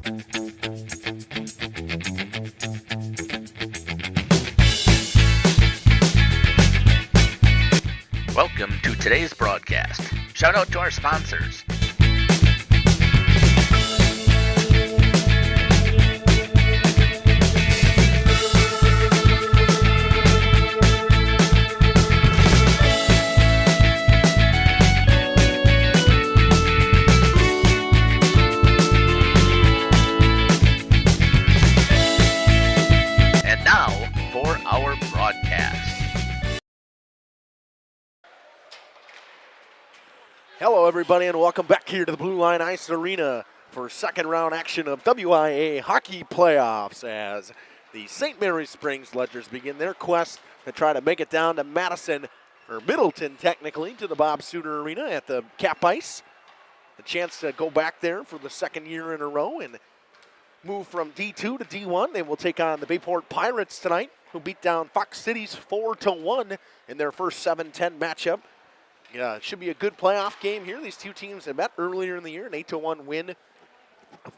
Welcome to today's broadcast. Shout out to our sponsors. And now for our broadcast. Hello, everybody, and welcome back here to the Blue Line Ice Arena for second round action of WIAA hockey playoffs as the St. Mary Springs Ledgers begin their quest to try to make it down to Madison, or Middleton technically, to the Bob Suter Arena at the Cap Ice. The chance to go back there for the second year in a row and move from D2 to D1. They will take on the Bayport Pirates tonight, who beat down Fox Cities 4-1 in their first 7-10 matchup. Yeah, it should be a good playoff game here. These two teams have met earlier in the year, an 8-1 win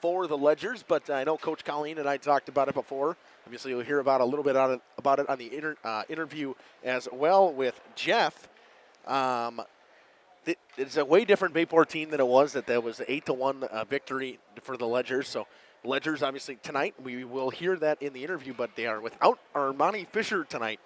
for the Ledgers, but I know Coach Colleen and I talked about it before. Obviously, you'll hear about a little bit about it on the interview as well with Jeff. It's a way different Bayport team than it was that was an 8-1 victory for the Ledgers. So Ledgers, obviously, tonight, we will hear that in the interview, but they are without Armani Fisher tonight.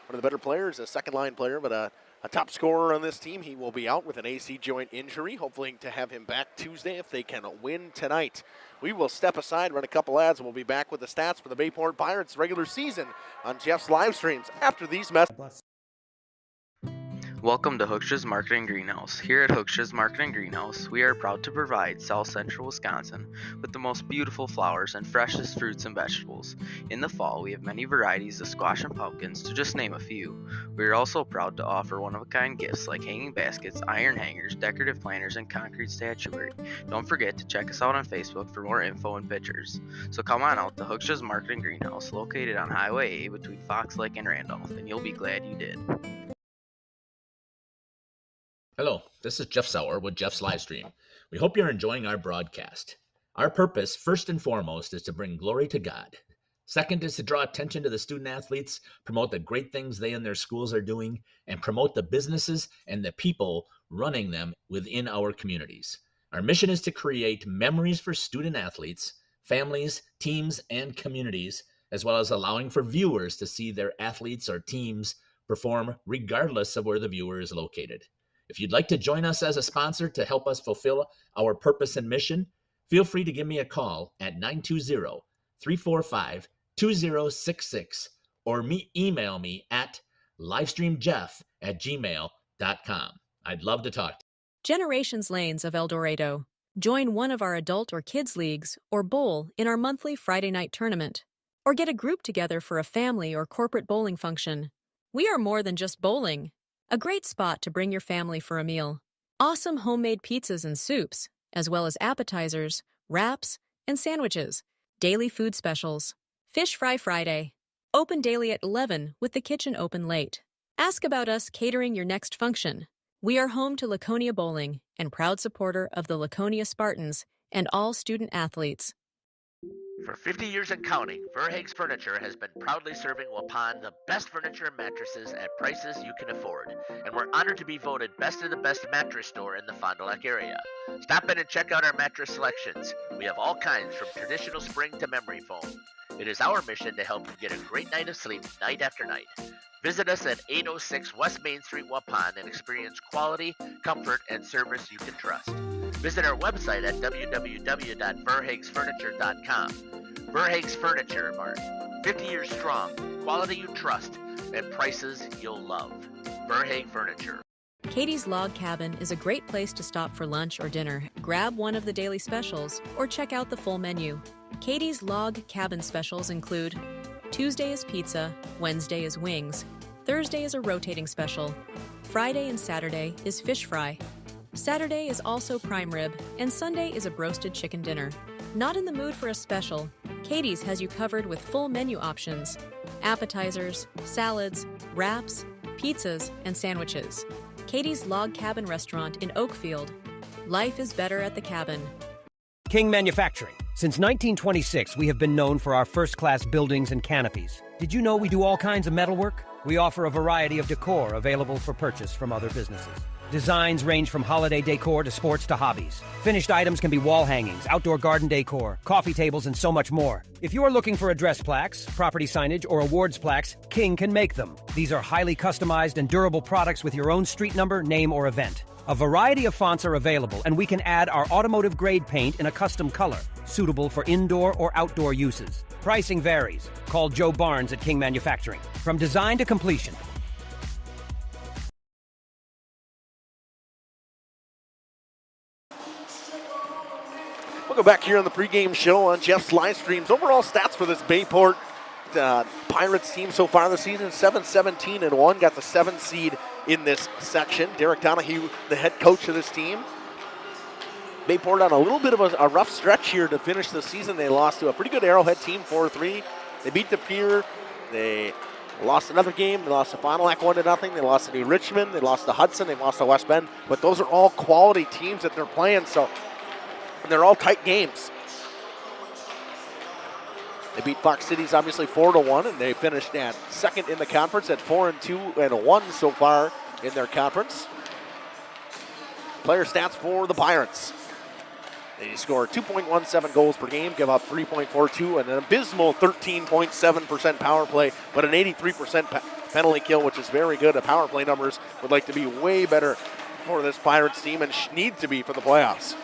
One of the better players, a second-line player, but a top scorer on this team. He will be out with an AC joint injury, hopefully to have him back Tuesday if they can win tonight. We will step aside, run a couple ads, and we'll be back with the stats for the Bayport Pirates regular season on Jeff's live streams after these messages. Welcome to Hooksha's Marketing Greenhouse. Here at Hooksha's Marketing Greenhouse, we are proud to provide South Central Wisconsin with the most beautiful flowers and freshest fruits and vegetables. In the fall, we have many varieties of squash and pumpkins, to just name a few. We are also proud to offer one-of-a-kind gifts like hanging baskets, iron hangers, decorative planters, and concrete statuary. Don't forget to check us out on Facebook for more info and pictures. So come on out to Hooksha's Marketing Greenhouse, located on Highway A between Fox Lake and Randolph, and you'll be glad you did. Hello, this is Jeff Sauer with Jeff's Livestream. We hope you're enjoying our broadcast. Our purpose, first and foremost, is to bring glory to God. Second is to draw attention to the student athletes, promote the great things they and their schools are doing, and promote the businesses and the people running them within our communities. Our mission is to create memories for student athletes, families, teams, and communities, as well as allowing for viewers to see their athletes or teams perform regardless of where the viewer is located. If you'd like to join us as a sponsor to help us fulfill our purpose and mission, feel free to give me a call at 920-345-2066 or email me at livestreamjeff@gmail.com. I'd love to talk to you. Generations Lanes of El Dorado. Join one of our adult or kids leagues or bowl in our monthly Friday night tournament. Or get a group together for a family or corporate bowling function. We are more than just bowling. A great spot to bring your family for a meal. Awesome homemade pizzas and soups, as well as appetizers, wraps, and sandwiches. Daily food specials. Fish Fry Friday. Open daily at 11 with the kitchen open late. Ask about us catering your next function. We are home to Laconia Bowling and proud supporter of the Laconia Spartans and all student athletes. For 50 years and counting, Verhaeg's Furniture has been proudly serving Waupun the best furniture and mattresses at prices you can afford. And we're honored to be voted best of the best mattress store in the Fond du Lac area. Stop in and check out our mattress selections. We have all kinds from traditional spring to memory foam. It is our mission to help you get a great night of sleep night after night. Visit us at 806 West Main Street, Waupun, and experience quality, comfort, and service you can trust. Visit our website at www.verhaegsfurniture.com. Verhaeg's Furniture Mart. 50 years strong, quality you trust, and prices you'll love. Verhaeg Furniture. Katie's Log Cabin is a great place to stop for lunch or dinner. Grab one of the daily specials or check out the full menu. Katie's Log Cabin specials include Tuesday is pizza, Wednesday is wings, Thursday is a rotating special, Friday and Saturday is fish fry, Saturday is also prime rib, and Sunday is a broasted chicken dinner. Not in the mood for a special? Katie's has you covered with full menu options, appetizers, salads, wraps, pizzas, and sandwiches. Katie's Log Cabin Restaurant in Oakfield. Life is better at the cabin. King Manufacturing, Since 1926, we have been known for our first-class buildings and canopies. Did you know we do all kinds of metalwork? We offer a variety of decor available for purchase from other businesses. Designs range from holiday decor to sports to hobbies. Finished items can be wall hangings, outdoor garden decor, coffee tables, and so much more. If you are looking for address plaques, property signage, or awards plaques, King can make them. These are highly customized and durable products with your own street number, name, or event. A variety of fonts are available, and we can add our automotive-grade paint in a custom color, suitable for indoor or outdoor uses. Pricing varies. Call Joe Barnes at King Manufacturing. From design to completion. We'll go back here on the pregame show on Jeff's live streams. Overall stats for this Bayport Pirates team so far this season: 7-17-1, got the 7th seed in this section. Derek Donahue, the head coach of this team. Bayport on a little bit of a rough stretch here to finish the season. They lost to a pretty good Arrowhead team, 4-3. They beat the Pier. They lost another game. They lost to Fond du Lac 1-0. They lost to New Richmond. They lost to Hudson. They lost to West Bend. But those are all quality teams that they're playing, so they're all tight games. They beat Fox Cities obviously 4-1, and they finished at second in the conference at 4-2-1 so far in their conference. Player stats for the Pirates: they score 2.17 goals per game, give up 3.42, and an abysmal 13.7% power play, but an 83% penalty kill, which is very good. The power play numbers would like to be way better for this Pirates team and need to be for the playoffs.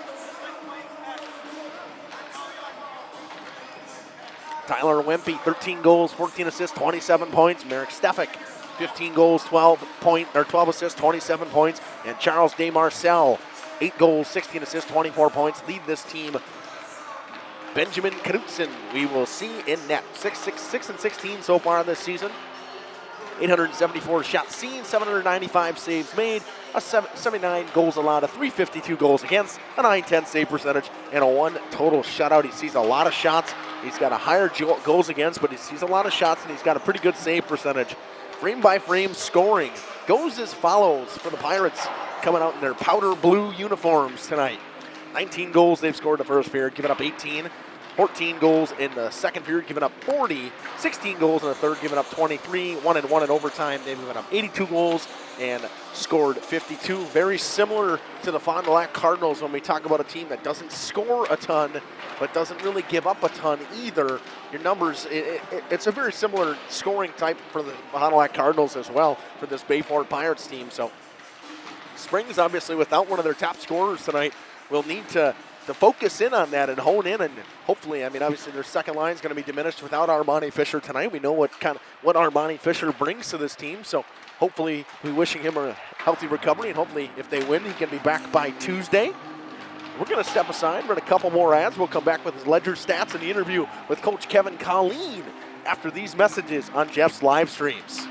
Tyler Wempe, 13 goals, 14 assists, 27 points. Merrick Stefik, 15 goals, 12 assists, 27 points. And Charles DeMarcel, 8 goals, 16 assists, 24 points. Lead this team. Benjamin Knutson, we will see in net. 6-16 so far this season. 874 shots seen, 795 saves made, 79 goals allowed, a 352 goals against, a 910 save percentage, and a 1 total shutout. He sees a lot of shots. He's got a higher goals against, but he sees a lot of shots, and he's got a pretty good save percentage. Frame by frame scoring goes as follows for the Pirates, coming out in their powder blue uniforms tonight. 19 goals they've scored in the first period, giving up 18. 14 goals in the second period, giving up 40. 16 goals in the third, giving up 23. 1-1 in overtime. They've given up 82 goals and scored 52. Very similar to the Fond du Lac Cardinals when we talk about a team that doesn't score a ton, but doesn't really give up a ton either. Your numbers, it's a very similar scoring type for the Fond du Lac Cardinals as well for this Bayport Pirates team. So Springs, obviously, without one of their top scorers tonight, will need to focus in on that and hone in, and hopefully, I mean, obviously their second line is going to be diminished without Armani Fisher tonight. We know what Armani Fisher brings to this team, so hopefully we're wishing him a healthy recovery, and hopefully if they win, he can be back by Tuesday. We're going to step aside, run a couple more ads. We'll come back with his ledger stats and the interview with Coach Kevin Colleen after these messages on Jeff's live streams.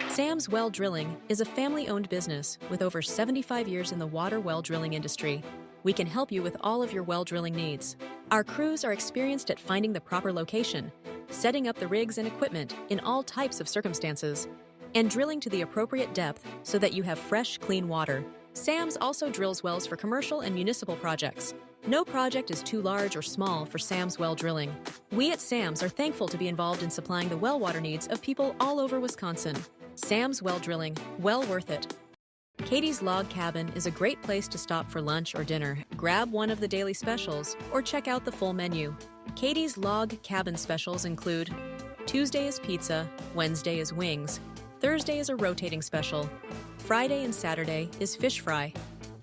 Sam's Well Drilling is a family-owned business with over 75 years in the water well drilling industry. We can help you with all of your well drilling needs. Our crews are experienced at finding the proper location, setting up the rigs and equipment in all types of circumstances, and drilling to the appropriate depth so that you have fresh, clean water. Sam's also drills wells for commercial and municipal projects. No project is too large or small for Sam's Well Drilling. We at Sam's are thankful to be involved in supplying the well water needs of people all over Wisconsin. Sam's Well Drilling, well worth it. Katie's Log Cabin is a great place to stop for lunch or dinner. Grab one of the daily specials or check out the full menu. Katie's Log Cabin specials include Tuesday is pizza, Wednesday is wings, Thursday is a rotating special, Friday and Saturday is fish fry,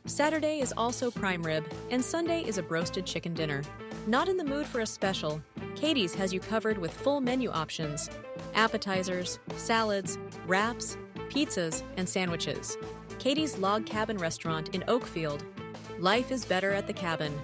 Saturday is also prime rib, and Sunday is a broasted chicken dinner. Not in the mood for a special? Katie's has you covered with full menu options, appetizers, salads, wraps, pizzas, and sandwiches. Katie's Log Cabin Restaurant in Oakfield. Life is better at the cabin.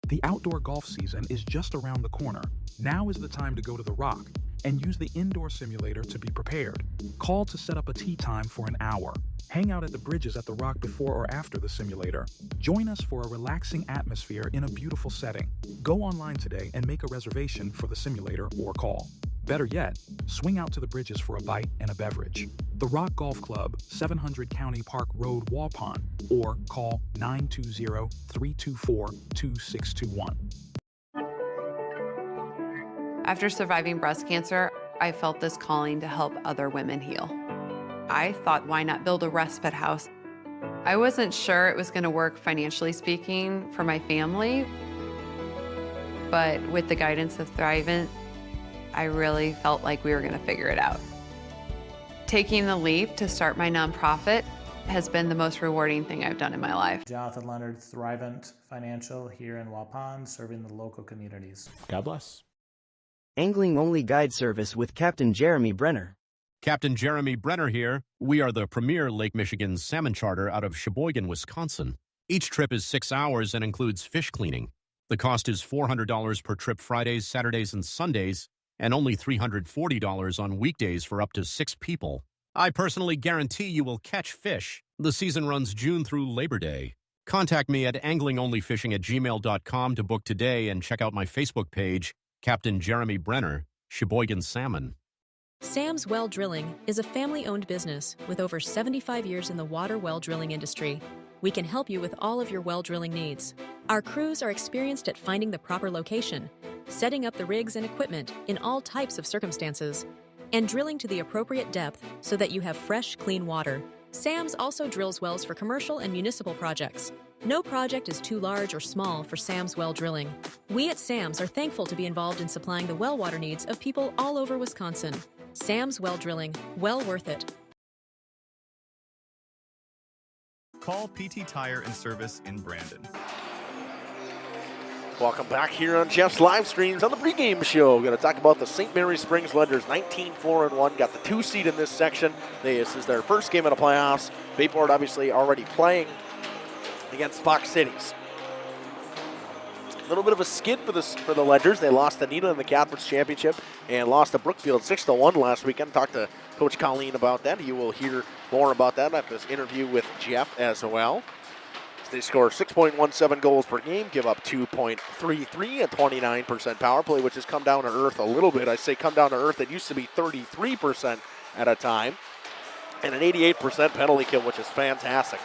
The outdoor golf season is just around the corner. Now is the time to go to the Rock and use the indoor simulator to be prepared. Call to set up a tee time for an hour. Hang out at the bridges at the Rock before or after the simulator. Join us for a relaxing atmosphere in a beautiful setting. Go online today and make a reservation for the simulator or call. Better yet, swing out to the bridges for a bite and a beverage. The Rock Golf Club, 700 County Park Road, Waupun, or call 920-324-2621. After surviving breast cancer, I felt this calling to help other women heal. I thought, why not build a respite house? I wasn't sure it was going to work financially speaking for my family, but with the guidance of Thrivent, I really felt like we were going to figure it out. Taking the leap to start my nonprofit has been the most rewarding thing I've done in my life. Jonathan Leonard, Thrivent Financial here in Waupun, serving the local communities. God bless. Angling-only guide service with Captain Jeremy Brenner. Captain Jeremy Brenner here. We are the premier Lake Michigan salmon charter out of Sheboygan, Wisconsin. Each trip is 6 hours and includes fish cleaning. The cost is $400 per trip Fridays, Saturdays, and Sundays, and only $340 on weekdays for up to 6 people. I personally guarantee you will catch fish. The season runs June through Labor Day. Contact me at anglingonlyfishing@gmail.com to book today and check out my Facebook page, Captain Jeremy Brenner, Sheboygan Salmon. Sam's Well Drilling is a family-owned business with over 75 years in the water well drilling industry. We can help you with all of your well drilling needs. Our crews are experienced at finding the proper location, setting up the rigs and equipment in all types of circumstances, and drilling to the appropriate depth so that you have fresh, clean water. Sam's also drills wells for commercial and municipal projects. No project is too large or small for Sam's Well Drilling. We at Sam's are thankful to be involved in supplying the well water needs of people all over Wisconsin. Sam's Well Drilling, well worth it. Call PT Tire and Service in Brandon. Welcome back here on Jeff's live streams on the pregame show. We're going to talk about the St. Mary Springs Ledgers, 19-4-1, got the 2 seed in this section. This is their first game in the playoffs. Bayport obviously already playing against Fox Cities. A little bit of a skid for the Ledgers. They lost to Neenah in the Conference Championship and lost to Brookfield 6-1 last weekend. Talked to Coach Colleen about that. You will hear more about that after this interview with Jeff as well. They score 6.17 goals per game, give up 2.33 at 29% power play, which has come down to earth a little bit. I say come down to earth. It used to be 33% at a time, and an 88% penalty kill, which is fantastic.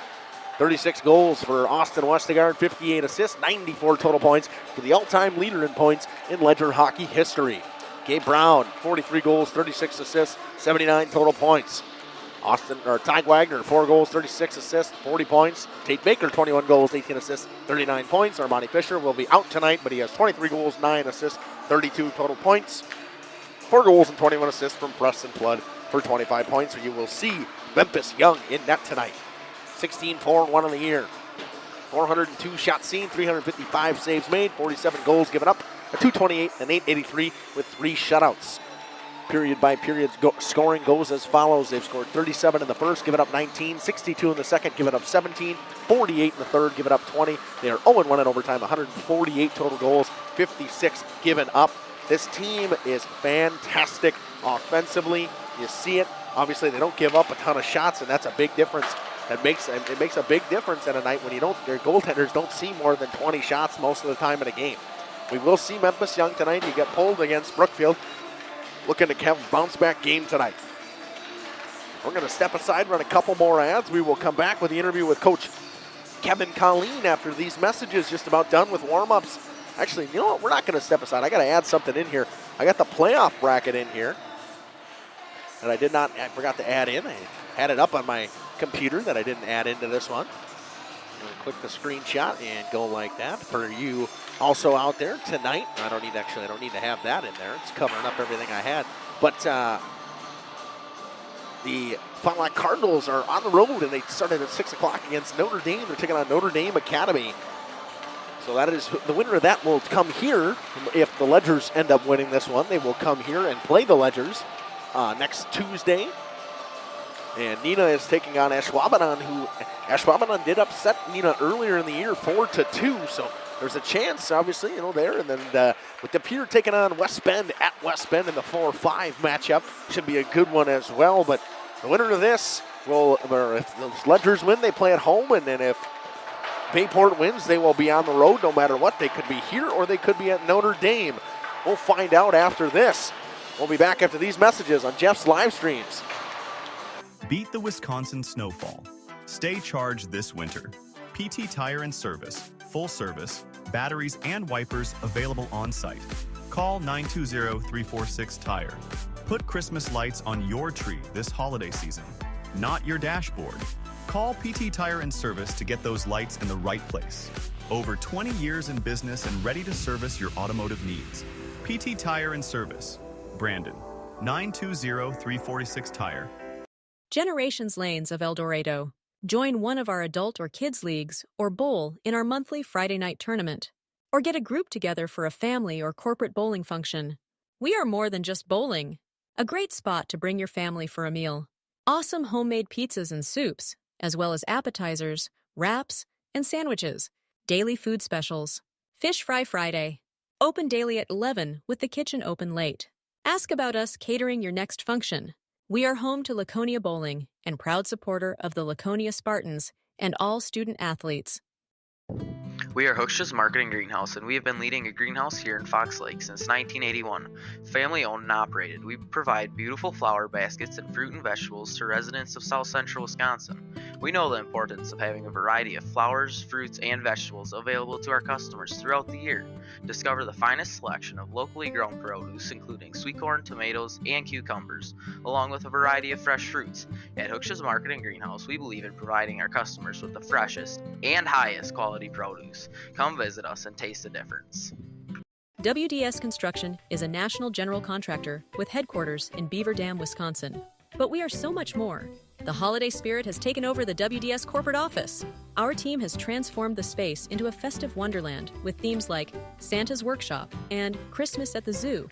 36 goals for Austin Westergaard, 58 assists, 94 total points for the all-time leader in points in Ledger hockey history. Gabe Brown, 43 goals, 36 assists, 79 total points. Ty Wagner, 4 goals, 36 assists, 40 points. Tate Baker, 21 goals, 18 assists, 39 points. Armani Fisher will be out tonight, but he has 23 goals, 9 assists, 32 total points. 4 goals and 21 assists from Preston Flood for 25 points. So you will see Memphis Young in net tonight. 16-4-1 on the year. 402 shots seen, 355 saves made, 47 goals given up, a .228 and .883 with 3 shutouts. Period by period scoring goes as follows. They've scored 37 in the first, given up 19, 62 in the second, given up 17, 48 in the third, given up 20. They are 0-1 in overtime, 148 total goals, 56 given up. This team is fantastic offensively. You see it. Obviously, they don't give up a ton of shots, and that's a big difference. It makes a big difference in a night when their goaltenders don't see more than 20 shots most of the time in a game. We will see Memphis Young tonight. He got pulled against Brookfield. Looking to have a bounce-back game tonight. We're going to step aside, run a couple more ads. We will come back with the interview with Coach Kevin Colleen after these messages. Just about done with warm-ups. Actually, you know what? We're not going to step aside. I got to add something in here. I got the playoff bracket in here that I forgot to add in. I had it up on my computer that I didn't add into this one. I'm going to click the screenshot and go like that for you also out there tonight. I don't need to have that in there. It's covering up everything I had. But the Fond du Lac Cardinals are on the road, and they started at 6 o'clock against Notre Dame. They're taking on Notre Dame Academy. So that is the winner of that will come here. If the Ledgers end up winning this one, they will come here and play the Ledgers next Tuesday. And Neenah is taking on Ashwaubenon, who Ashwaubenon did upset Neenah earlier in the year 4-2. So there's a chance, obviously, there. And then with the Pier taking on West Bend at West Bend in the 4-5 matchup, should be a good one as well. But the winner of this will, or if the Ledgers win, they play at home. And then if Bayport wins, they will be on the road no matter what. They could be here or they could be at Notre Dame. We'll find out after this. We'll be back after these messages on Jeff's live streams. Beat the Wisconsin snowfall. Stay charged this winter. PT Tire and Service, full service, batteries and wipers available on site. Call 920-346-TIRE. Put Christmas lights on your tree this holiday season, not your dashboard. Call PT Tire and Service to get those lights in the right place. Over 20 years in business and ready to service your automotive needs. PT Tire and Service, Brandon, 920-346-TIRE. Generations Lanes of El Dorado. Join one of our adult or kids leagues or bowl in our monthly Friday night tournament. Or get a group together for a family or corporate bowling function. We are more than just bowling. A great spot to bring your family for a meal. Awesome homemade pizzas and soups, as well as appetizers, wraps, and sandwiches. Daily food specials. Fish Fry Friday. Open daily at 11 with the kitchen open late. Ask about us catering your next function. We are home to Laconia Bowling and proud supporter of the Laconia Spartans and all student athletes. We are Hooksha's Marketing Greenhouse, and we have been leading a greenhouse here in Fox Lake since 1981. Family owned and operated, we provide beautiful flower baskets and fruit and vegetables to residents of South Central Wisconsin. We know the importance of having a variety of flowers, fruits, and vegetables available to our customers throughout the year. Discover the finest selection of locally grown produce, including sweet corn, tomatoes, and cucumbers, along with a variety of fresh fruits. At Hooksha's Marketing Greenhouse, we believe in providing our customers with the freshest and highest quality produce. Come visit us and taste the difference. WDS Construction is a national general contractor with headquarters in Beaver Dam, Wisconsin. But we are so much more. The holiday spirit has taken over the WDS corporate office. Our team has transformed the space into a festive wonderland with themes like Santa's Workshop and Christmas at the Zoo,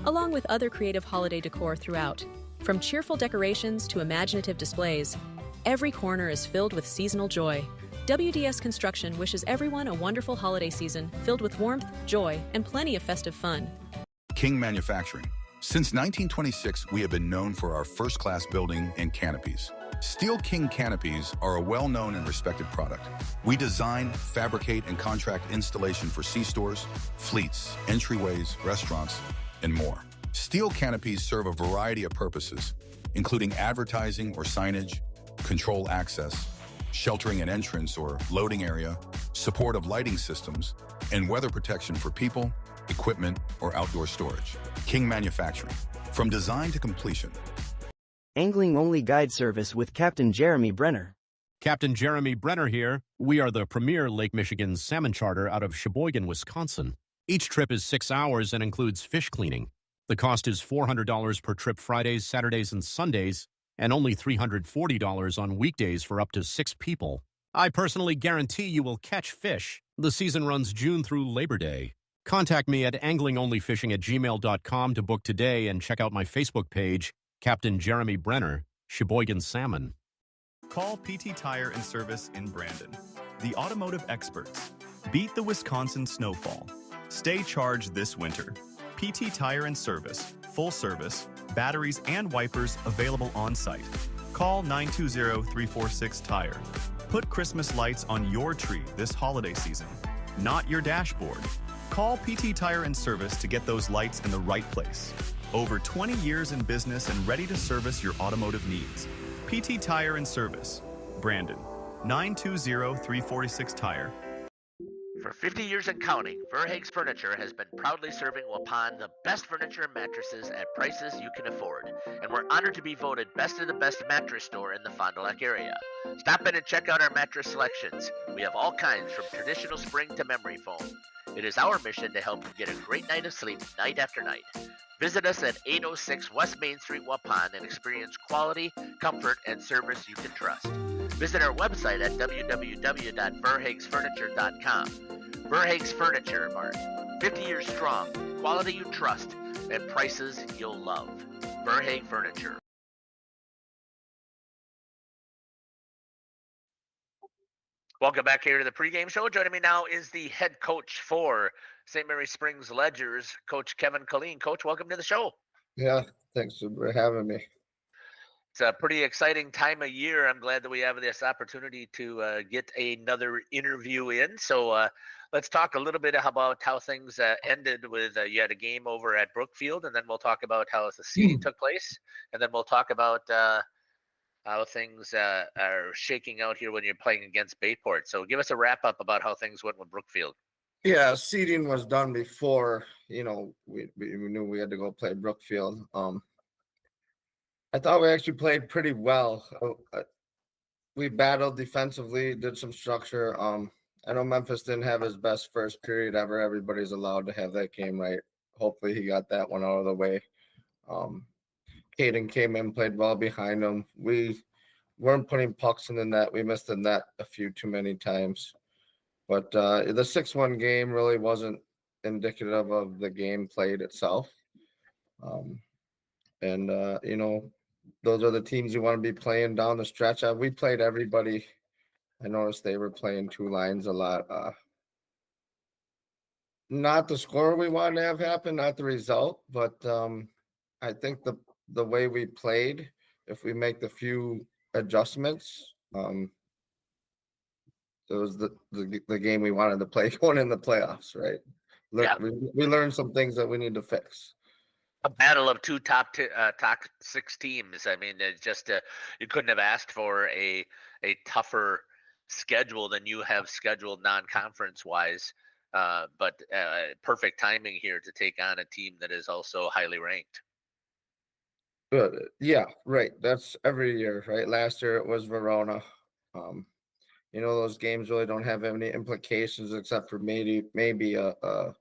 along with other creative holiday decor throughout. From cheerful decorations to imaginative displays, every corner is filled with seasonal joy. WDS Construction wishes everyone a wonderful holiday season filled with warmth, joy, and plenty of festive fun. King Manufacturing. Since 1926, we have been known for our first-class building and canopies. Steel King canopies are a well-known and respected product. We design, fabricate, and contract installation for C-stores, fleets, entryways, restaurants, and more. Steel canopies serve a variety of purposes, including advertising or signage, control access, sheltering an entrance or loading area, support of lighting systems, and weather protection for people, equipment, or outdoor storage. King Manufacturing. From design to completion. Angling-only guide service with Captain Jeremy Brenner. Captain Jeremy Brenner here. We are the premier Lake Michigan salmon charter out of Sheboygan, Wisconsin. Each trip is 6 hours and includes fish cleaning. The cost is $400 per trip Fridays, Saturdays, and Sundays, and only $340 on weekdays for up to 6 people. I personally guarantee you will catch fish. The season runs June through Labor Day. Contact me at anglingonlyfishing@gmail.com to book today and check out my Facebook page, Captain Jeremy Brenner, Sheboygan Salmon. Call PT Tire and Service in Brandon. The automotive experts. Beat the Wisconsin snowfall. Stay charged this winter. PT Tire and Service, full service, batteries and wipers available on site. Call 920-346-TIRE. Put Christmas lights on your tree this holiday season, not your dashboard. Call PT Tire and Service to get those lights in the right place. Over 20 years in business and ready to service your automotive needs. PT Tire and Service, Brandon, 920-346-TIRE. For 50 years and counting, Verhaeg's Furniture has been proudly serving Waupun the best furniture and mattresses at prices you can afford. And we're honored to be voted best of the best mattress store in the Fond du Lac area. Stop in and check out our mattress selections. We have all kinds from traditional spring to memory foam. It is our mission to help you get a great night of sleep night after night. Visit us at 806 West Main Street, Waupun, and experience quality, comfort, and service you can trust. Visit our website at www.verhaegsfurniture.com. Verhaeg's Furniture Mart. 50 years strong, quality you trust, and prices you'll love. Verhaeg Furniture. Welcome back here to the pregame show. Joining me now is the head coach for St. Mary Springs Ledgers, Coach Kevin Colleen. Coach, welcome to the show. Yeah, thanks for having me. It's a pretty exciting time of year. I'm glad that we have this opportunity to get another interview in. So let's talk a little bit about how things ended with you had a game over at Brookfield, and then we'll talk about how the seeding took place, and then we'll talk about how things are shaking out here when you're playing against Bayport. So give us a wrap up about how things went with Brookfield. Yeah, seeding was done before, we knew we had to go play Brookfield. I thought we actually played pretty well. We battled defensively, did some structure. I know Memphis didn't have his best first period ever. Everybody's allowed to have that game right. Hopefully he got that one out of the way. Um, Caden came in, played well behind him. We weren't putting pucks in the net. We missed the net a few too many times. But the 6-1 game really wasn't indicative of the game played itself. Um, and, those are the teams you want to be playing down the stretch. We played everybody. I noticed they were playing two lines a lot. Not the score we wanted to have happen, not the result, but I think the way we played, if we make the few adjustments, it was the game we wanted to play going in the playoffs, right? Yeah, We learned some things that we need to fix. a battle of two top 6 teams. I mean, it just you couldn't have asked for a tougher schedule than you have scheduled non-conference wise. But perfect timing here to take on a team that is also highly ranked. But yeah, right. That's every year, right? Last year it was Verona. Those games really don't have any implications except for maybe a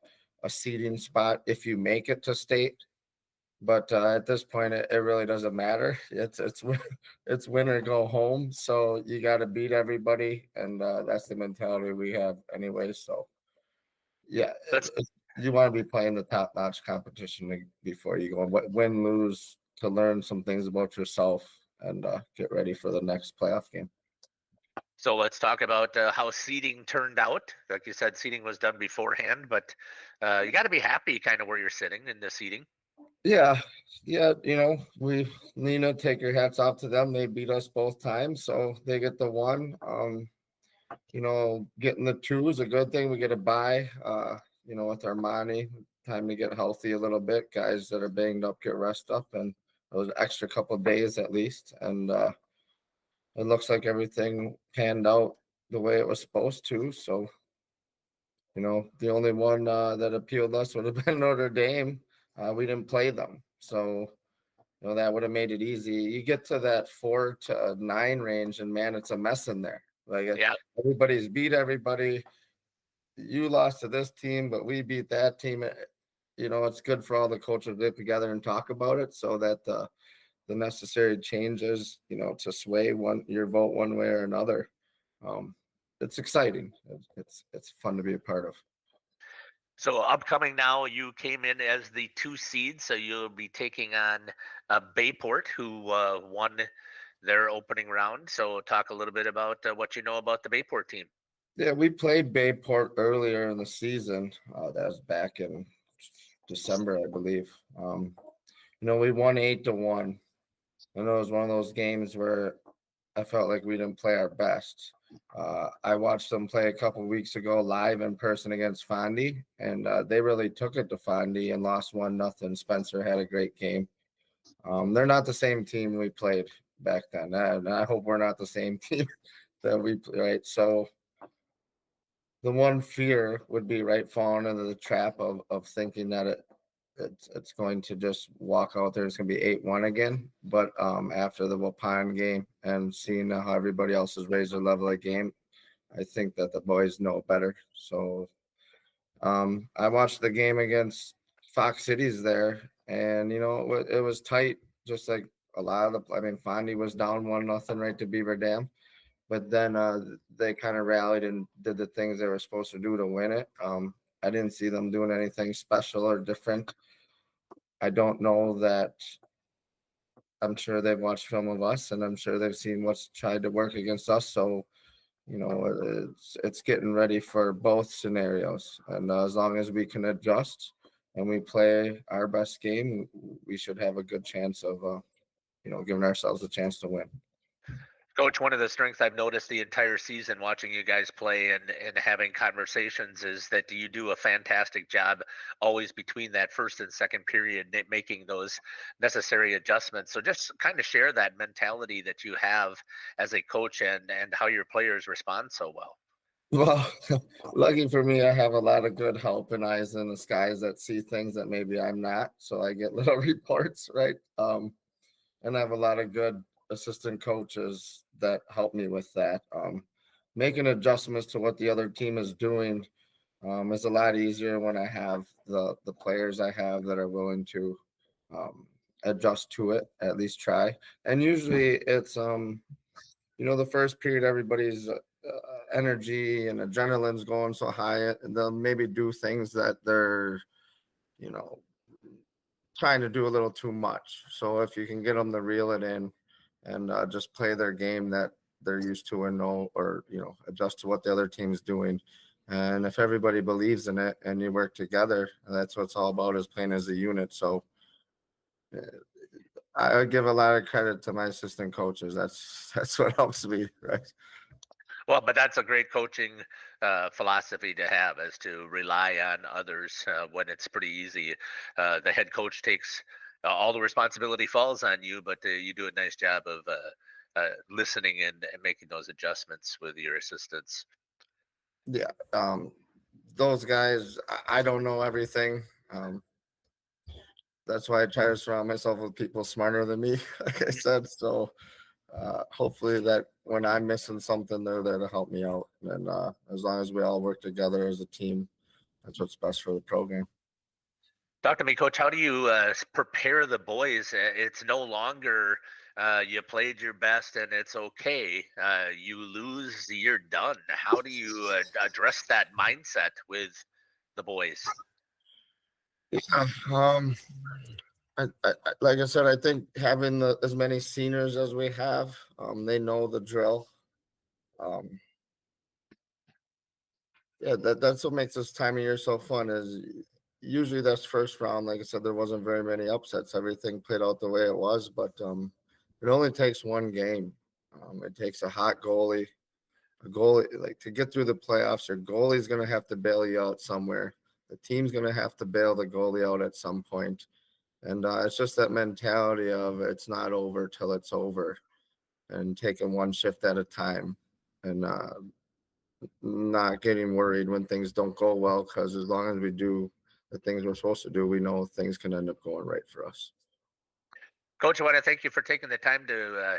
seeding spot if you make it to state. But at this point, it really doesn't matter. It's win or go home. So you got to beat everybody, and that's the mentality we have anyway. So yeah, you want to be playing the top notch competition before you go win, lose, to learn some things about yourself and get ready for the next playoff game. So let's talk about how seeding turned out. Like you said, seeding was done beforehand, but you got to be happy kind of where you're sitting in the seeding. Yeah, we Nina, take your hats off to them. They beat us both times, so they get the one. Getting the two is a good thing. We get a bye. With Armani, time to get healthy a little bit. Guys that are banged up get rest up, and those extra couple of days at least. And it looks like everything panned out the way it was supposed to. So, the only one that appealed us would have been Notre Dame. We didn't play them, so that would have made it easy. You get to that 4 to 9 range, and man, it's a mess in there. Like everybody's beat everybody. You lost to this team, but we beat that team. It's good for all the coaches to get together and talk about it, so that the necessary changes, to sway your vote one way or another. It's exciting. It's fun to be a part of. So upcoming now, you came in as the 2 seed, so you'll be taking on Bayport, who won their opening round. So talk a little bit about what you know about the Bayport team. Yeah, we played Bayport earlier in the season. That was back in December, I believe. We won 8-1. I know it was one of those games where I felt like we didn't play our best. I watched them play a couple weeks ago live in person against Fondy, and they really took it to Fondy and lost 1-0. Spencer had a great game. They're not the same team we played back then, and I hope we're not the same team that we play. Right, so the one fear would be falling into the trap of thinking that it's going to just walk out there. It's going to be 8-1 again. But after the Waupun game and seeing how everybody else has raised their level of game, I think that the boys know better. So I watched the game against Fox Cities there, and it was tight, just like a lot of Fondy was down 1-0 right to Beaver Dam. But then they kind of rallied and did the things they were supposed to do to win it. I didn't see them doing anything special or different. I don't know that. I'm sure they've watched film of us, and I'm sure they've seen what's tried to work against us. So, it's getting ready for both scenarios. And as long as we can adjust and we play our best game, we should have a good chance of, giving ourselves a chance to win. Coach, one of the strengths I've noticed the entire season watching you guys play and having conversations is that you do a fantastic job always between that first and second period making those necessary adjustments. So just kind of share that mentality that you have as a coach and how your players respond so well. Well, lucky for me, I have a lot of good help and eyes in the skies that see things that maybe I'm not. So I get little reports, right? And I have a lot of good assistant coaches that help me with that. Making adjustments to what the other team is doing is a lot easier when I have the players I have that are willing to adjust to it, at least try. And usually it's the first period everybody's energy and adrenaline's going so high, and they'll maybe do things that they're you know trying to do a little too much. So if you can get them to reel it in and just play their game that they're used to and know, or adjust to what the other team's doing. And if everybody believes in it and you work together, that's what it's all about, is playing as a unit. So uh, I give a lot of credit to my assistant coaches. That's what helps me, right? Well, but that's a great coaching philosophy to have, is to rely on others when it's pretty easy. The head coach takes all the responsibility falls on you, but you do a nice job of listening and making those adjustments with your assistants. Yeah. Those guys, I don't know everything. That's why I try to surround myself with people smarter than me, like I said. So hopefully that when I'm missing something, they're there to help me out. And as long as we all work together as a team, that's what's best for the program. Talk to me, Coach. How do you prepare the boys? It's no longer you played your best and it's okay. You lose, you're done. How do you address that mindset with the boys? Yeah. Like I said, I think having as many seniors as we have, they know the drill. Um, yeah, that's what makes this time of year so fun. Is usually that's first round. Like I said, there wasn't very many upsets. Everything played out the way it was, but it only takes one game. It takes a hot goalie, like to get through the playoffs. Your goalie's going to have to bail you out somewhere. The team's going to have to bail the goalie out at some point. And it's just that mentality of it's not over till it's over, and taking one shift at a time, and not getting worried when things don't go well, because as long as we do the things we're supposed to do, we know things can end up going right for us. Coach, I want to thank you for taking the time to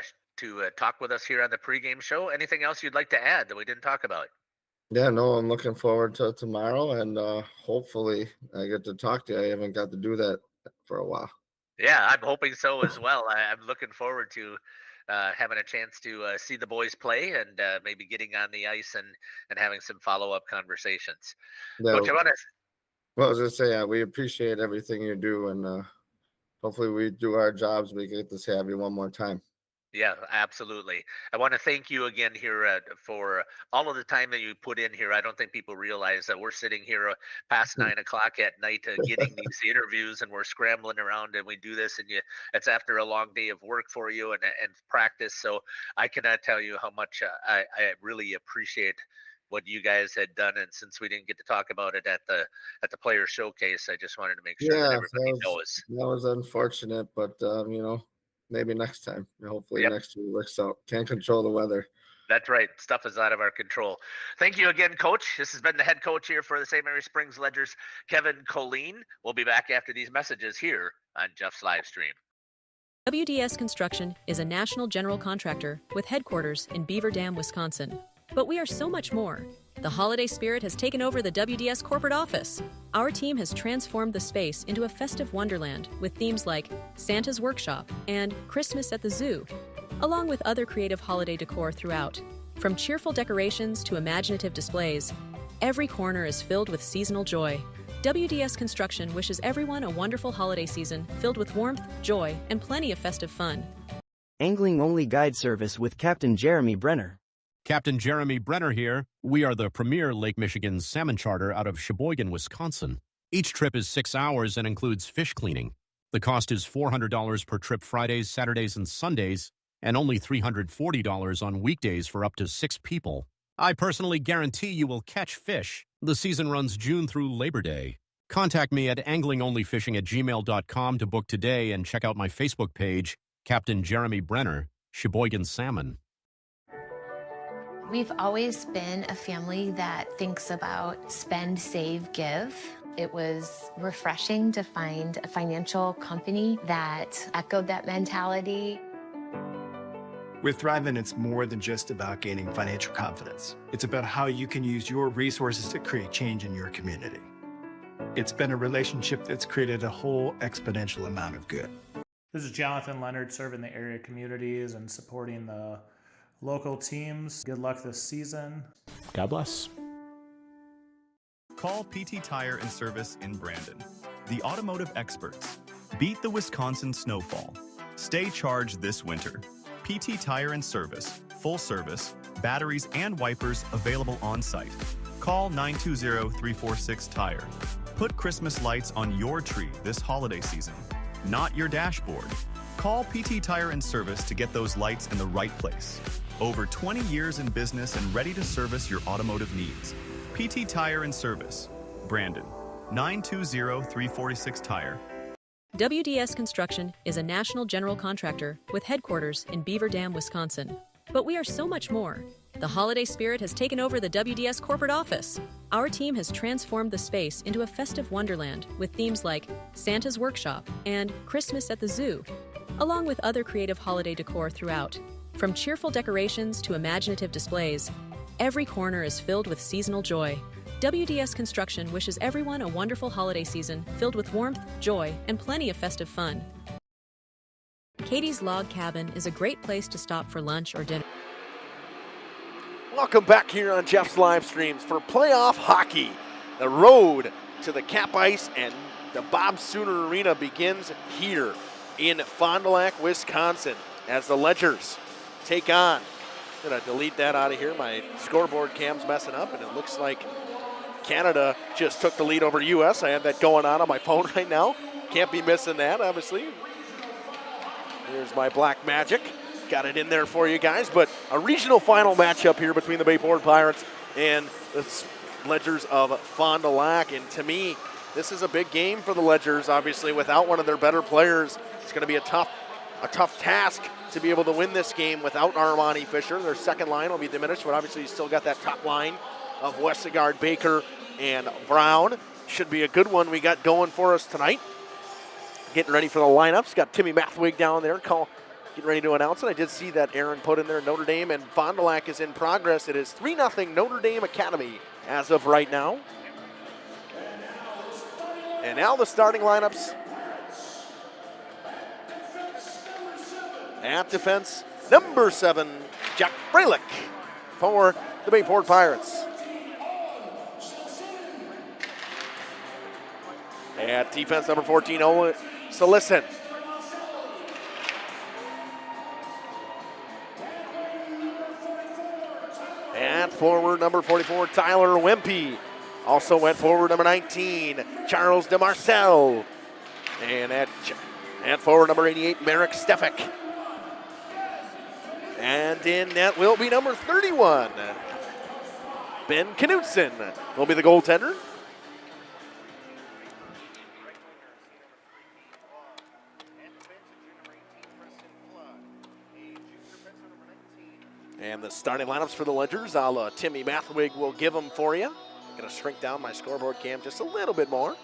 talk with us here on the pregame show. Anything else you'd like to add that we didn't talk about? Yeah, no, I'm looking forward to tomorrow, and hopefully I get to talk to you. I haven't got to do that for a while. Yeah, I'm hoping so as well. I'm looking forward to having a chance to see the boys play and maybe getting on the ice and having some follow-up conversations. Yeah, Coach, I want to well, I was gonna say, we appreciate everything you do, and hopefully we do our jobs. We get to have you one more time. Yeah, absolutely. I want to thank you again here for all of the time that you put in here. I don't think people realize that we're sitting here past 9 o'clock at night getting these interviews, and we're scrambling around, and we do this, and it's after a long day of work for you and practice. So I cannot tell you how much I really appreciate what you guys had done. And since we didn't get to talk about it at the player showcase, I just wanted to make sure that Yeah, everybody knows. that was unfortunate, but maybe next time. Hopefully Yep. next year works out. Can't control the weather. That's right. Stuff is out of our control. Thank you again, Coach. This has been the head coach here for the St. Mary Springs Ledgers, Kevin Colleen. We'll be back after these messages here on Jeff's live stream. WDS Construction is a national general contractor with headquarters in Beaver Dam, Wisconsin. But we are so much more. The holiday spirit has taken over the WDS corporate office. Our team has transformed the space into a festive wonderland with themes like Santa's Workshop and Christmas at the Zoo, along with other creative holiday decor throughout. From cheerful decorations to imaginative displays, every corner is filled with seasonal joy. WDS Construction wishes everyone a wonderful holiday season filled with warmth, joy, and plenty of festive fun. Angling-only guide service with Captain Jeremy Brenner. Captain Jeremy Brenner here. We are the premier Lake Michigan salmon charter out of Sheboygan, Wisconsin. Each trip is 6 hours and includes fish cleaning. The cost is $400 per trip Fridays, Saturdays, and Sundays, and only $340 on weekdays for up to 6 people. I personally guarantee you will catch fish. The season runs June through Labor Day. Contact me at anglingonlyfishing@gmail.com to book today, and check out my Facebook page, Captain Jeremy Brenner, Sheboygan Salmon. We've always been a family that thinks about spend, save, give. It was refreshing to find a financial company that echoed that mentality. With Thrivent, it's more than just about gaining financial confidence. It's about how you can use your resources to create change in your community. It's been a relationship that's created a whole exponential amount of good. This is Jonathan Leonard, serving the area communities and supporting the local teams. Good luck this season. God bless. Call PT Tire and Service in Brandon, the automotive experts. Beat the Wisconsin snowfall. Stay charged this winter. PT Tire and Service, full service, batteries and wipers available on site. Call 920-346-TIRE. Put Christmas lights on your tree this holiday season, not your dashboard. Call PT Tire and Service to get those lights in the right place. Over 20 years in business and ready to service your automotive needs. PT Tire and Service, Brandon, 920-346-TIRE. WDS Construction is a national general contractor with headquarters in Beaver Dam, Wisconsin. But we are so much more. The holiday spirit has taken over the WDS corporate office. Our team has transformed the space into a festive wonderland with themes like Santa's Workshop and Christmas at the Zoo, along with other creative holiday decor throughout. From cheerful decorations to imaginative displays, every corner is filled with seasonal joy. WDS Construction wishes everyone a wonderful holiday season filled with warmth, joy, and plenty of festive fun. Katie's Log Cabin is a great place to stop for lunch or dinner. Welcome back here on Jeff's live streams for playoff hockey. The road to the Cap Ice and the Bob Sooner Arena begins here in Fond du Lac, Wisconsin, as the Ledgers take on. I'm going to delete that out of here. My scoreboard cam's messing up, and it looks like Canada just took the lead over U.S. I have that going on my phone right now. Can't be missing that, obviously. Here's my black magic. Got it in there for you guys. But a regional final matchup here between the Bayport Pirates and the Ledgers of Fond du Lac. And to me, this is a big game for the Ledgers. Obviously, without one of their better players, it's going to be a tough task to be able to win this game without Armani Fisher. Their second line will be diminished, but obviously you still got that top line of Westergaard, Baker, and Brown. Should be a good one we got going for us tonight. Getting ready for the lineups. Got Timmy Mathwig down there, getting ready to announce it. I did see that Aaron put in there Notre Dame, and Fond du Lac is in progress. It is 3-0 Notre Dame Academy as of right now. And now the starting lineups. At defense, number 7, Jack Bralick for the Bayport Pirates. At defense, number 14, Owen Solison. At forward, number 44, Tyler Wempe. Also went forward, number 19, Charles DeMarcel. And at forward, number 88, Merrick Stefik. And in net will be number 31, Ben Knutson will be the goaltender. And the starting lineups for the Ledgers, Timmy Mathwig will give them for you. Gonna shrink down my scoreboard cam just a little bit more.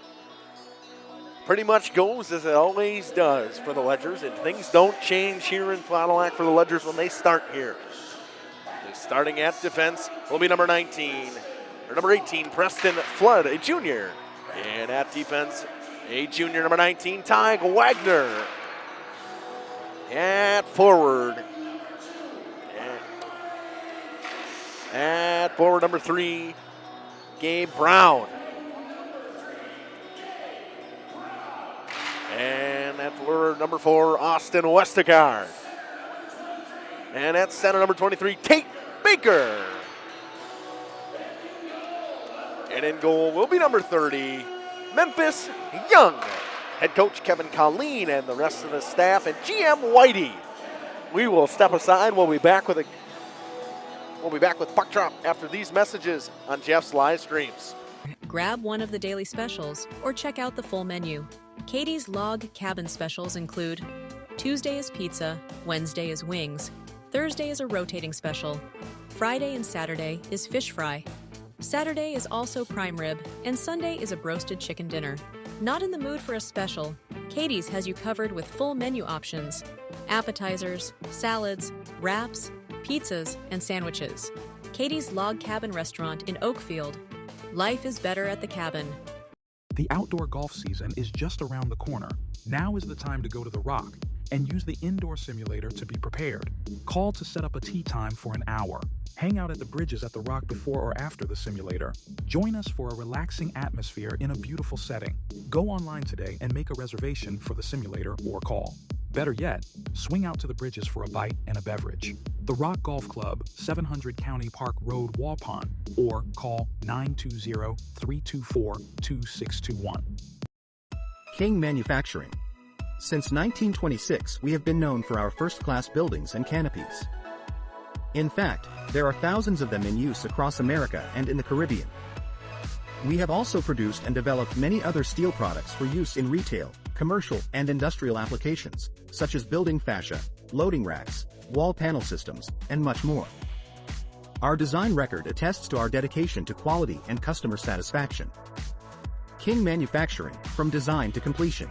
Pretty much goes as it always does for the Ledgers, and things don't change here in Fond du Lac for the Ledgers when they start here. Starting at defense will be number 18, Preston Flood, a junior. And at defense, a junior, number 19, Ty Wagner. At forward, number 3, Gabe Brown. And at forward, number 4, Austin Westergaard. And at center, number 23, Tate Baker. And in goal will be number 30, Memphis Young. Head coach Kevin Colleen and the rest of the staff and GM Whitey. We will step aside. We'll be back with Puck Drop after these messages on Jeff's live streams. Grab one of the daily specials or check out the full menu. Katie's Log Cabin specials include Tuesday is pizza, Wednesday is wings, Thursday is a rotating special, Friday and Saturday is fish fry. Saturday is also prime rib, and Sunday is a broasted chicken dinner. Not in the mood for a special? Katie's has you covered with full menu options: appetizers, salads, wraps, pizzas, and sandwiches. Katie's Log Cabin Restaurant in Oakfield. Life is better at the cabin. The outdoor golf season is just around the corner. Now is the time to go to the Rock and use the indoor simulator to be prepared. Call to set up a tee time for an hour. Hang out at the bridges at the Rock before or after the simulator. Join us for a relaxing atmosphere in a beautiful setting. Go online today and make a reservation for the simulator or call. Better yet, swing out to the bridges for a bite and a beverage. The Rock Golf Club, 700 County Park Road, Waupun, or call 920-324-2621. King Manufacturing. Since 1926, we have been known for our first-class buildings and canopies. In fact, there are thousands of them in use across America and in the Caribbean. We have also produced and developed many other steel products for use in retail, commercial, and industrial applications, such as building fascia, loading racks, wall panel systems, and much more. Our design record attests to our dedication to quality and customer satisfaction. King Manufacturing, from design to completion.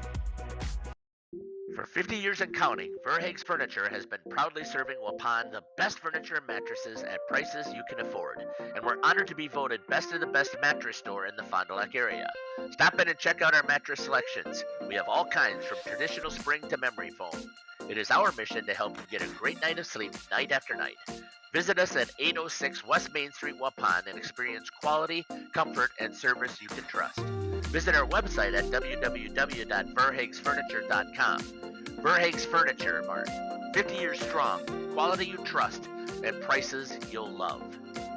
For 50 years and counting, Verhaeg's Furniture has been proudly serving Waupun the best furniture and mattresses at prices you can afford, and we're honored to be voted best of the best mattress store in the Fond du Lac area. Stop in and check out our mattress selections. We have all kinds from traditional spring to memory foam. It is our mission to help you get a great night of sleep night after night. Visit us at 806 West Main Street, Waupun, and experience quality, comfort, and service you can trust. Visit our website at www.verhaegsfurniture.com. Verhaeg's Furniture Mart. 50 years strong, quality you trust, and prices you'll love.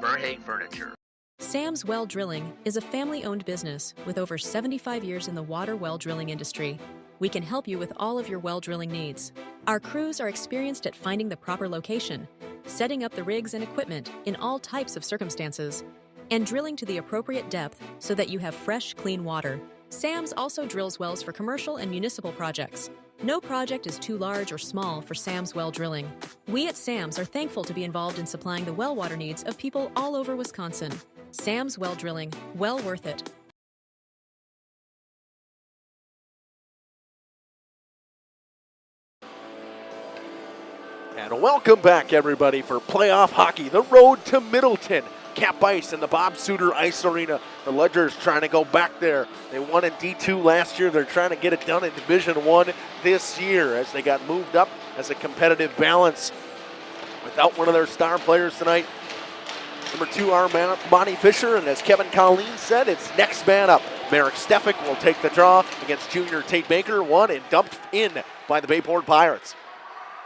Verhaeg Furniture. Sam's Well Drilling is a family-owned business with over 75 years in the water well drilling industry. We can help you with all of your well drilling needs. Our crews are experienced at finding the proper location, setting up the rigs and equipment in all types of circumstances, and drilling to the appropriate depth so that you have fresh, clean water. Sam's also drills wells for commercial and municipal projects. No project is too large or small for Sam's Well Drilling. We at Sam's are thankful to be involved in supplying the well water needs of people all over Wisconsin. Sam's Well Drilling, well worth it. And welcome back, everybody, for playoff hockey. The road to Middleton. Cap Ice and the Bob Suter Ice Arena. The Ledgers trying to go back there. They won in D2 last year. They're trying to get it done in Division 1 this year as they got moved up as a competitive balance. Without one of their star players tonight, number 2, Bonnie Fisher, and as Kevin Colleen said, it's next man up. Merrick Stefik will take the draw against junior Tate Baker, won and dumped in by the Bayport Pirates.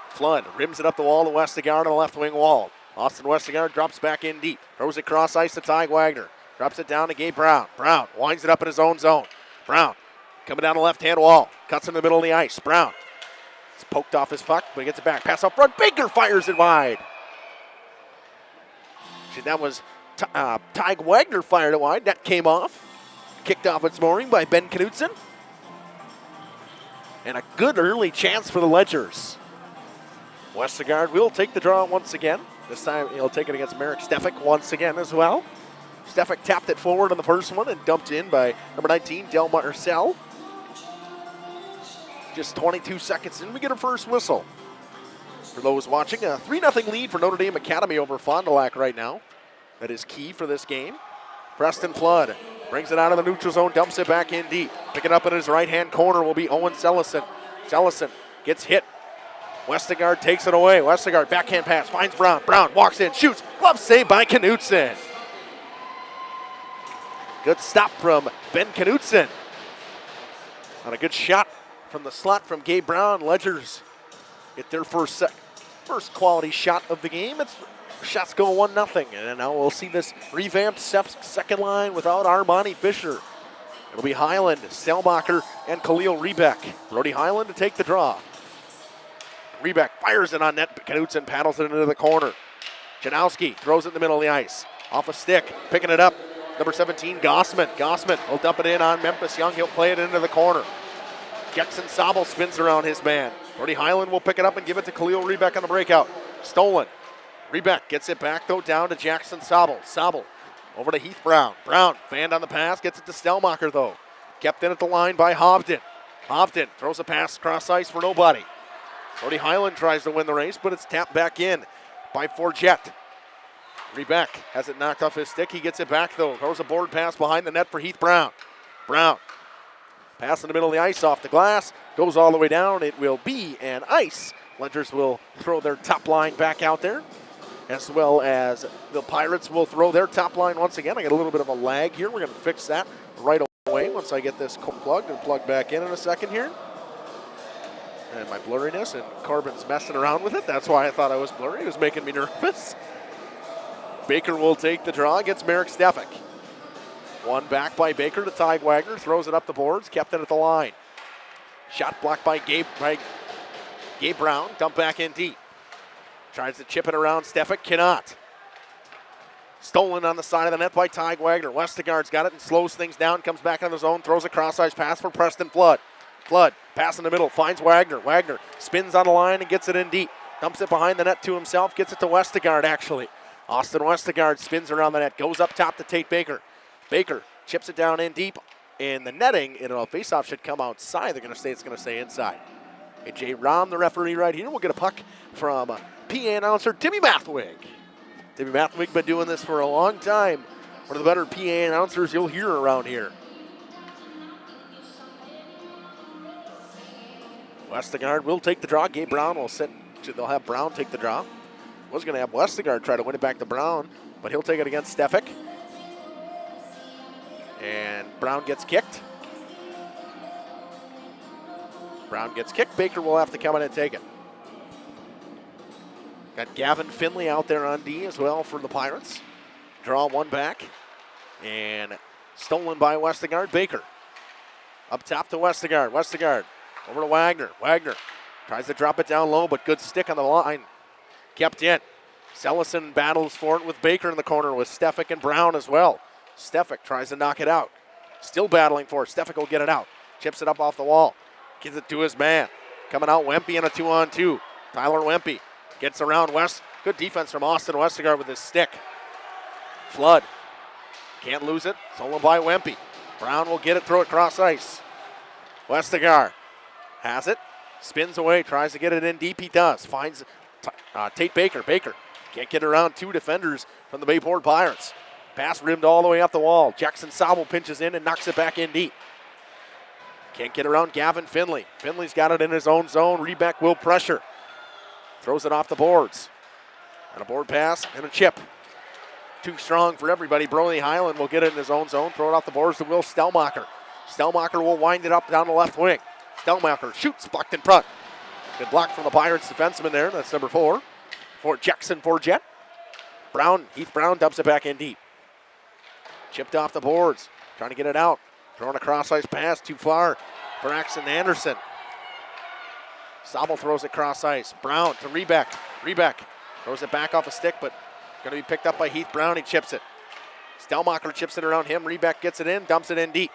Flood rims it up the wall to Westergaard on the left wing wall. Austin Westergaard drops back in deep. Throws it cross ice to Ty Wagner. Drops it down to Gabe Brown. Brown winds it up in his own zone. Brown coming down the left-hand wall. Cuts in the middle of the ice. Brown. It's poked off his puck, but he gets it back. Pass up front. Baker fires it wide. See, that was Ty Wagner fired it wide. That came off. Kicked off its mooring by Ben Knutson. And a good early chance for the Ledgers. Westergaard will take the draw once again. This time he'll take it against Merrick Stefik once again as well. Stefik tapped it forward on the first one and dumped in by number 19, Del Marcel. Just 22 seconds in, we get a first whistle. For those watching, a 3-0 lead for Notre Dame Academy over Fond du Lac right now. That is key for this game. Preston Flood brings it out of the neutral zone, dumps it back in deep. Picking up in his right-hand corner will be Owen Sellison. Sellison gets hit. Westergaard takes it away. Westergaard, backhand pass, finds Brown. Brown walks in, shoots. Glove save by Knutson. Good stop from Ben Knutson. On a good shot from the slot from Gabe Brown. Ledgers get their first quality shot of the game. Shots go 1-0. And now we'll see this revamped second line without Bonnie Fisher. It'll be Highland, Stelmacher, and Khalil Rebeck. Brody Highland to take the draw. Rebeck fires it on net. Knutson paddles it into the corner. Janowski throws it in the middle of the ice. Off a stick, picking it up. Number 17, Gossman. Gossman will dump it in on Memphis Young. He'll play it into the corner. Jackson Sobel spins around his man. Brody Highland will pick it up and give it to Khalil Rebeck on the breakout. Stolen. Rebeck gets it back, though, down to Jackson Sobel. Sobel over to Heath Brown. Brown fanned on the pass, gets it to Stelmacher, though. Kept in at the line by Hovden. Hovden throws a pass across ice for nobody. Brody Highland tries to win the race, but it's tapped back in by Forget. Rebeck has it knocked off his stick. He gets it back, though. Throws a board pass behind the net for Heath Brown. Brown. Pass in the middle of the ice off the glass. Goes all the way down. It will be an ice. Ledgers will throw their top line back out there, as well as the Pirates will throw their top line once again. I got a little bit of a lag here. We're going to fix that right away once I get this plugged and plugged back in a second here. And my blurriness, and Corbin's messing around with it. That's why I thought I was blurry. It was making me nervous. Baker will take the draw, gets Merrick Stefik. One back by Baker to Ty Wagner, throws it up the boards, kept it at the line. Shot blocked by Gabe Brown, dump back in deep. Tries to chip it around Stefik, cannot. Stolen on the side of the net by Ty Wagner. Westergaard's got it and slows things down, comes back on the zone, throws a cross-ice pass for Preston Flood. Flood, pass in the middle, finds Wagner. Wagner spins on the line and gets it in deep. Dumps it behind the net to himself, gets it to Westergaard actually. Austin Westergaard spins around the net, goes up top to Tate Baker. Baker chips it down in deep in the netting, and a faceoff should come outside. They're going to say it's going to stay inside. AJ Rahm, the referee right here, will get a puck from PA announcer Timmy Mathwig. Timmy Mathwig been doing this for a long time. One of the better PA announcers you'll hear around here. Westergaard will take the draw. Gabe Brown will sit. They'll have Brown take the draw. Was going to have Westergaard try to win it back to Brown, but he'll take it against Stefik. And Brown gets kicked. Brown gets kicked. Baker will have to come in and take it. Got Gavin Finley out there on D as well for the Pirates. Draw one back. And stolen by Westergaard. Baker up top to Westergaard. Westergaard over to Wagner. Wagner tries to drop it down low, but good stick on the line. Kept in. Sellison battles for it with Baker in the corner with Stefik and Brown as well. Stefik tries to knock it out. Still battling for it. Stefik will get it out. Chips it up off the wall. Gives it to his man. Coming out Wempe in a 2-on-2. Tyler Wempe gets around West. Good defense from Austin Westergaard with his stick. Flood. Can't lose it. Stolen by Wempe. Brown will get it, throw it cross ice. Westergaard has it. Spins away. Tries to get it in deep. He does. Finds Tate Baker. Baker can't get around two defenders from the Bayport Pirates. Pass rimmed all the way up the wall. Jackson Sobel pinches in and knocks it back in deep. Can't get around Gavin Finley. Finley's got it in his own zone. Rebeck will pressure. Throws it off the boards. And a board pass and a chip. Too strong for everybody. Brody Highland will get it in his own zone. Throw it off the boards to Will Stelmacher. Stelmacher will wind it up down the left wing. Stelmacher shoots, blocked in front. Good block from the Pirates defenseman there. That's number 4 for Jackson Forget. Brown, Heath Brown dumps it back in deep. Chipped off the boards. Trying to get it out. Throwing a cross-ice pass too far for Axon Anderson. Sobel throws it cross-ice. Brown to Rebeck. Rebeck throws it back off a stick, but going to be picked up by Heath Brown. He chips it. Stelmacher chips it around him. Rebeck gets it in, dumps it in deep.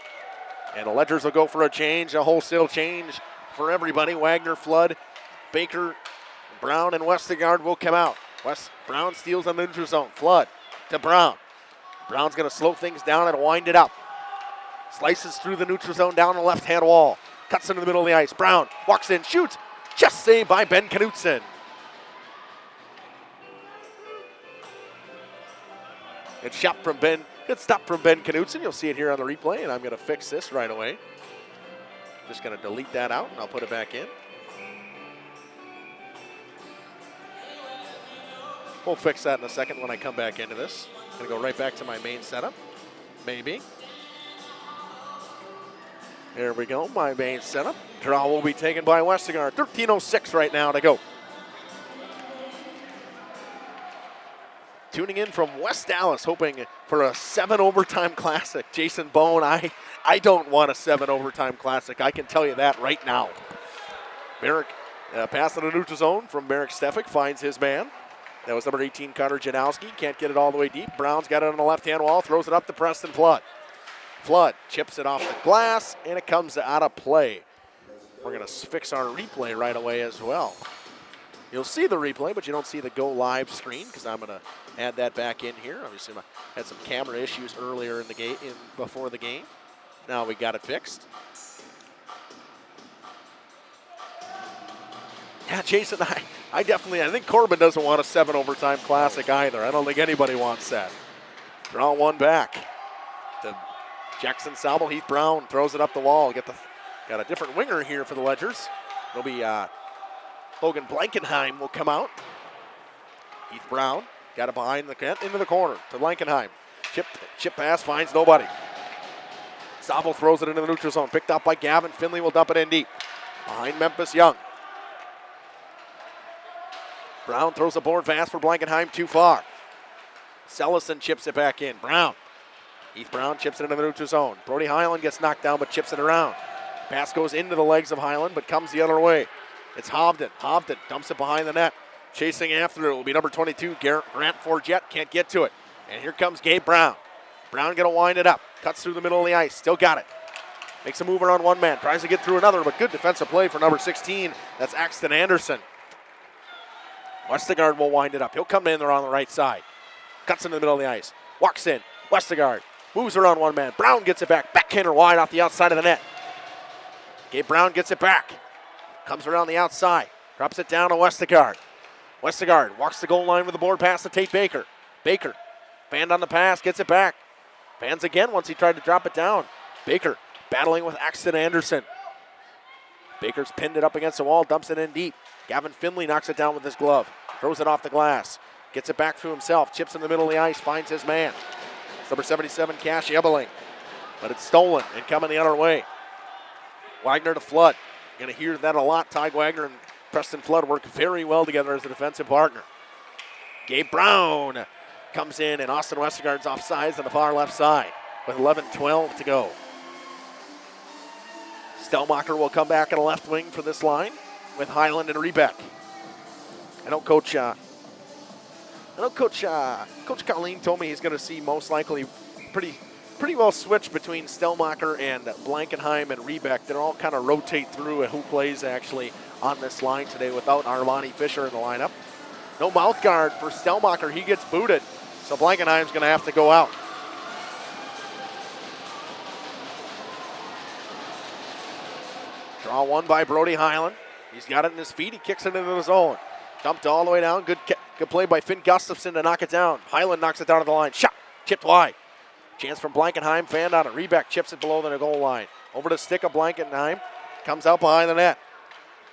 And the Ledgers will go for a change, a wholesale change for everybody. Wagner, Flood, Baker, Brown, and Westergaard will come out. Brown steals on the neutral zone. Flood to Brown. Brown's going to slow things down and wind it up. Slices through the neutral zone down the left-hand wall. Cuts into the middle of the ice. Brown walks in, shoots. Just saved by Ben Knutson. Good stop from Ben Knutson. You'll see it here on the replay, and I'm going to fix this right away. Just going to delete that out, and I'll put it back in. We'll fix that in a second when I come back into this. Going to go right back to my main setup. Maybe. There we go, my main setup. Draw will be taken by Westergaard. 13:06 right now to go. Tuning in from West Dallas, hoping for a 7 overtime classic. Jason Bone, I don't want a 7 overtime classic. I can tell you that right now. Merrick pass in the neutral zone from Merrick Stefik, finds his man. That was number 18, Connor Janowski. Can't get it all the way deep. Brown's got it on the left-hand wall, throws it up to Preston Flood. Flood chips it off the glass, and it comes out of play. We're going to fix our replay right away as well. You'll see the replay, but you don't see the go live screen because I'm going to add that back in here. Obviously, I had some camera issues earlier in the game, before the game. Now we got it fixed. Yeah, Jason, I think Corbin doesn't want a 7 overtime classic either. I don't think anybody wants that. Draw one back to Jackson Sobel. Heath Brown throws it up the wall. Got a different winger here for the Ledgers. It'll be Logan Blankenheim will come out. Heath Brown got it behind the net into the corner to Blankenheim. Chip pass finds nobody. Sobel throws it into the neutral zone. Picked up by Gavin. Finley will dump it in deep. Behind Memphis Young. Brown throws a board pass for Blankenheim too far. Sellison chips it back in. Brown. Heath Brown chips it into the neutral zone. Brody Highland gets knocked down but chips it around. Pass goes into the legs of Highland but comes the other way. It's Hovden. Hovden dumps it behind the net. Chasing after it will be number 22, Grant Forget. Can't get to it. And here comes Gabe Brown. Brown going to wind it up. Cuts through the middle of the ice. Still got it. Makes a move around one man. Tries to get through another, but good defensive play for number 16. That's Axton Anderson. Westergaard will wind it up. He'll come in there on the right side. Cuts into the middle of the ice. Walks in. Westergaard moves around one man. Brown gets it back. Backhander wide off the outside of the net. Gabe Brown gets it back. Comes around the outside. Drops it down to Westergaard. Westergaard walks the goal line with the board pass to Tate Baker. Baker, fanned on the pass, gets it back. Fans again once he tried to drop it down. Baker battling with Axton Anderson. Baker's pinned it up against the wall, dumps it in deep. Gavin Finley knocks it down with his glove. Throws it off the glass. Gets it back to himself. Chips in the middle of the ice, finds his man. It's number 77, Cash Ebeling. But it's stolen and coming the other way. Wagner to Flood. Going to hear that a lot. Ty Wagner and Preston Flood work very well together as a defensive partner. Gabe Brown comes in, and Austin Westergaard's offsides on the far left side with 11-12 to go. Stelmacher will come back in the left wing for this line with Highland and Rebeck. I know Coach Colleen told me he's going to see most likely pretty well switch between Stelmacher and Blankenheim and Rebeck. They'll all kind of rotate through who plays actually on this line today without Armani Fisher in the lineup. No mouth guard for Stelmacher. He gets booted, so Blankenheim's going to have to go out. Draw one by Brody Highland. He's got it in his feet. He kicks it into the zone. Dumped all the way down. Good play by Finn Gustafson to knock it down. Highland knocks it down to the line. Shot. Chipped wide. Chance from Blankenheim. Fanned on it. Rebeck chips it below the goal line. Over to stick of Blankenheim. Comes out behind the net.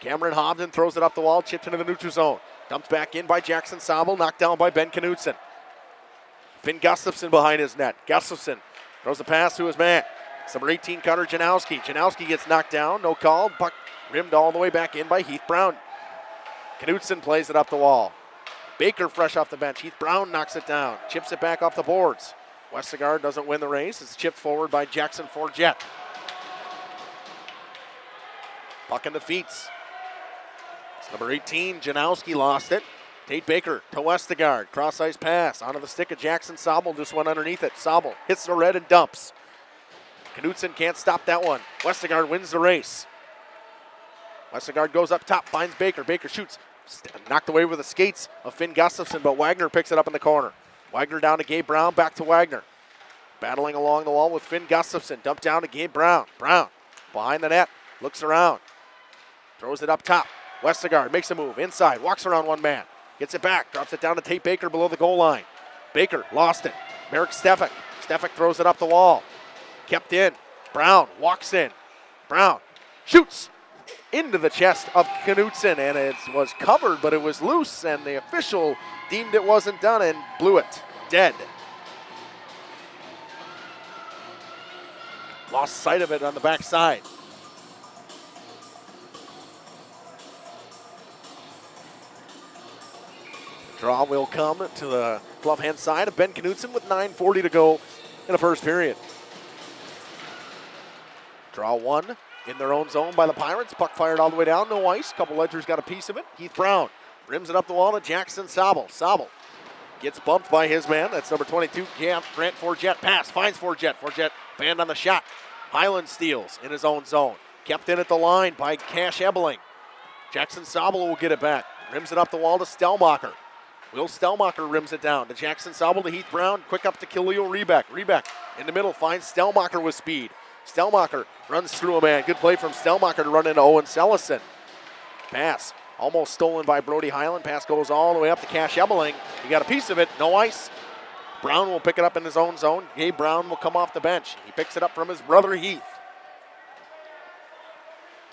Cameron Hobden throws it up the wall. Chipped into the neutral zone. Dumped back in by Jackson Sobel. Knocked down by Ben Knudsen. Finn Gustafson behind his net. Gustafson throws a pass to his man. It's number 18, Cutter Janowski. Janowski gets knocked down. No call. Puck rimmed all the way back in by Heath Brown. Knudsen plays it up the wall. Baker fresh off the bench. Heath Brown knocks it down. Chips it back off the boards. Westergaard doesn't win the race. It's chipped forward by Jackson Forget. Puck in the feet. It's number 18, Janowski lost it. Tate Baker to Westergaard. Cross ice pass onto the stick of Jackson Sobel. Just went underneath it. Sobel hits the red and dumps. Knudsen can't stop that one. Westergaard wins the race. Westergaard goes up top, finds Baker. Baker shoots. Knocked away with the skates of Finn Gustafson, but Wagner picks it up in the corner. Wagner down to Gabe Brown, back to Wagner. Battling along the wall with Finn Gustafson. Dumped down to Gabe Brown. Brown behind the net, looks around. Throws it up top. Westergaard makes a move inside, walks around one man. Gets it back, drops it down to Tate Baker below the goal line. Baker lost it. Merrick Stefik. Stefik throws it up the wall. Kept in. Brown walks in. Brown shoots into the chest of Knudsen, and it was covered, but it was loose, and the official deemed it wasn't done and blew it dead. Lost sight of it on the backside. Draw will come to the glove hand side of Ben Knudsen with 9:40 to go in the first period. Draw one in their own zone by the Pirates. Puck fired all the way down, no ice. Couple Ledgers got a piece of it. Heath Brown rims it up the wall to Jackson Sobel. Sobel gets bumped by his man. That's number 22, Grant Forget. Pass, finds Forget. Forget fanned on the shot. Highland steals in his own zone. Kept in at the line by Cash Ebeling. Jackson Sobel will get it back. Rims it up the wall to Stelmacher. Will Stelmacher rims it down to Jackson Sobel to Heath Brown. Quick up to Khalil Rebeck. Rebeck in the middle finds Stelmacher with speed. Stelmacher runs through a man. Good play from Stelmacher to run into Owen Sellison. Pass almost stolen by Brody Highland. Pass goes all the way up to Cash Ebeling. He got a piece of it. No ice. Brown will pick it up in his own zone. Gabe Brown will come off the bench. He picks it up from his brother Heath.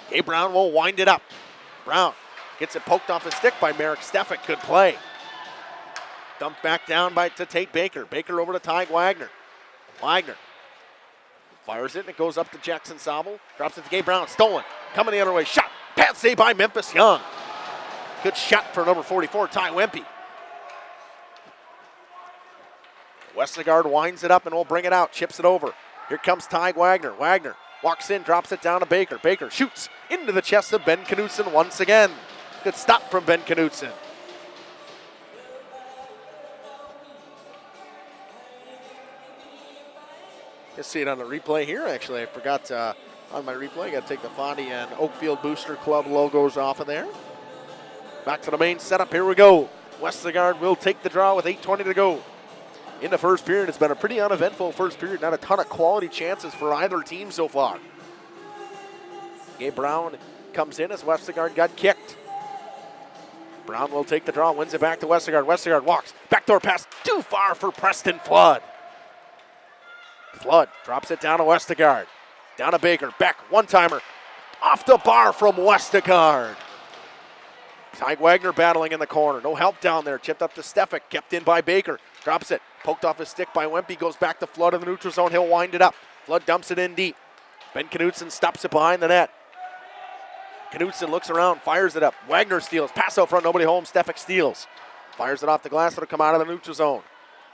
Gabe Brown will wind it up. Brown gets it poked off his stick by Merrick Stefik. Good play. Dumped back down to Tate Baker. Baker over to Ty Wagner. Wagner fires it and it goes up to Jackson Sobel. Drops it to Gabe Brown. Stolen. Coming the other way. Shot. Pass save by Memphis Young. Good shot for number 44, Ty Wempe. Westergaard winds it up and will bring it out. Chips it over. Here comes Ty Wagner. Wagner walks in, drops it down to Baker. Baker shoots into the chest of Ben Knutson once again. Good stop from Ben Knutson. You see it on the replay here. Actually, I forgot on my replay. I got to take the Fondy and Oakfield Booster Club logos off of there. Back to the main setup. Here we go. Westergaard will take the draw with 8:20 to go. In the first period, it's been a pretty uneventful first period. Not a ton of quality chances for either team so far. Gabe Brown comes in as Westergaard got kicked. Brown will take the draw, wins it back to Westergaard. Westergaard walks. Backdoor pass too far for Preston Flood. Flood drops it down to Westergaard. Down to Baker. Back one-timer. Off the bar from Westergaard. Ty Wagner battling in the corner. No help down there. Chipped up to Stefik. Kept in by Baker. Drops it. Poked off his stick by Wempe. Goes back to Flood in the neutral zone. He'll wind it up. Flood dumps it in deep. Ben Knutson stops it behind the net. Knutson looks around. Fires it up. Wagner steals. Pass out front. Nobody home. Stefik steals. Fires it off the glass. It'll come out of the neutral zone.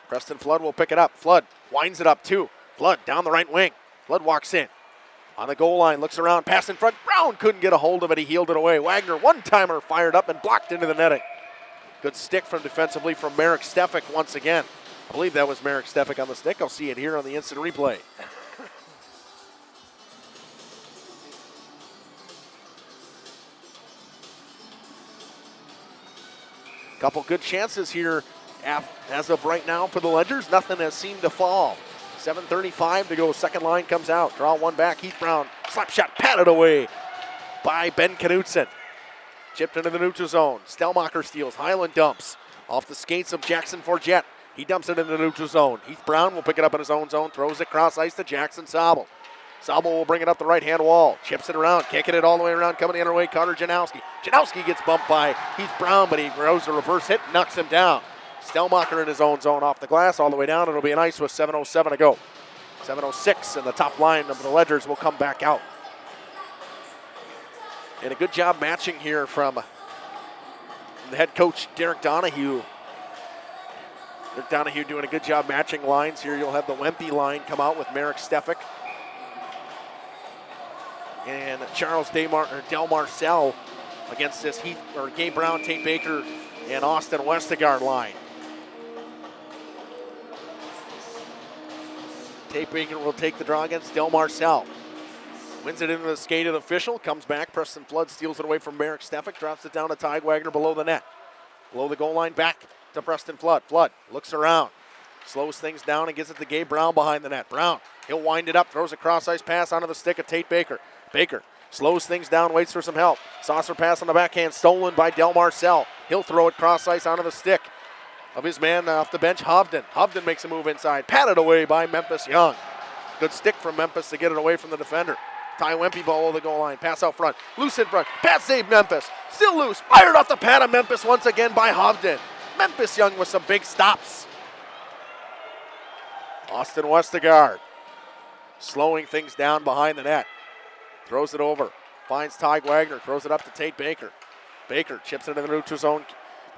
Preston Flood will pick it up. Flood winds it up too. Flood down the right wing. Flood walks in. On the goal line, looks around, pass in front. Brown couldn't get a hold of it. He healed it away. Wagner, one-timer, fired up and blocked into the netting. Good stick from defensively from Merrick Stefik once again. I believe that was Merrick Stefik on the stick. I'll see it here on the instant replay. Couple good chances here as of right now for the Ledgers. Nothing has seemed to fall. 7:35 to go. Second line comes out. Draw one back. Heath Brown. Slap shot patted away by Ben Knutson. Chipped into the neutral zone. Stelmacher steals. Highland dumps off the skates of Jackson Forget. He dumps it into the neutral zone. Heath Brown will pick it up in his own zone. Throws it cross ice to Jackson Sobel. Sobel will bring it up the right-hand wall. Chips it around. Kicking it all the way around. Coming the other way. Carter Janowski. Janowski gets bumped by Heath Brown, but he throws a reverse hit and knocks him down. Stelmacher in his own zone off the glass all the way down. It'll be an ice with 7:07 to go. 7:06 and the top line of the Ledgers will come back out. And a good job matching here from the head coach, Derek Donahue. Derek Donahue doing a good job matching lines here. You'll have the Wempe line come out with Merrick Stefik and Charles Del Marcel against this Gabe Brown, Tate Baker, and Austin Westergaard line. Tate Baker will take the draw against Del Marcel. Wins it into the skate of the official. Comes back. Preston Flood steals it away from Merrick Stefik. Drops it down to Ty Wagner below the net. Below the goal line, back to Preston Flood. Flood looks around. Slows things down and gets it to Gabe Brown behind the net. Brown, he'll wind it up. Throws a cross-ice pass onto the stick of Tate Baker. Baker slows things down, waits for some help. Saucer pass on the backhand, stolen by Del Marcel. He'll throw it cross-ice onto the stick of his man off the bench, Hovden. Hovden makes a move inside. Patted away by Memphis Young. Good stick from Memphis to get it away from the defender. Ty Wempe below the goal line. Pass out front. Loose in front. Pass save Memphis. Still loose. Fired off the pad of Memphis once again by Hovden. Memphis Young with some big stops. Austin Westergaard slowing things down behind the net. Throws it over. Finds Ty Wagner. Throws it up to Tate Baker. Baker chips into the neutral zone.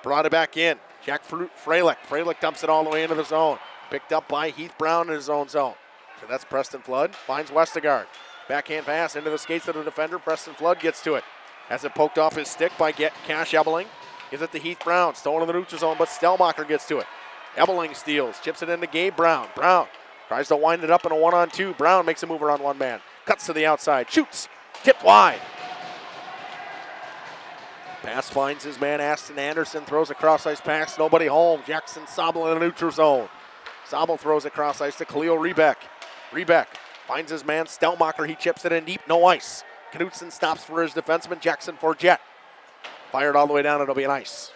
Brought it back in. Jack Freilich. Freilich dumps it all the way into the zone. Picked up by Heath Brown in his own zone. So that's Preston Flood. Finds Westergaard. Backhand pass into the skates of the defender. Preston Flood gets to it. Has it poked off his stick by Cash Ebeling. Gives it to Heath Brown. Stolen in the neutral zone, but Stelmacher gets to it. Ebeling steals. Chips it into Gabe Brown. Brown tries to wind it up in a 1-on-2. Brown makes a mover on one man. Cuts to the outside. Shoots. Tipped wide. Pass finds his man, Aston Anderson, throws a cross-ice pass, nobody home. Jackson Sobel in the neutral zone. Sobel throws a cross-ice to Khalil Rebeck. Rebeck finds his man, Stelmacher, he chips it in deep, no ice. Knutson stops for his defenseman, Jackson Forget. Fired all the way down, it'll be an ice.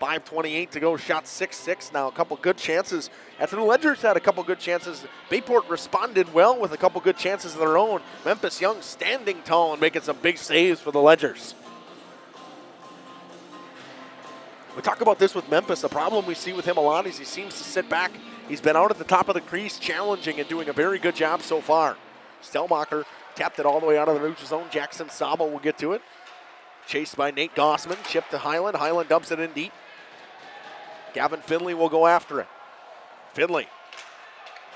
5:28 to go, shot 6-6 now. A couple good chances. After the Ledgers had a couple good chances, Bayport responded well with a couple good chances of their own. Memphis Young standing tall and making some big saves for the Ledgers. We talk about this with Memphis. The problem we see with him a lot is he seems to sit back. He's been out at the top of the crease, challenging and doing a very good job so far. Stelmacher tapped it all the way out of the neutral zone. Jackson Sobel will get to it. Chased by Nate Gossman. Chip to Highland. Highland dumps it in deep. Gavin Finley will go after it. Finley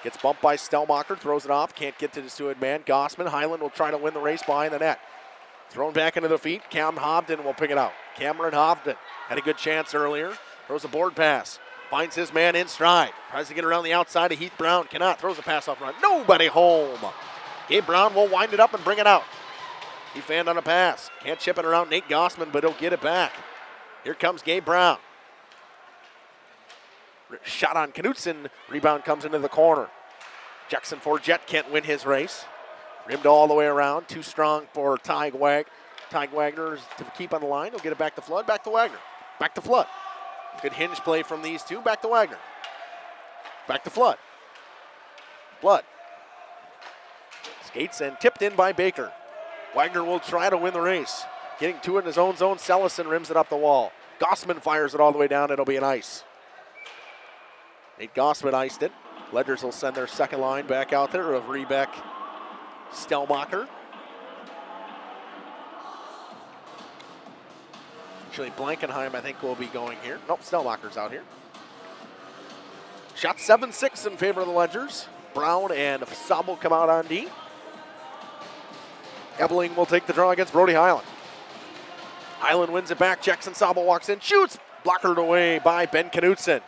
gets bumped by Stelmacher. Throws it off. Can't get to the two-head man. Gossman. Highland will try to win the race behind the net. Thrown back into the feet. Cam Hobden will pick it out. Cameron Hobden had a good chance earlier. Throws a board pass. Finds his man in stride. Tries to get around the outside of Heath Brown. Cannot. Throws a pass off front. Nobody home. Gabe Brown will wind it up and bring it out. He fanned on a pass. Can't chip it around Nate Gossman, but he'll get it back. Here comes Gabe Brown. Shot on Knutson. Rebound comes into the corner. Jackson Forget can't win his race. Rimmed all the way around. Too strong for Ty Wagner to keep on the line. He'll get it back to Flood. Back to Wagner. Back to Flood. Good hinge play from these two. Back to Wagner. Back to Flood. Flood. Skates and tipped in by Baker. Wagner will try to win the race. Getting to it in his own zone. Sellison rims it up the wall. Gossman fires it all the way down. It'll be an ice. Nate Gossman iced it. Ledgers will send their second line back out there of Rebeck, Stelmacher. Actually, Blankenheim, I think, will be going here. Nope, Stelmacher's out here. Shot 7-6 in favor of the Ledgers. Brown and Sobel come out on D. Ebeling will take the draw against Brody Highland. Highland wins it back. Jackson Sobel walks in, shoots. Blockered away by Ben Knutson.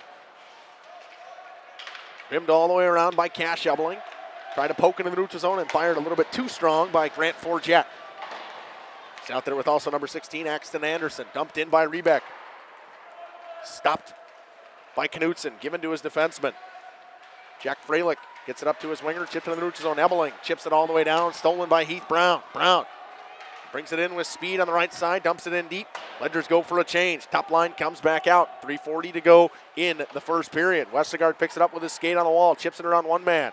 Rimmed all the way around by Cash Ebeling. Tried to poke into the neutral zone and fired a little bit too strong by Grant Forget. He's out there with also number 16, Axton Anderson. Dumped in by Rebeck. Stopped by Knutson. Given to his defenseman. Jack Freilich gets it up to his winger. Chipped in the neutral zone. Ebeling chips it all the way down. Stolen by Heath Brown. Brown brings it in with speed on the right side. Dumps it in deep. Ledgers go for a change. Top line comes back out. 3:40 to go in the first period. Westergaard picks it up with his skate on the wall. Chips it around one man.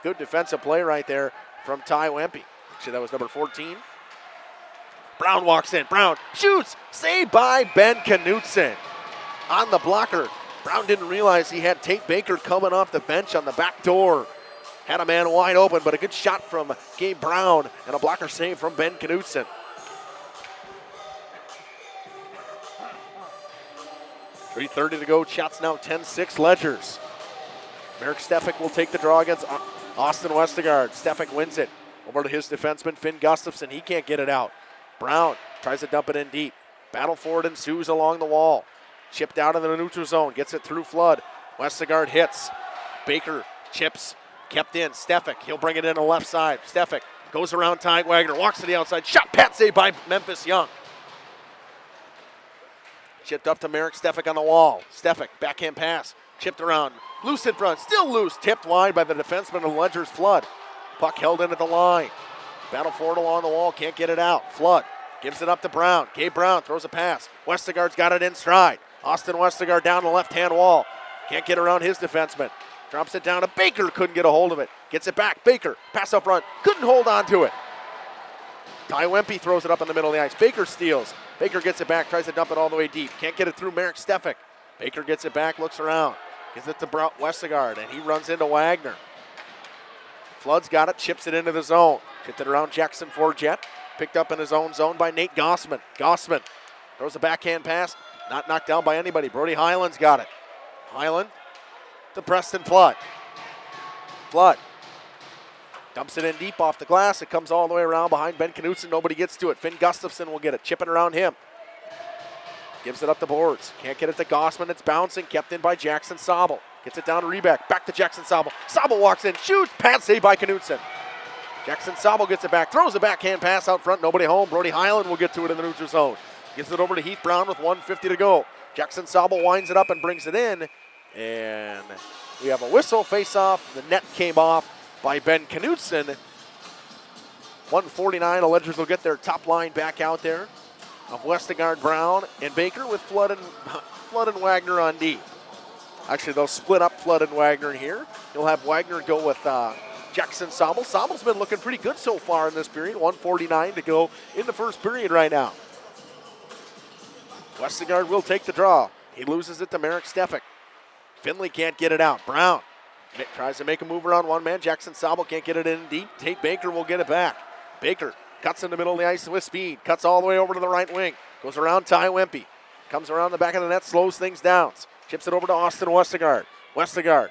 Good defensive play right there from Ty Wempe. Actually, that was number 14. Brown walks in. Brown shoots. Saved by Ben Knutson. On the blocker. Brown didn't realize he had Tate Baker coming off the bench on the back door. Had a man wide open, but a good shot from Gabe Brown and a blocker save from Ben Knutson. .330 to go. Shots now 10-6 Ledgers. Merrick Stefik will take the draw against Austin Westergaard. Stefik wins it. Over to his defenseman, Finn Gustafson. He can't get it out. Brown tries to dump it in deep. Battle for it ensues along the wall. Chipped out of the neutral zone. Gets it through Flood. Westergaard hits. Baker chips. Kept in. Stefik. He'll bring it in on the left side. Stefik goes around Ty Wagner. Walks to the outside. Shot pat save by Memphis Young. Chipped up to Merrick Stefik on the wall. Stefik, backhand pass. Chipped around. Loose in front. Still loose. Tipped wide by the defenseman of Ledgers, Flood. Puck held in at the line. Battle for it along the wall. Can't get it out. Flood gives it up to Brown. Gabe Brown throws a pass. Westergaard's got it in stride. Austin Westergaard down the left-hand wall. Can't get around his defenseman. Drops it down to Baker. Couldn't get a hold of it. Gets it back. Baker. Pass up front. Couldn't hold on to it. Ty Wempe throws it up in the middle of the ice. Baker steals. Baker gets it back. Tries to dump it all the way deep. Can't get it through Merrick Stefik. Baker gets it back. Looks around. Gives it to Westergaard. And he runs into Wagner. Flood's got it. Chips it into the zone. Chipped it around Jackson Forget. Picked up in his own zone by Nate Gossman. Gossman throws a backhand pass. Not knocked down by anybody. Brody Highland's got it. Highland to Preston Flood. Flood dumps it in deep off the glass. It comes all the way around behind Ben Knutson. Nobody gets to it. Finn Gustafson will get it. Chipping around him. Gives it up the boards. Can't get it to Gossman. It's bouncing. Kept in by Jackson Sobel. Gets it down to Rebeck. Back to Jackson Sobel. Sobel walks in. Shoots. Pass save by Knutson. Jackson Sobel gets it back, throws a backhand pass out front, nobody home. Brody Highland will get to it in the neutral zone. Gives it over to Heath Brown with 1:50 to go. Jackson Sobel winds it up and brings it in, and we have a whistle, face-off. The net came off by Ben Knutson. 1:49, the Ledgers will get their top line back out there of Westergaard, Brown, and Baker with Flood and Wagner on D. Actually, they'll split up Flood and Wagner here. You'll have Wagner go with Jackson Sobel. Sobel's been looking pretty good so far in this period. 1:49 to go in the first period right now. Westergaard will take the draw. He loses it to Merrick Stefik. Finley can't get it out. Brown tries to make a move around one man. Jackson Sobel can't get it in deep. Tate Baker will get it back. Baker cuts in the middle of the ice with speed. Cuts all the way over to the right wing. Goes around Ty Wempe. Comes around the back of the net, slows things down. Chips it over to Austin Westergaard. Westergaard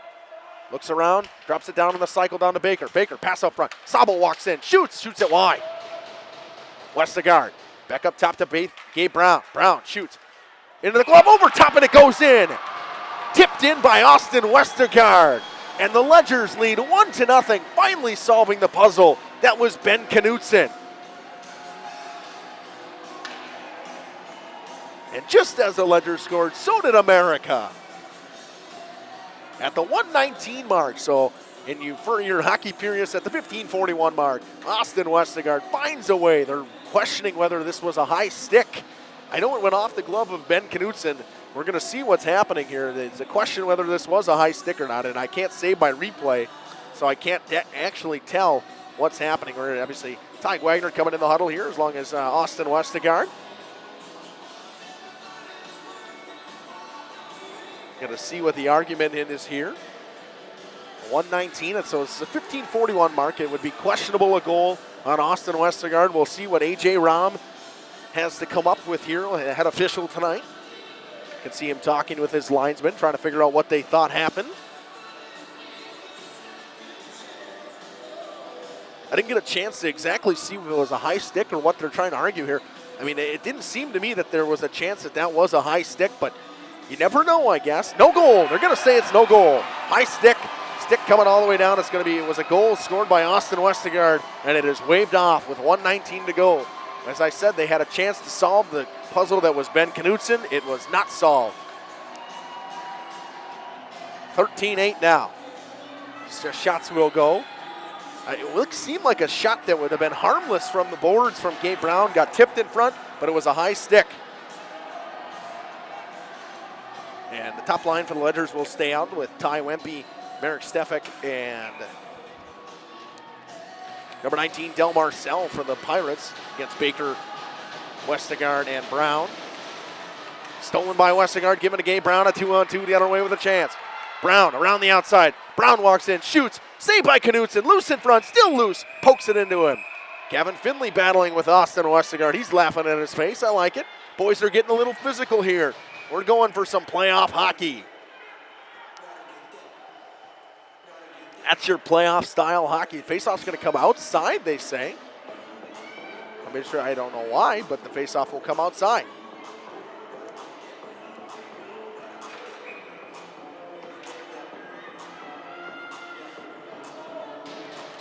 looks around, drops it down in the cycle down to Baker. Baker, pass up front. Sobel walks in, shoots it wide. Westergaard, back up top to Gabe Brown. Brown shoots into the glove, over top, and it goes in. Tipped in by Austin Westergaard. And the Ledgers lead 1-0, finally solving the puzzle. That was Ben Knutson. And just as the Ledgers scored, so did America. At the 1:19 mark, so for your hockey purists, at the 15:41 mark, Austin Westergaard finds a way. They're questioning whether this was a high stick. I know it went off the glove of Ben Knutson. We're going to see what's happening here. It's a question whether this was a high stick or not, and I can't say by replay, so I can't actually tell what's happening. We're obviously Ty Wagner coming in the huddle here, as long as Austin Westergaard. Going to see what the argument is here. 1:19, and so it's the 15:41 mark. It would be questionable a goal on Austin Westergaard. We'll see what A.J. Rahm has to come up with here, head official tonight. You can see him talking with his linesmen, trying to figure out what they thought happened. I didn't get a chance to exactly see if it was a high stick or what they're trying to argue here. I mean, it didn't seem to me that there was a chance that was a high stick, but you never know, I guess. No goal. They're going to say it's no goal. High stick. Stick coming all the way down. It was a goal scored by Austin Westergaard, and it is waved off with 1:19 to go. As I said, they had a chance to solve the puzzle that was Ben Knutson. It was not solved. 13-8 now. Shots will go. It seemed like a shot that would have been harmless from the boards from Gabe Brown. Got tipped in front, but it was a high stick. And the top line for the Ledgers will stay out with Ty Wempe, Merrick Stefik, and number 19, Del Marcel for the Pirates against Baker, Westergaard, and Brown. Stolen by Westergaard, given to Gabe Brown, a 2-on-2 the other way with a chance. Brown around the outside. Brown walks in, shoots, saved by Knutson, loose in front, still loose, pokes it into him. Gavin Finley battling with Austin Westergaard. He's laughing in his face. I like it. Boys are getting a little physical here. We're going for some playoff hockey. That's your playoff style hockey. Faceoff's going to come outside, they say. I'm sure, I don't know why, but the faceoff will come outside.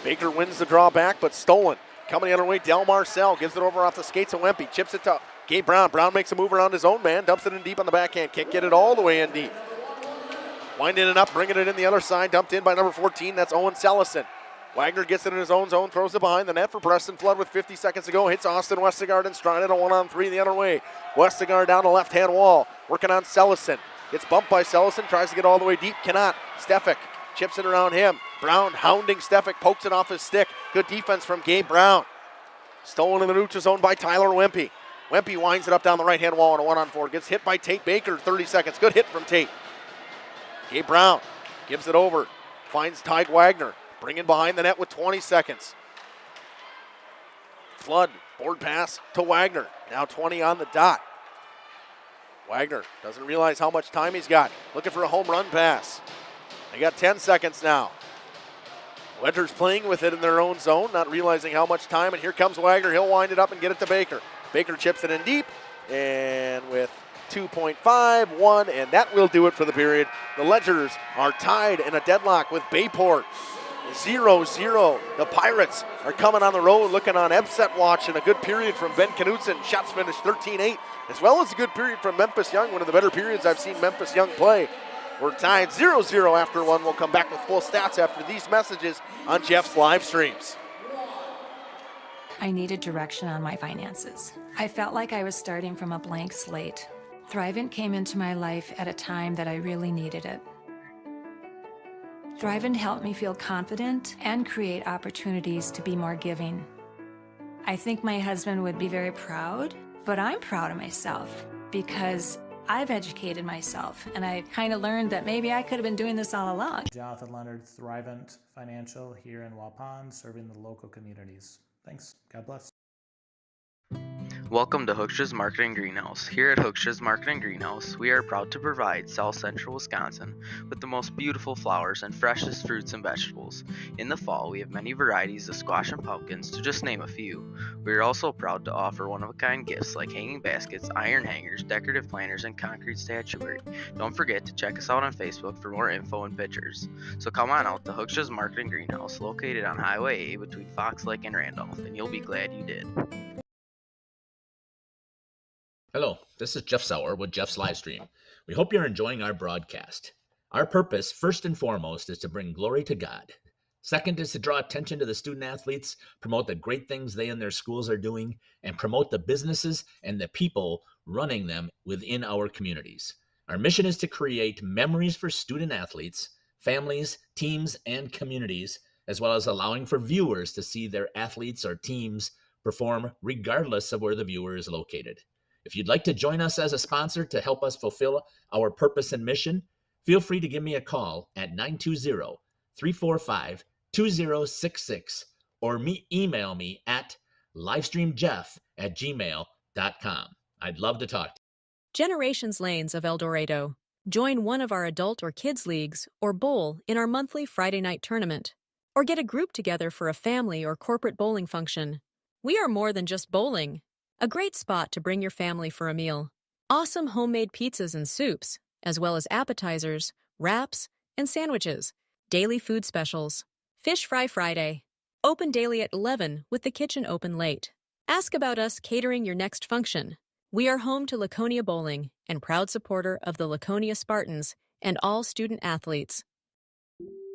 Baker wins the draw back, but stolen. Coming the other way, Del Marcel gives it over off the skates of Wempe. Chips it to Gabe Brown. Brown makes a move around his own man, dumps it in deep on the backhand. Can't get it all the way in deep. Winding it up, bringing it in the other side. Dumped in by number 14. That's Owen Sellison. Wagner gets it in his own zone, throws it behind the net for Preston Flood with 50 seconds to go. Hits Austin Westergaard and stride it a 1-on-3 the other way. Westergaard down the left-hand wall, working on Sellison. Gets bumped by Sellison, tries to get all the way deep, cannot. Stefik chips it around him. Brown hounding Stefik, pokes it off his stick. Good defense from Gabe Brown. Stolen in the neutral zone by Tyler Wempe. Wempe winds it up down the right-hand wall on a 1-on-4. Gets hit by Tate Baker, 30 seconds. Good hit from Tate. Gabe Brown gives it over. Finds Ty Wagner. Bringing behind the net with 20 seconds. Flood, board pass to Wagner. Now 20 on the dot. Wagner doesn't realize how much time he's got. Looking for a home run pass. They got 10 seconds now. Ledgers playing with it in their own zone, not realizing how much time. And here comes Wagner. He'll wind it up and get it to Baker. Baker chips it in deep. And with 2.51, and that will do it for the period. The Ledgers are tied in a deadlock with Bayport. 0-0. The Pirates are coming on the road looking on upset watch, and a good period from Ben Knutson. Shots finished 13-8, as well as a good period from Memphis Young, one of the better periods I've seen Memphis Young play. We're tied 0-0 after one. We'll come back with full stats after these messages on Jeff's live streams. I needed direction on my finances. I felt like I was starting from a blank slate. Thrivent came into my life at a time that I really needed it. Thrivent helped me feel confident and create opportunities to be more giving. I think my husband would be very proud, but I'm proud of myself because I've educated myself, and I kind of learned that maybe I could have been doing this all along. Jonathan Leonard, Thrivent Financial here in Waupun, serving the local communities. Thanks. God bless. Welcome to Hooksha's Marketing Greenhouse. Here at Hooksha's Marketing Greenhouse, we are proud to provide South Central Wisconsin with the most beautiful flowers and freshest fruits and vegetables. In the fall, we have many varieties of squash and pumpkins, to just name a few. We are also proud to offer one-of-a-kind gifts like hanging baskets, iron hangers, decorative planters, and concrete statuary. Don't forget to check us out on Facebook for more info and pictures. So come on out to Hooksha's Marketing Greenhouse, located on Highway A between Fox Lake and Randolph, and you'll be glad you did. Hello, this is Jeff Sauer with Jeff's Livestream. We hope you're enjoying our broadcast. Our purpose, first and foremost, is to bring glory to God. Second is to draw attention to the student athletes, promote the great things they and their schools are doing, and promote the businesses and the people running them within our communities. Our mission is to create memories for student athletes, families, teams, and communities, as well as allowing for viewers to see their athletes or teams perform regardless of where the viewer is located. If you'd like to join us as a sponsor to help us fulfill our purpose and mission, feel free to give me a call at 920-345-2066 or email me at livestreamjeff@gmail.com. I'd love to talk to you. Generations Lanes of El Dorado. Join one of our adult or kids leagues or bowl in our monthly Friday night tournament. Or get a group together for a family or corporate bowling function. We are more than just bowling. A great spot to bring your family for a meal. Awesome homemade pizzas and soups, as well as appetizers, wraps, and sandwiches. Daily food specials. Fish Fry Friday. Open daily at 11 with the kitchen open late. Ask about us catering your next function. We are home to Laconia Bowling and proud supporter of the Laconia Spartans and all student athletes.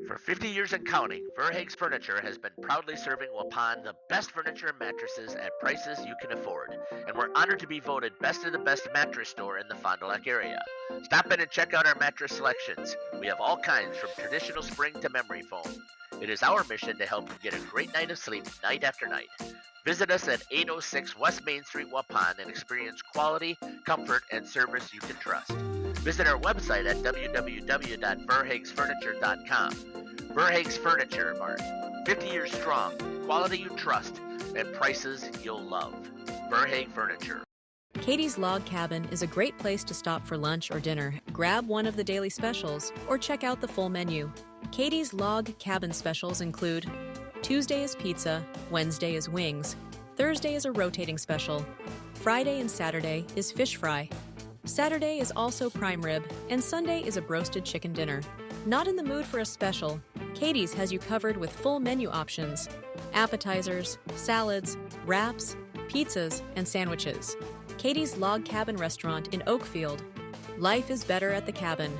For 50 years and counting, Verhaeg's Furniture has been proudly serving Waupun the best furniture and mattresses at prices you can afford. And we're honored to be voted best of the best mattress store in the Fond du Lac area. Stop in and check out our mattress selections. We have all kinds from traditional spring to memory foam. It is our mission to help you get a great night of sleep night after night. Visit us at 806 West Main Street, Waupun, and experience quality, comfort, and service you can trust. Visit our website at www.verhaegsfurniture.com. Verhaeg's Furniture Mart. 50 years strong, quality you trust, and prices you'll love. Verhaeg Furniture. Katie's Log Cabin is a great place to stop for lunch or dinner. Grab one of the daily specials or check out the full menu. Katie's Log Cabin specials include Tuesday is pizza, Wednesday is wings, Thursday is a rotating special, Friday and Saturday is fish fry, Saturday is also prime rib, and Sunday is a broasted chicken dinner. Not in the mood for a special? Katie's has you covered with full menu options, appetizers, salads, wraps, pizzas, and sandwiches. Katie's Log Cabin Restaurant in Oakfield. Life is better at the cabin.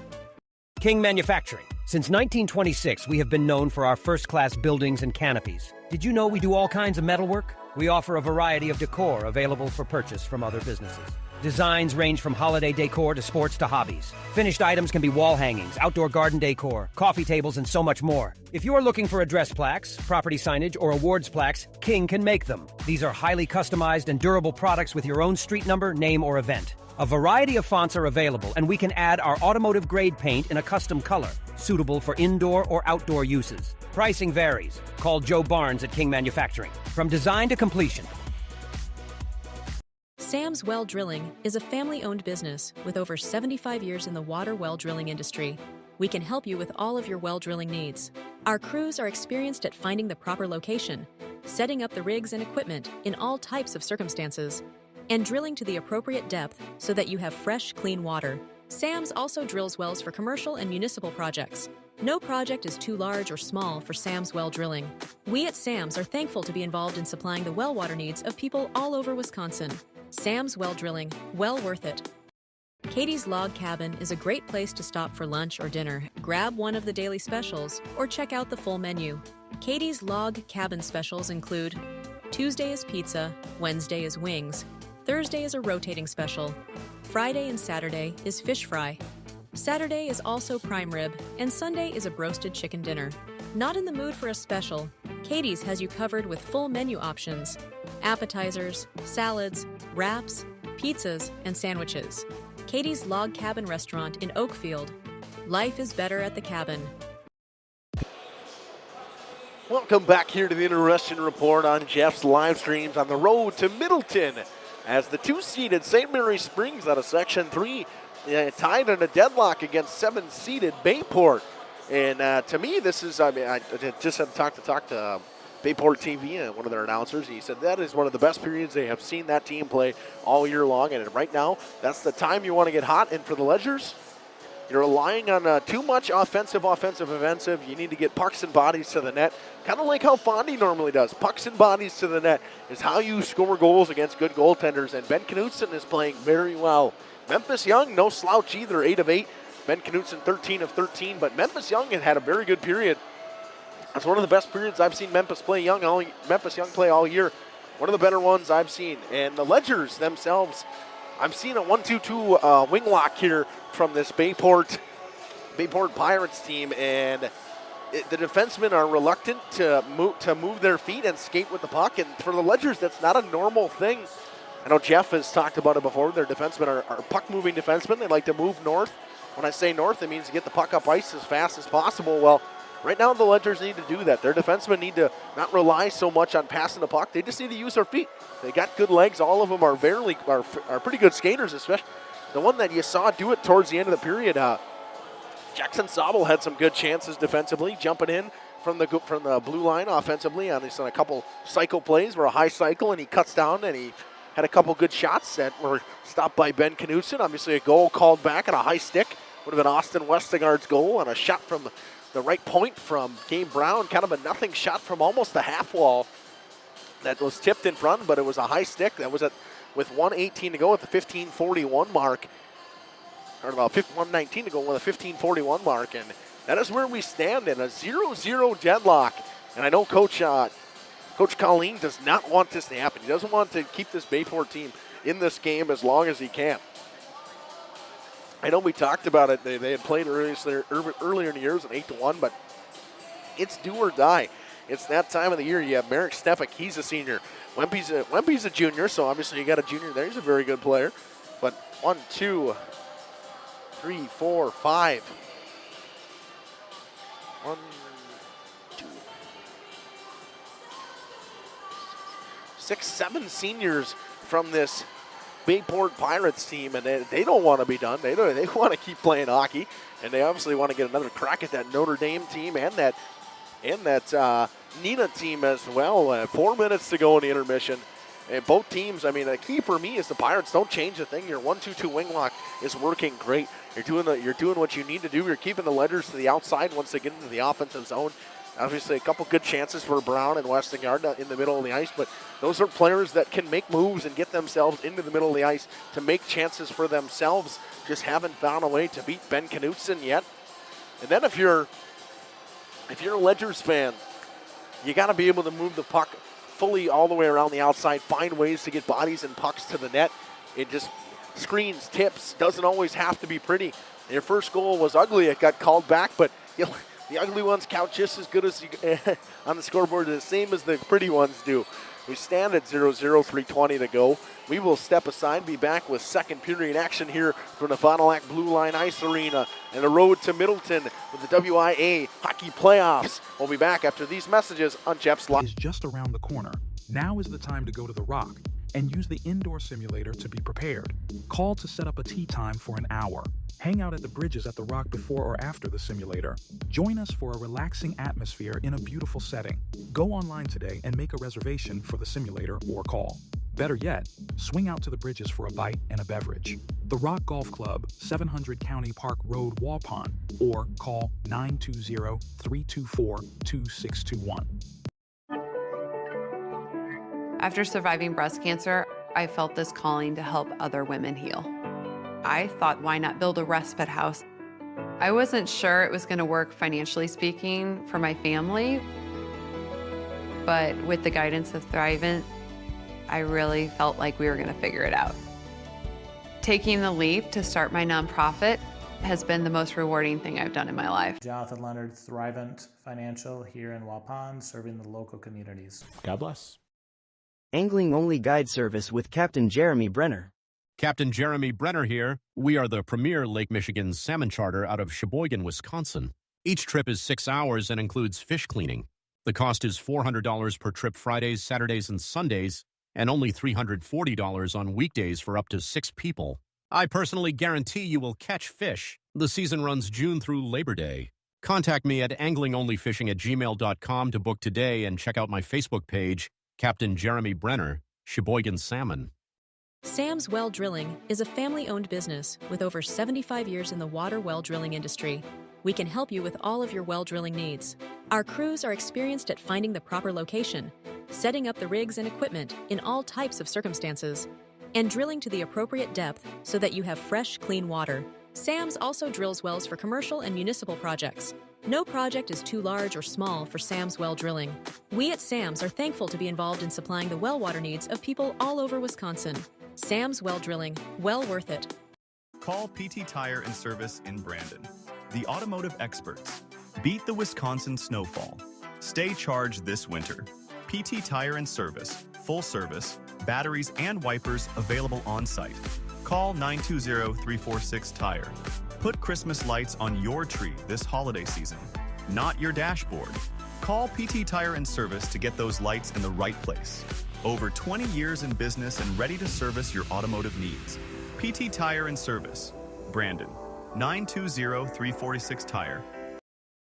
King Manufacturing. Since 1926, we have been known for our first-class buildings and canopies. Did you know we do all kinds of metalwork? We offer a variety of decor available for purchase from other businesses. Designs range from holiday decor to sports to hobbies. Finished items can be wall hangings, outdoor garden decor, coffee tables, and so much more. If you're looking for address plaques, property signage, or awards plaques, King can make them. These are highly customized and durable products with your own street number, name, or event. A variety of fonts are available, and we can add our automotive-grade paint in a custom color, suitable for indoor or outdoor uses. Pricing varies. Call Joe Barnes at King Manufacturing. From design to completion. Sam's Well Drilling is a family-owned business with over 75 years in the water well drilling industry. We can help you with all of your well drilling needs. Our crews are experienced at finding the proper location, setting up the rigs and equipment in all types of circumstances, and drilling to the appropriate depth so that you have fresh, clean water. Sam's also drills wells for commercial and municipal projects. No project is too large or small for Sam's Well Drilling. We at Sam's are thankful to be involved in supplying the well water needs of people all over Wisconsin. Sam's Well Drilling, well worth it. Katie's Log Cabin is a great place to stop for lunch or dinner, grab one of the daily specials, or check out the full menu. Katie's Log Cabin specials include Tuesday is pizza, Wednesday is wings, Thursday is a rotating special, Friday and Saturday is fish fry. Saturday is also prime rib, and Sunday is a broasted chicken dinner. Not in the mood for a special? Katie's has you covered with full menu options, appetizers, salads, wraps, pizzas, and sandwiches. Katie's Log Cabin Restaurant in Oakfield. Life is better at the cabin. Welcome back here to the Interesting Report on Jeff's live streams on the road to Middleton as the 2-seeded St. Mary Springs out of Section 3 tied in a deadlock against 7-seeded Bayport. And to me, this is, I just had to talk to Bayport TV, one of their announcers. He said that is one of the best periods they have seen that team play all year long. And right now, that's the time you want to get hot. And for the Ledgers, you're relying on too much offensive. You need to get pucks and bodies to the net. Kind of like how Fondy normally does. Pucks and bodies to the net is how you score goals against good goaltenders. And Ben Knutson is playing very well. Memphis Young, no slouch either, 8 of 8. Ben Knutson, 13 of 13. But Memphis Young had a very good period. That's one of the best periods I've seen Memphis Young play all year. One of the better ones I've seen. And the Ledgers themselves, I'm seeing a 1-2-2 wing lock here from this Bayport Pirates team, and the defensemen are reluctant to move their feet and skate with the puck. And for the Ledgers, that's not a normal thing. I know Jeff has talked about it before. Their defensemen are puck-moving defensemen. They like to move north. When I say north, it means to get the puck up ice as fast as possible. Well, right now, the Ledgers need to do that. Their defensemen need to not rely so much on passing the puck. They just need to use their feet. They got good legs. All of them are pretty good skaters, especially the one that you saw do it towards the end of the period. Jackson Sobel had some good chances defensively, jumping in from the blue line offensively. And he's done a couple cycle plays where a high cycle, and he cuts down, and he had a couple good shots that were stopped by Ben Knutson. Obviously, a goal called back and a high stick would have been Austin Westergaard's goal, and a shot from the right point from Gabe Brown, kind of a nothing shot from almost the half wall that was tipped in front, but it was a high stick. That was with 1:18 to go at the 15:41 mark, or about 1:19 to go with a 15:41 mark, and that is where we stand in a 0-0 deadlock. And I know Coach Colleen does not want this to happen. He doesn't want to keep this Bayport team in this game as long as he can. I know we talked about it. They had played earlier in the year, it was an 8-1, but it's do or die. It's that time of the year. You have Merrick Stefik, he's a senior. Wempy's a junior, so obviously you got a junior there. He's a very good player. But 1, 2, 3, 4, 5. 1, 2, 6, 7 seniors from this Bayport Pirates team, and they don't want to be done. They want to keep playing hockey, and they obviously want to get another crack at that Notre Dame team and that Neenah team as well. 4 minutes to go in the intermission. And both teams, I mean, the key for me is the Pirates don't change a thing. Your 1-2-2 wing lock is working great. You're doing what you need to do. You're keeping the Ledgers to the outside once they get into the offensive zone. Obviously, a couple good chances for Brown and Westergaard in the middle of the ice, but those are players that can make moves and get themselves into the middle of the ice to make chances for themselves. Just haven't found a way to beat Ben Knutson yet. And then if you're a Ledgers fan, you got to be able to move the puck fully all the way around the outside, find ways to get bodies and pucks to the net. It just screens, tips, doesn't always have to be pretty. Your first goal was ugly. It got called back, but the ugly ones count just as good as on the scoreboard, the same as the pretty ones do. We stand at 0-0, 3:20 to go. We will step aside, be back with second period action here from the Fond du Lac Blue Line Ice Arena and the road to Middleton with the WIAA hockey playoffs. We'll be back after these messages on Jeff's Live. Is just around the corner. Now is the time to go to the Rock and use the indoor simulator to be prepared. Call to set up a tee time for an hour. Hang out at the bridges at the Rock before or after the simulator. Join us for a relaxing atmosphere in a beautiful setting. Go online today and make a reservation for the simulator or call. Better yet, swing out to the bridges for a bite and a beverage. The Rock Golf Club, 700 County Park Road, Waupun, or call 920-324-2621. After surviving breast cancer, I felt this calling to help other women heal. I thought, why not build a respite house? I wasn't sure it was going to work financially speaking for my family, but with the guidance of Thrivent, I really felt like we were going to figure it out. Taking the leap to start my nonprofit has been the most rewarding thing I've done in my life. Jonathan Leonard, Thrivent Financial here in Waupun, serving the local communities. God bless. Angling-only guide service with Captain Jeremy Brenner. Captain Jeremy Brenner here. We are the premier Lake Michigan salmon charter out of Sheboygan, Wisconsin. Each trip is 6 hours and includes fish cleaning. The cost is $400 per trip Fridays, Saturdays, and Sundays, and only $340 on weekdays for up to 6 people. I personally guarantee you will catch fish. The season runs June through Labor Day. Contact me at anglingonlyfishing@gmail.com to book today and check out my Facebook page, Captain Jeremy Brenner, Sheboygan Salmon. Sam's Well Drilling is a family-owned business with over 75 years in the water well drilling industry. We can help you with all of your well drilling needs. Our crews are experienced at finding the proper location, setting up the rigs and equipment in all types of circumstances, and drilling to the appropriate depth so that you have fresh, clean water. Sam's also drills wells for commercial and municipal projects. No project is too large or small for Sam's Well Drilling. We at Sam's are thankful to be involved in supplying the well water needs of people all over Wisconsin. Sam's Well Drilling, well worth it. Call PT Tire and Service in Brandon. The automotive experts. Beat the Wisconsin snowfall. Stay charged this winter. PT Tire and Service, full service, batteries and wipers available on site. Call 920-346-TIRE. Put Christmas lights on your tree this holiday season, not your dashboard. Call PT Tire and Service to get those lights in the right place. Over 20 years in business and ready to service your automotive needs. PT Tire and Service, Brandon, 920-346-TIRE.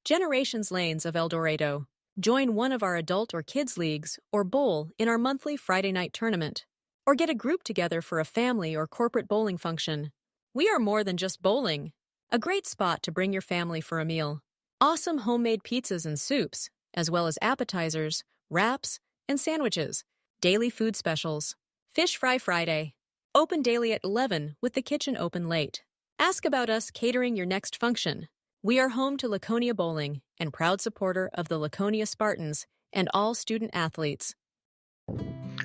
Generations Lanes of El Dorado. Join one of our adult or kids leagues or bowl in our monthly Friday night tournament. Or get a group together for a family or corporate bowling function. We are more than just bowling. A great spot to bring your family for a meal. Awesome homemade pizzas and soups, as well as appetizers, wraps, and sandwiches. Daily food specials. Fish Fry Friday. Open daily at 11 with the kitchen open late. Ask about us catering your next function. We are home to Laconia Bowling and proud supporter of the Laconia Spartans and all student athletes.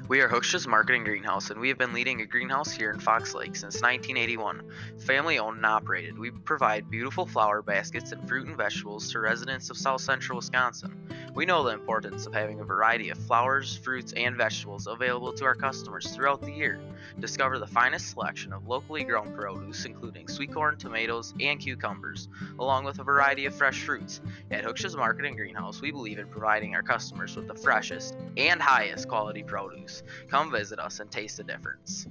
We are Hooksha's Marketing Greenhouse, and we have been leading a greenhouse here in Fox Lake since 1981. Family owned and operated, we provide beautiful flower baskets and fruit and vegetables to residents of South Central Wisconsin. We know the importance of having a variety of flowers, fruits, and vegetables available to our customers throughout the year. Discover the finest selection of locally grown produce, including sweet corn, tomatoes, and cucumbers, along with a variety of fresh fruits. At Hooksha's Marketing Greenhouse, we believe in providing our customers with the freshest and highest quality produce. Come visit us and taste the difference.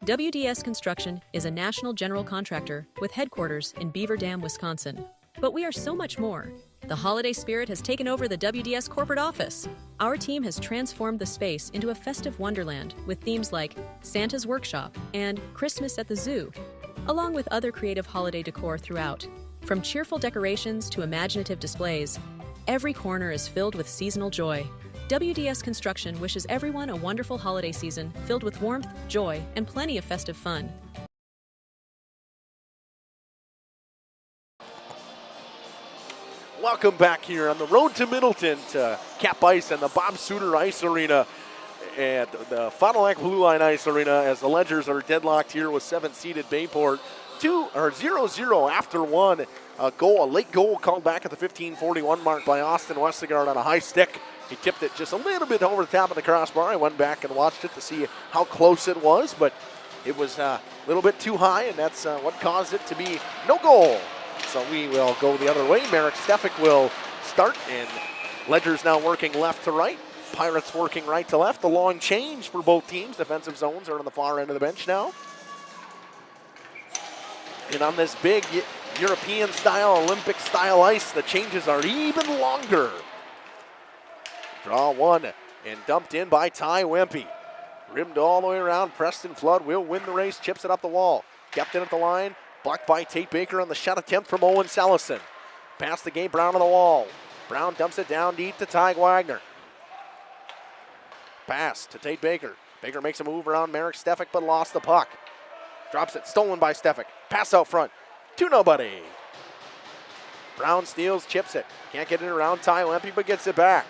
WDS Construction is a national general contractor with headquarters in Beaver Dam, Wisconsin. But we are so much more. The holiday spirit has taken over the WDS corporate office. Our team has transformed the space into a festive wonderland with themes like Santa's Workshop and Christmas at the Zoo, along with other creative holiday decor throughout. From cheerful decorations to imaginative displays, every corner is filled with seasonal joy. WDS Construction wishes everyone a wonderful holiday season filled with warmth, joy, and plenty of festive fun. Welcome back here on the road to Middleton to Cap Ice and the Bob Suter Ice Arena at the Fond du Lac Blue Line Ice Arena as the Ledgers are deadlocked here with 7th-seeded Bayport. 0-0 after one. A late goal called back at the 15:41 mark by Austin Westergaard on a high stick. He tipped it just a little bit over the top of the crossbar. I went back and watched it to see how close it was, but it was a little bit too high, and that's what caused it to be no goal. So we will go the other way. Merrick Stefik will start, and Ledgers now working left to right. Pirates working right to left. A long change for both teams. Defensive zones are on the far end of the bench now. And on this big European-style, Olympic-style ice, the changes are even longer. Draw one and dumped in by Ty Wempe. Rimmed all the way around. Preston Flood will win the race, chips it up the wall. kept in at the line. Blocked by Tate Baker on the shot attempt from Owen Sellison. Pass the Gabe Brown on the wall. Brown dumps it down deep to Ty Wagner. Pass to Tate Baker. Baker makes a move around Merrick Stefik, but lost the puck. Drops it, stolen by Stefik. Pass out front to nobody. Brown steals, chips it. Can't get it around Ty Wempe, but gets it back.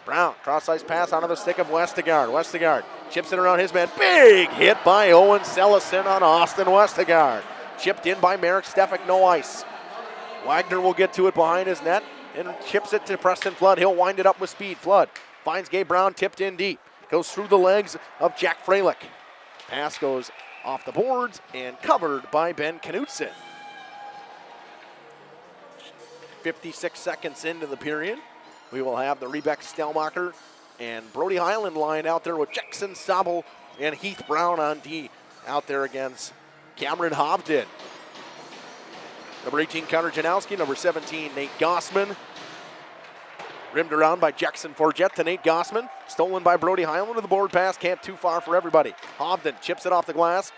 Brown, cross-ice pass onto the stick of Westergaard. Westergaard chips it around his man. Big hit by Owen Sellison on Austin Westergaard. Chipped in by Merrick Stefik, no ice. Wagner will get to it behind his net and chips it to Preston Flood. He'll wind it up with speed. Flood finds Gabe Brown, tipped in deep. Goes through the legs of Jack Freilich. Pass goes off the boards and covered by Ben Knutson. 56 seconds into the period. We will have the Rebek Stelmacher and Brody Highland line out there with Jackson Sabel and Heath Brown on D out there against Cameron Hovden. Number 18, Connor Janowski. Number 17, Nate Gossman. Rimmed around by Jackson Forget to Nate Gossman. Stolen by Brody Highland with the board pass. Can't too far for everybody. Hovden chips it off the glass.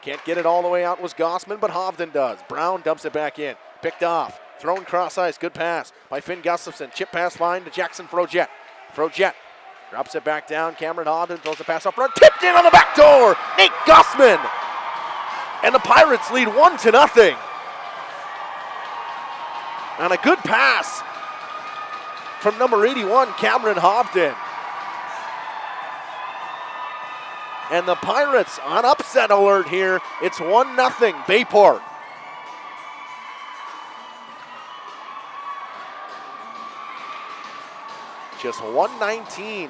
Can't get it all the way out was Gossman, but Hovden does. Brown dumps it back in. Picked off. Thrown cross ice. Good pass by Finn Gustafson. Chip pass fine to Jackson Froget. Froget drops it back down. Cameron Hovden throws the pass up front. Tipped in on the back door. Nate Gossman. And the Pirates lead 1-0. And a good pass from number 81, Cameron Hovden. And the Pirates on upset alert here. It's 1-0 Bayport. Just 1:19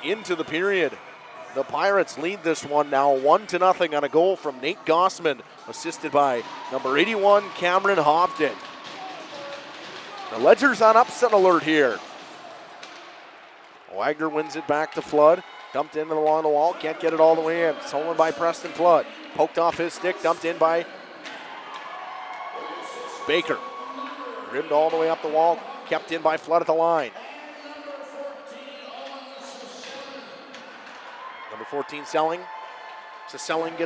into the period. The Pirates lead this one now 1-0 on a goal from Nate Gossman, assisted by number 81, Cameron Hovden. The Ledger's on upset alert here. Wagner wins it back to Flood. Dumped in along the wall. Can't get it all the way in. Stolen by Preston Flood. Poked off his stick. Dumped in by Baker. Rimmed all the way up the wall. Kept in by Flood at the line. Number 14, Selling. So Selison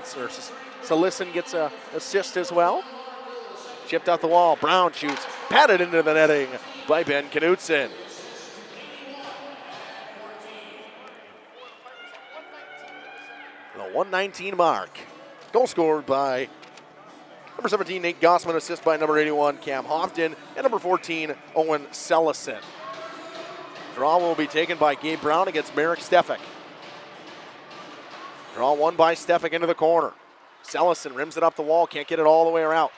gets an assist as well. Chipped out the wall. Brown shoots. Patted into the netting by Ben Knutson. The 1:19 mark. Goal scored by number 17, Nate Gossman. Assist by number 81, Cam Hovden. And number 14, Owen Sellison. Draw will be taken by Gabe Brown against Merrick Stefik. Draw won by Stefik into the corner. Sellison rims it up the wall. Can't get it all the way around.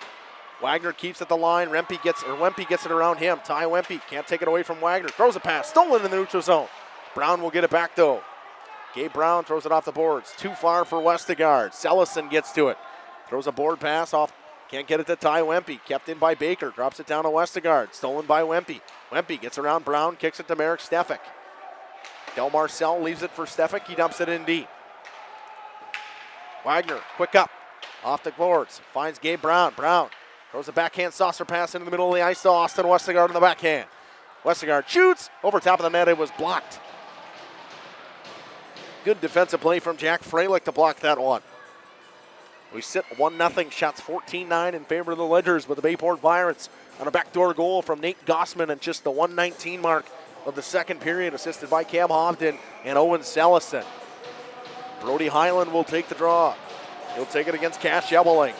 Wagner keeps at the line. Wempe gets it around him. Ty Wempe can't take it away from Wagner. Throws a pass. Stolen in the neutral zone. Brown will get it back though. Gabe Brown throws it off the boards. Too far for Westergaard. Sellison gets to it. Throws a board pass off. Can't get it to Ty Wempe. Kept in by Baker. Drops it down to Westergaard. Stolen by Wempe. Wempe gets around Brown. Kicks it to Merrick Stefik. Del Marcel leaves it for Stefik. He dumps it in deep. Wagner, quick up. Off the boards. Finds Gabe Brown. Brown throws a backhand saucer pass into the middle of the ice to Austin Westergaard on the backhand. Westergaard shoots. Over top of the net. It was blocked. Good defensive play from Jack Freilich to block that one. We sit 1-0. Shots 14-9 in favor of the Ledgers with the Bayport Pirates on a backdoor goal from Nate Gossman at just the 1:19 mark of the second period, assisted by Cam Hovden and Owen Sellison. Brody Highland will take the draw. He'll take it against Cash Ebeling.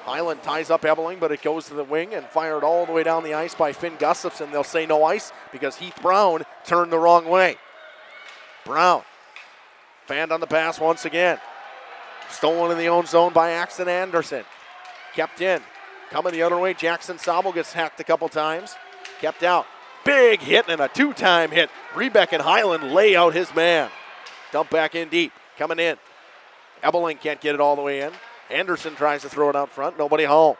Highland ties up Ebeling, but it goes to the wing and fired all the way down the ice by Finn Gustafson. They'll say no ice because Heath Brown turned the wrong way. Brown fanned on the pass once again. Stolen in the own zone by Axton Anderson. Kept in. Coming the other way, Jackson Sabel gets hacked a couple times. Kept out. Big hit and a two-time hit. Rebek and Highland lay out his man. Dump back in deep. Coming in. Ebeling can't get it all the way in. Anderson tries to throw it out front. Nobody home.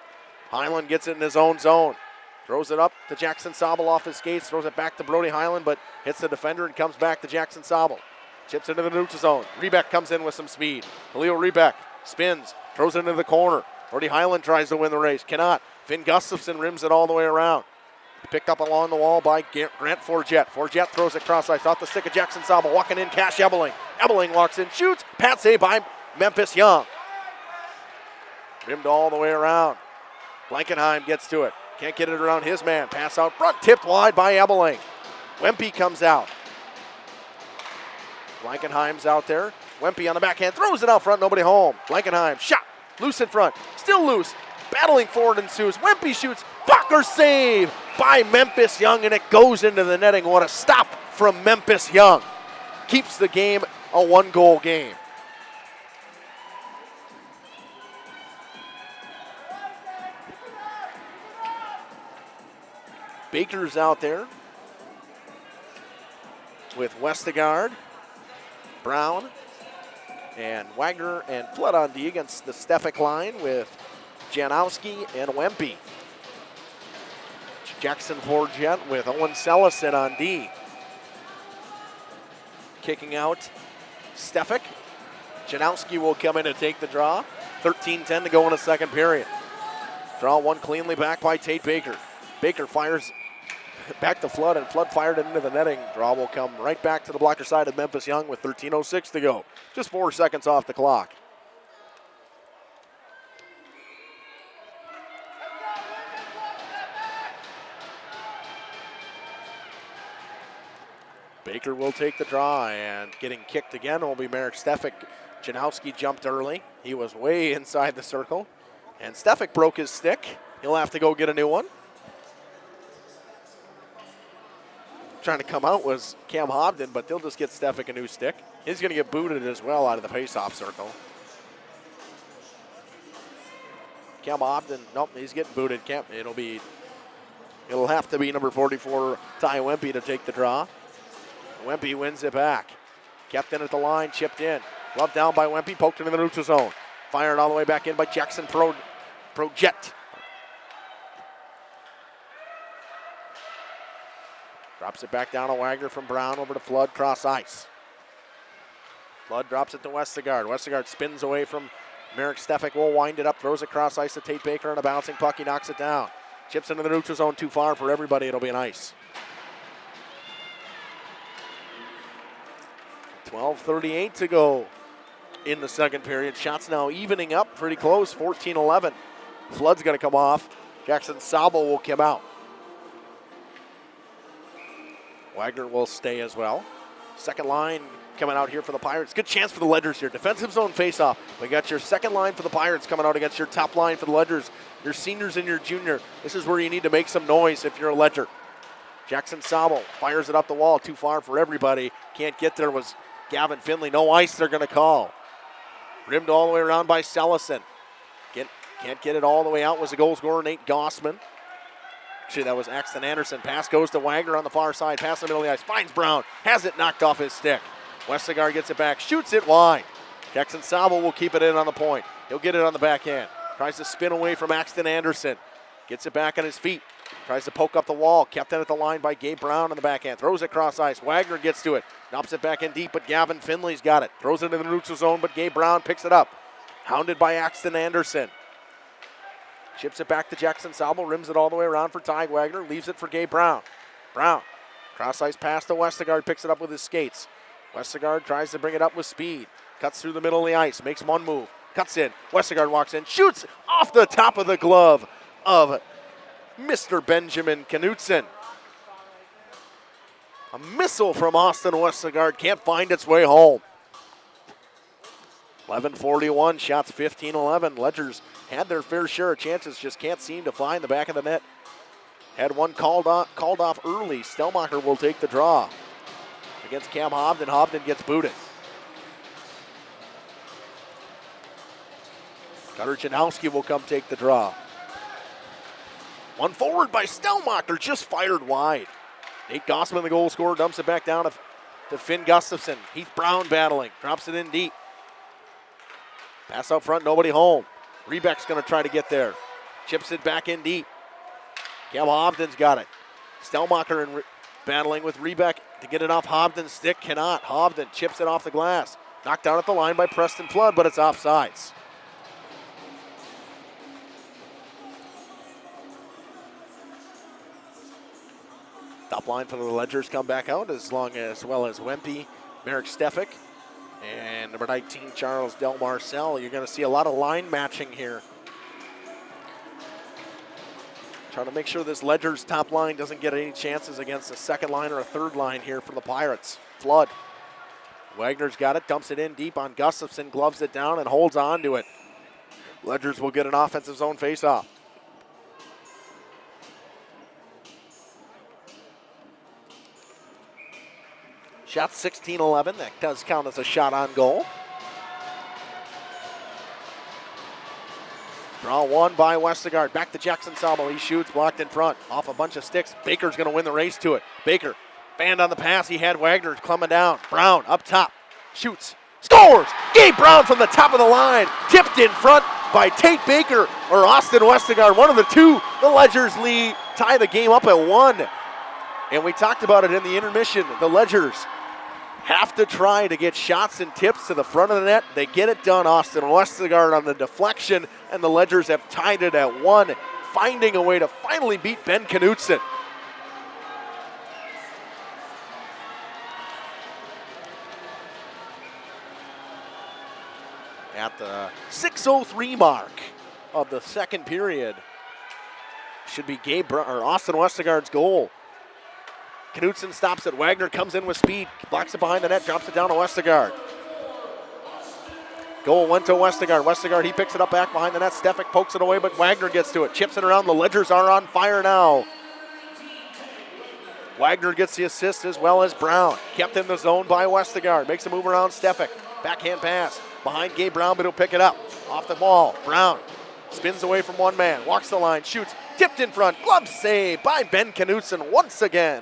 Highland gets it in his own zone. Throws it up to Jackson Sabel off his skates. Throws it back to Brody Highland, but hits the defender and comes back to Jackson Sabel. Chips into the neutral zone. Rebek comes in with some speed. Khalil Rebek spins. Throws it into the corner. Brody Highland tries to win the race. Cannot. Finn Gustafson rims it all the way around. Picked up along the wall by Grant Forget. Forget throws it cross ice off the stick of Jackson Sabel. Walking in, Cash Ebeling. Ebeling walks in, shoots. Pat save by Memphis Young. Rimmed all the way around. Blankenheim gets to it. Can't get it around his man. Pass out front, tipped wide by Ebeling. Wempe comes out. Blankenheim's out there. Wempe on the backhand, throws it out front, nobody home. Blankenheim, shot, loose in front, still loose. Battling forward ensues. Wempe shoots, Bucker save by Memphis Young, and it goes into the netting. What a stop from Memphis Young. Keeps the game a one-goal game. Baker's out there with Westergaard, Brown, and Wagner and Flood on D against the Stefik line with Janowski and Wempe. Jackson Forget with Owen Sellison on D. Kicking out Stefik. Janowski will come in to take the draw. 13-10 to go in the second period. Draw one cleanly back by Tate Baker. Baker fires back to Flood, and Flood fired it into the netting. Draw will come right back to the blocker side of Memphis Young with 13:06 to go. Just 4 seconds off the clock. Baker will take the draw, and getting kicked again will be Merrick Stefik. Janowski jumped early. He was way inside the circle, and Stefik broke his stick. He'll have to go get a new one. Trying to come out was Cam Hobden, but they'll just get Stefik a new stick. He's going to get booted as well out of the face-off circle. Cam Hobden, nope, he's getting booted. It'll have to be number 44, Ty Wempe, to take the draw. Wempe wins it back. Kept in at the line, chipped in. Glove down by Wempe, poked into the neutral zone. Fired all the way back in by Jackson Projet. Drops it back down to Wagner from Brown over to Flood, cross ice. Flood drops it to Westergaard. Westergaard spins away from Merrick Stefik, will wind it up, throws it cross ice to Tate Baker on a bouncing puck. He knocks it down. Chips into the neutral zone, too far for everybody. It'll be an ice. 12:38 to go in the second period. Shots now evening up pretty close, 14-11. Flood's going to come off. Jackson Sabo will come out. Wagner will stay as well. Second line coming out here for the Pirates. Good chance for the Ledgers here. Defensive zone faceoff. We got your second line for the Pirates coming out against your top line for the Ledgers. Your seniors and your junior. This is where you need to make some noise if you're a Ledger. Jackson Sabo fires it up the wall. Too far for everybody. Can't get there was Gavin Finley. No ice they're going to call. Rimmed all the way around by Sellison. Can't get it all the way out was the goal scorer, Nate Gossman. Actually, that was Axton Anderson. Pass goes to Wagner on the far side. Pass in the middle of the ice. Finds Brown. Has it knocked off his stick. Westergaard gets it back. Shoots it wide. Jackson Sabo will keep it in on the point. He'll get it on the backhand. Tries to spin away from Axton Anderson. Gets it back on his feet. Tries to poke up the wall. Kept in at the line by Gabe Brown on the backhand. Throws it cross ice. Wagner gets to it. Knocks it back in deep, but Gavin Finley's got it. Throws it into the neutral zone, but Gabe Brown picks it up. Hounded by Axton Anderson. Chips it back to Jackson Sabo, rims it all the way around for Ty Wagner, leaves it for Gabe Brown. Brown, cross ice pass to Westergaard, picks it up with his skates. Westergaard tries to bring it up with speed. Cuts through the middle of the ice, makes one move, cuts in. Westergaard walks in, shoots off the top of the glove of Mr. Benjamin Knutson. A missile from Austin Westergaard can't find its way home. 11:41, shots 15-11. Ledgers had their fair share of chances, just can't seem to find the back of the net. Had one called off early. Stelmacher will take the draw against Cam Hobden. Hobden gets booted. Cutter Janowski will come take the draw. One forward by Stelmacher, just fired wide. Nate Gossman, the goal scorer, dumps it back down to Finn Gustafson. Heath Brown battling, drops it in deep. Pass out front, nobody home. Rebeck's going to try to get there. Chips it back in deep. Cam Hobden's got it. Stelmacher battling with Rebeck to get it off Hobden's stick. Cannot. Hobden chips it off the glass. Knocked down at the line by Preston Flood, but it's offsides. Top line for the Ledgers come back out as well as Wempe, Merrick Stefik, And number 19, Charles Del Marcel. You're going to see a lot of line matching here. Trying to make sure this Ledger's top line doesn't get any chances against a second line or a third line here for the Pirates. Flood. Wagner's got it, dumps it in deep on Gustafson, gloves it down and holds on to it. Ledgers will get an offensive zone faceoff. Shot 16-11. That does count as a shot on goal. Draw one by Westergaard. Back to Jackson Sabel. He shoots, blocked in front. Off a bunch of sticks. Baker's going to win the race to it. Baker, banned on the pass. He had Wagner coming down. Brown up top. Shoots. Scores! Gabe Brown from the top of the line. Tipped in front by Tate Baker or Austin Westergaard. One of the two. The Ledgers lead. Tie the game up at 1. And we talked about it in the intermission. The Ledgers have to try to get shots and tips to the front of the net. They get it done. Austin Westergaard on the deflection, and the Ledgers have tied it at 1, finding a way to finally beat Ben Knutson. At the 6:03 mark of the second period, should be Austin Westergaard's goal. Knutson stops it. Wagner comes in with speed, blocks it behind the net, drops it down to Westergaard. Goal went to Westergaard. Westergaard, he picks it up back behind the net. Stefik pokes it away, but Wagner gets to it. Chips it around. The Ledgers are on fire now. Wagner gets the assist as well as Brown. Kept in the zone by Westergaard. Makes a move around Stefik. Backhand pass behind Gabe Brown, but he'll pick it up. Off the ball. Brown spins away from one man. Walks the line. Shoots. Tipped in front. Glove save by Ben Knutson once again.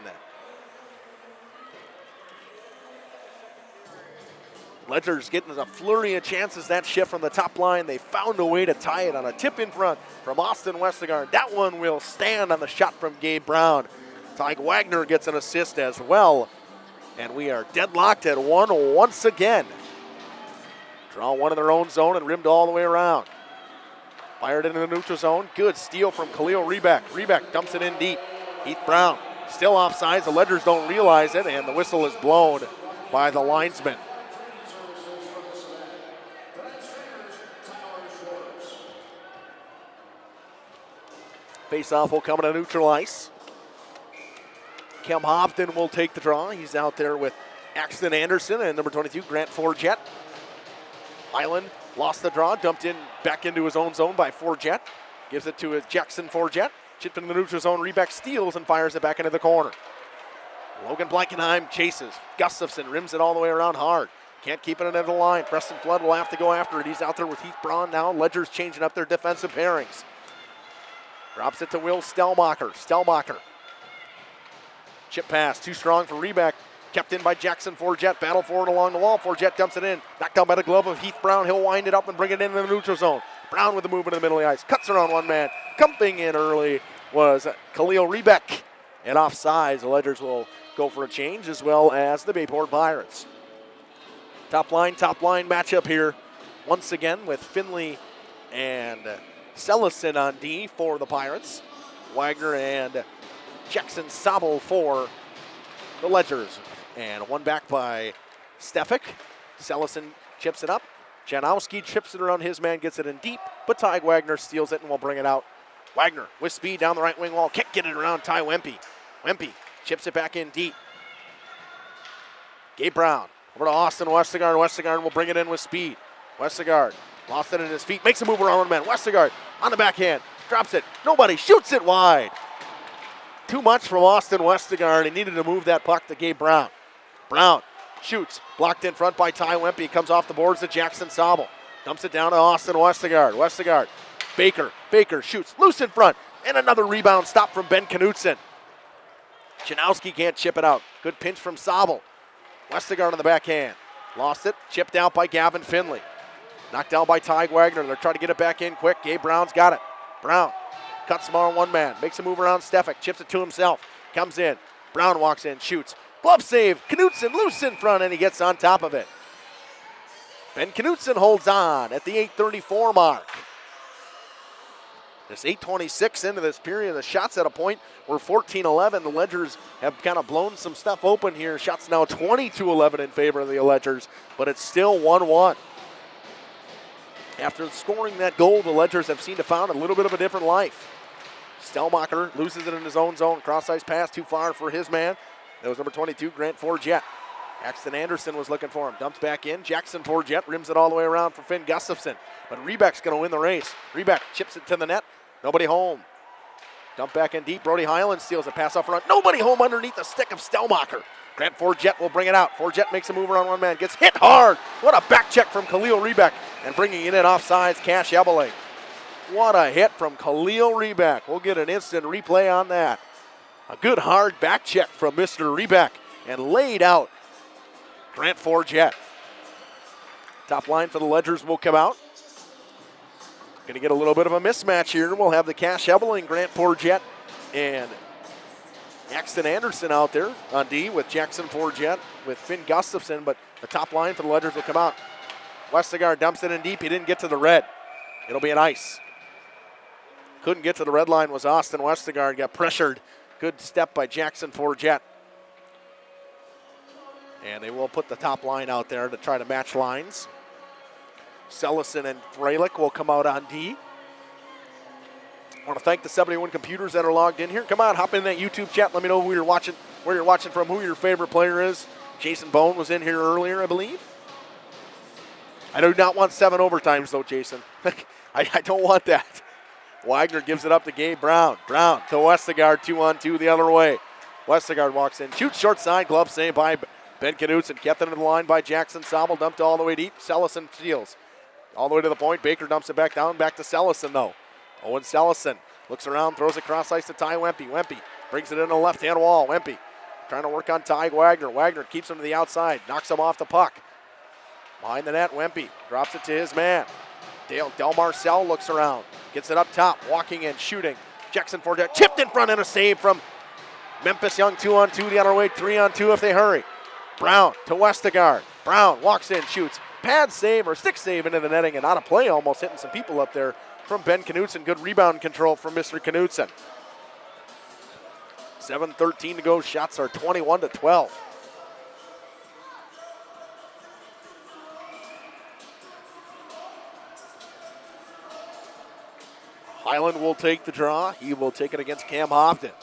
Ledgers getting a flurry of chances. That shift from the top line. They found a way to tie it on a tip in front from Austin Westergaard. That one will stand on the shot from Gabe Brown. Tyke Wagner gets an assist as well. And we are deadlocked at 1 once again. Draw one in their own zone and rimmed all the way around. Fired into the neutral zone. Good steal from Khalil Rebeck. Rebeck dumps it in deep. Heath Brown still offsides. The Ledgers don't realize it, and the whistle is blown by the linesman. Face-off will come to neutral ice. Kem Hopton will take the draw. He's out there with Axton Anderson and number 22, Grant Forget. Highland lost the draw, dumped in back into his own zone by Forget. Gives it to Jackson Forget. Chipped into the neutral zone. Rebeck steals and fires it back into the corner. Logan Blankenheim chases. Gustafson rims it all the way around hard. Can't keep it into the line. Preston Flood will have to go after it. He's out there with Heath Braun now. Ledgers changing up their defensive pairings. Drops it to Will Stelmacher. Stelmacher. Chip pass, too strong for Rebeck. Kept in by Jackson Forget. Battle forward along the wall. Forget dumps it in. Knocked down by the glove of Heath Brown. He'll wind it up and bring it into the neutral zone. Brown with the movement in the middle of the ice. Cuts around one man. Coming in early was Khalil Rebeck. And offsides, the Ledgers will go for a change as well as the Bayport Pirates. Top line matchup here. Once again with Finley and Sellison on D for the Pirates. Wagner and Jackson Sabel for the Ledgers. And one back by Stefik. Sellison chips it up. Janowski chips it around his man, gets it in deep, but Ty Wagner steals it and will bring it out. Wagner with speed down the right wing wall. Can't get it around Ty Wempe. Wempe chips it back in deep. Gabe Brown over to Austin Westergaard. Westergaard will bring it in with speed. Westergaard lost it in his feet. Makes a move around one man. Westergaard on the backhand. Drops it. Nobody. Shoots it wide. Too much from Austin Westergaard. He needed to move that puck to Gabe Brown. Brown shoots. Blocked in front by Ty Wempe. Comes off the boards to Jackson Sabel. Dumps it down to Austin Westergaard. Westergaard. Baker. Baker shoots. Loose in front. And another rebound stop from Ben Knutson. Janowski can't chip it out. Good pinch from Sabel. Westergaard on the backhand. Lost it. Chipped out by Gavin Finley. Knocked down by Ty Wagner. They're trying to get it back in quick. Gabe Brown's got it. Brown cuts small on one man. Makes a move around Stefik. Chips it to himself. Comes in. Brown walks in. Shoots. Glove save. Knutson loose in front, and he gets on top of it. Ben Knutson holds on at the 8:34 mark. This 8:26 into this period, the shots at a point were 14-11. The Ledgers have kind of blown some stuff open here. Shots now 22-11 in favor of the Ledgers, but it's still 1-1. After scoring that goal, the Ledgers have seemed to found a little bit of a different life. Stellmacher loses it in his own zone. Cross-ice pass too far for his man. That was number 22, Grant Forget. Axton Anderson was looking for him. Dumps back in. Jackson Forget rims it all the way around for Finn Gustafson. But Rebeck's going to win the race. Rebeck chips it to the net. Nobody home. Dump back in deep. Brody Highland steals a pass off front. Nobody home underneath the stick of Stellmacher. Grant Forget will bring it out. Forget makes a mover on one man. Gets hit hard. What a back check from Khalil Rebeck. And bringing it in offsides, Cash Ebeling. What a hit from Khalil Rebeck. We'll get an instant replay on that. A good hard back check from Mr. Rebeck. And laid out Grant Forget. Top line for the Ledgers will come out. Going to get a little bit of a mismatch here. We'll have the Cash Ebeling, Grant Forget, and Axton Anderson out there on D with Jackson Forget, with Finn Gustafson, but the top line for the Ledgers will come out. Westergaard dumps it in deep. He didn't get to the red. It'll be an ice. Couldn't get to the red line was Austin Westergaard. Got pressured. Good step by Jackson Forget. And they will put the top line out there to try to match lines. Sellison and Freilich will come out on D. I want to thank the 71 computers that are logged in here. Come on, hop in that YouTube chat. Let me know who you're watching, where you're watching from, who your favorite player is. Jason Bone was in here earlier, I believe. I do not want 7 overtimes, though, Jason. I don't want that. Wagner gives it up to Gabe Brown. Brown to Westergaard, 2-on-2 the other way. Westergaard walks in, shoots short side, glove save by Ben Knudsen. Kept it in the line by Jackson Sobel, dumped all the way deep. Sellison steals. All the way to the point. Baker dumps it back down. Back to Sellison, though. Owen Sellison looks around, throws it cross ice to Ty Wempe. Wempe brings it in the left-hand wall. Wempe trying to work on Ty Wagner. Wagner keeps him to the outside. Knocks him off the puck. Behind the net, Wempe drops it to his man. Del Marcel looks around. Gets it up top. Walking in, shooting. Jackson Forget chipped in front and a save from Memphis Young. 2-on-2 the other way. 3-on-2 if they hurry. Brown to Westergaard. Brown walks in, shoots. Pad save or stick save into the netting and out of play, almost hitting some people up there from Ben Knudsen. Good rebound control from Mr. Knudsen. 7:13 to go. Shots are 21-12. Highland will take the draw. He will take it against Cam Hofton.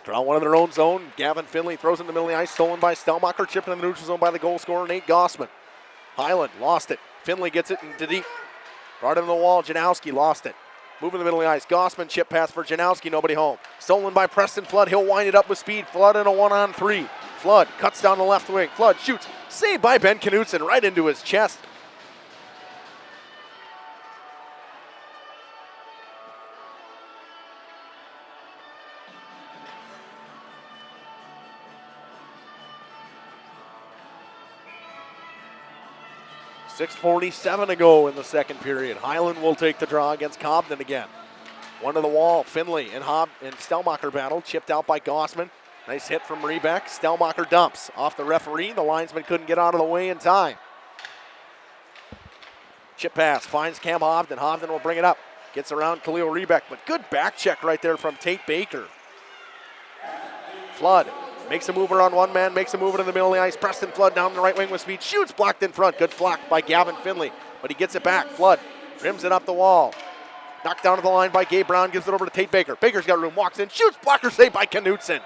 Draw one of their own zone. Gavin Finley throws in the middle of the ice. Stolen by Stellmacher. Chipped in the neutral zone by the goal scorer, Nate Gossman. Highland lost it. Finley gets it into deep. Brought in the wall. Janowski lost it. Moving the middle of the ice. Gossman chip pass for Janowski. Nobody home. Stolen by Preston Flood. He'll wind it up with speed. Flood in a 1-on-3. Flood cuts down the left wing. Flood shoots. Saved by Ben Knudsen right into his chest. .6:47 to go in the second period. Highland will take the draw against Cobden again. One to the wall. Finley and Stellmacher battle. Chipped out by Gossman. Nice hit from Rebeck. Stellmacher dumps off the referee. The linesman couldn't get out of the way in time. Chip pass. Finds Cam Hofton. Hofton will bring it up. Gets around Khalil Rebeck. But good back check right there from Tate Baker. Flood makes a mover on one man, makes a mover to the middle of the ice. Preston Flood down the right wing with speed. Shoots, blocked in front. Good block by Gavin Finley. But he gets it back. Flood rims it up the wall. Knocked down to the line by Gabe Brown. Gives it over to Tate Baker. Baker's got room. Walks in. Shoots. Blocker saved by Knudsen.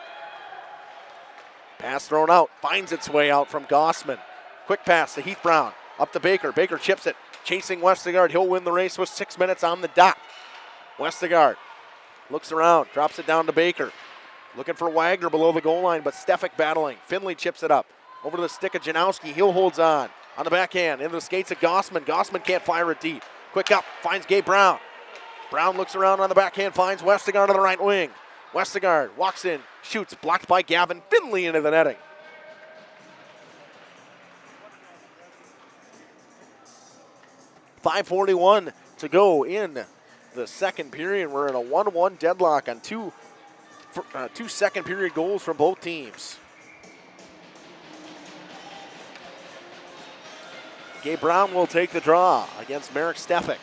Pass thrown out. Finds its way out from Gossman. Quick pass to Heath Brown. Up to Baker. Baker chips it. Chasing Westergaard. He'll win the race with 6 minutes on the dot. Westergaard looks around. Drops it down to Baker. Looking for Wagner below the goal line, but Stefik battling. Finley chips it up. Over to the stick of Janowski. He'll holds on the backhand. Into the skates of Gossman. Gossman can't fire it deep. Quick up. Finds Gabe Brown. Brown looks around on the backhand. Finds Westergaard on the right wing. Westergaard walks in. Shoots. Blocked by Gavin Finley into the netting. .541 to go in the second period. We're in a 1-1 deadlock on two second period goals from both teams. Gabe Brown will take the draw against Merrick Stefik.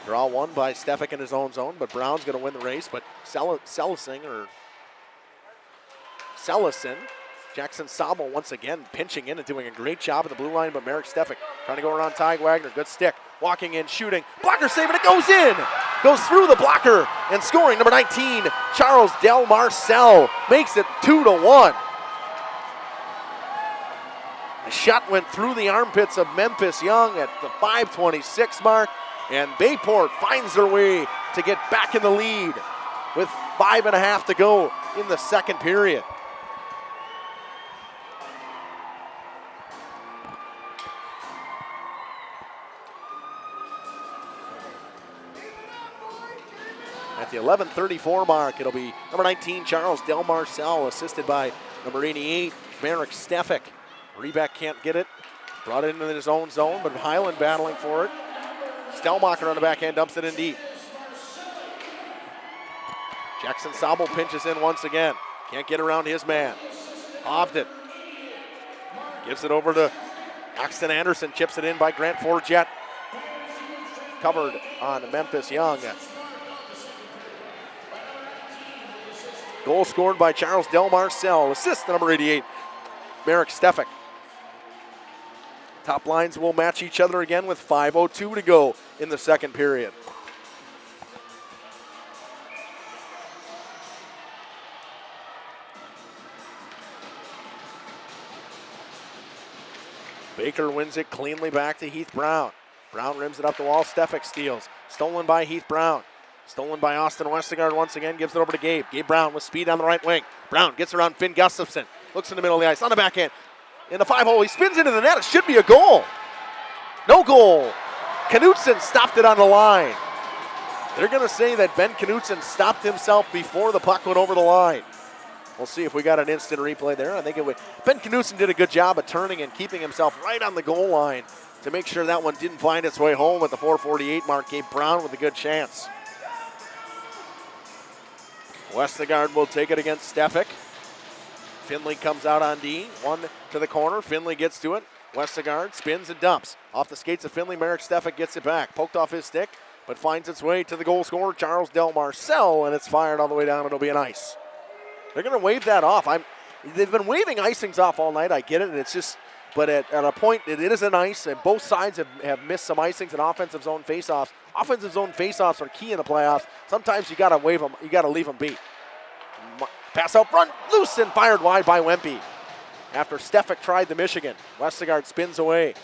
Draw won by Stefik in his own zone, but Brown's going to win the race. But Sellison, Jackson Sobel once again pinching in and doing a great job at the blue line, but Merrick Stefik trying to go around Ty Wagner. Good stick. Walking in, shooting. Blocker saving it, goes in. Goes through the blocker and scoring. Number 19, Charles Del Marcel makes it 2-1. The shot went through the armpits of Memphis Young at the 5:26 mark, and Bayport finds their way to get back in the lead with 5.5 to go in the second period. At the 11:34 mark, it'll be number 19, Charles Del Marcel, assisted by number 88, Merrick Stefik. Rebeck can't get it. Brought it into his own zone, but Highland battling for it. Stelmacher on the backhand dumps it in deep. Jackson Sobel pinches in once again. Can't get around his man. Hobbed it. Gives it over to Axton Anderson. Chips it in by Grant Forget. Covered on Memphis Young. Goal scored by Charles Del Marcel. Assist to number 88, Merrick Stefik. Top lines will match each other again with 5:02 to go in the second period. Baker wins it cleanly back to Heath Brown. Brown rims it up the wall. Stefik steals. Stolen by Heath Brown. Stolen by Austin Westergaard once again. Gives it over to Gabe. Gabe Brown with speed on the right wing. Brown gets around Finn Gustafson. Looks in the middle of the ice. On the backhand. In the 5-hole. He spins into the net. It should be a goal. No goal. Knutson stopped it on the line. They're going to say that Ben Knutson stopped himself before the puck went over the line. We'll see if we got an instant replay there. I think it would. Ben Knutson did a good job of turning and keeping himself right on the goal line to make sure that one didn't find its way home at the 4:48 mark. Gabe Brown with a good chance. Westergaard will take it against Stefik. Finley comes out on D. One to the corner. Finley gets to it. Westergaard spins and dumps. Off the skates of Finley, Merrick Stefik gets it back. Poked off his stick, but finds its way to the goal scorer, Charles Del Marcel, and it's fired all the way down. It'll be an ice. They're going to wave that off. They've been waving icings off all night. I get it. It's just, but at a point, it is an ice, and both sides have missed some icings in offensive zone faceoffs. Offensive zone faceoffs are key in the playoffs. Sometimes you got to wave them. You got to leave them be. Pass out front, loose and fired wide by Wempe. After Stefik tried the Michigan, Westergaard spins away.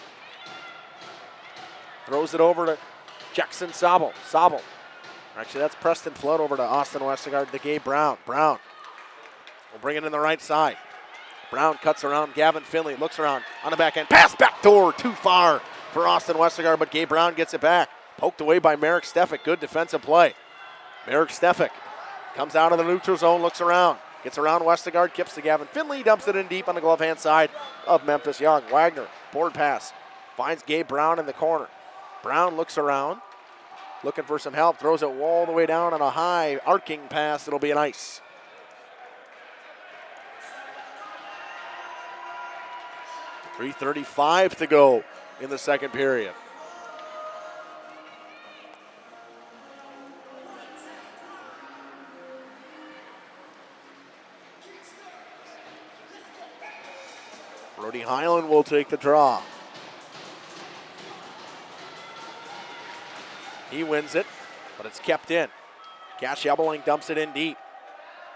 Throws it over to Jackson Sobel. Actually, that's Preston Flood over to Austin Westergaard to Gabe Brown. Brown will bring it in the right side. Brown cuts around Gavin Finley, looks around on the back end. Pass back door, too far for Austin Westergaard, but Gabe Brown gets it back. Poked away by Merrick Stefik. Good defensive play. Merrick Stefik comes out of the neutral zone, looks around. Gets around Westergaard, kips to Gavin Finley, dumps it in deep on the glove hand side of Memphis Young. Wagner, board pass, finds Gabe Brown in the corner. Brown looks around, looking for some help, throws it all the way down on a high arcing pass. It'll be an ice. .335 to go in the second period. Brody Highland will take the draw. He wins it, but it's kept in. Cash Ebeling dumps it in deep.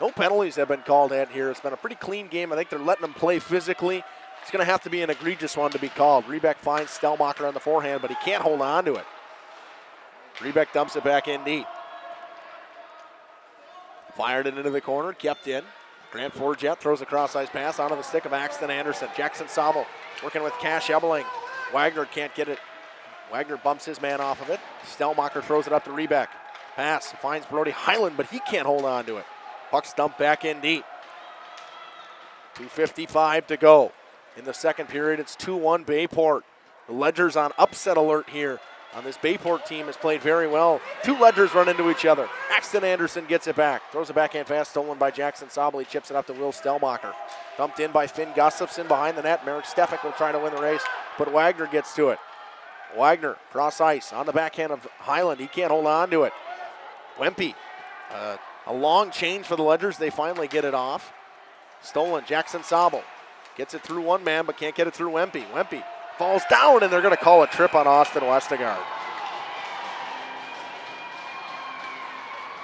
No penalties have been called in here. It's been a pretty clean game. I think they're letting them play physically. It's going to have to be an egregious one to be called. Rebeck finds Stelmacher on the forehand, but he can't hold on to it. Rebeck dumps it back in deep. Fired it into the corner, kept in. Grant Forget throws a cross-ice pass onto the stick of Axton Anderson. Jackson Sobel working with Cash Ebeling. Wagner can't get it. Wagner bumps his man off of it. Stelmacher throws it up to Rebeck. Pass finds Brody Highland, but he can't hold on to it. Puck's dumped back in deep. 2:55 to go. In the second period, it's 2-1 Bayport. The Ledger's on upset alert here on this Bayport team has played very well. Two Ledgers run into each other. Axton Anderson gets it back. Throws a backhand pass stolen by Jackson Sobel. He chips it up to Will Stelmacher. Dumped in by Finn Gustafson behind the net. Merrick Stefik will try to win the race, but Wagner gets to it. Wagner cross ice on the backhand of Highland. He can't hold on to it. Wempe, a long change for the Ledgers. They finally get it off. Stolen. Jackson Sobel gets it through one man, but can't get it through Wempe. Wempe falls down, and they're going to call a trip on Austin Westergaard.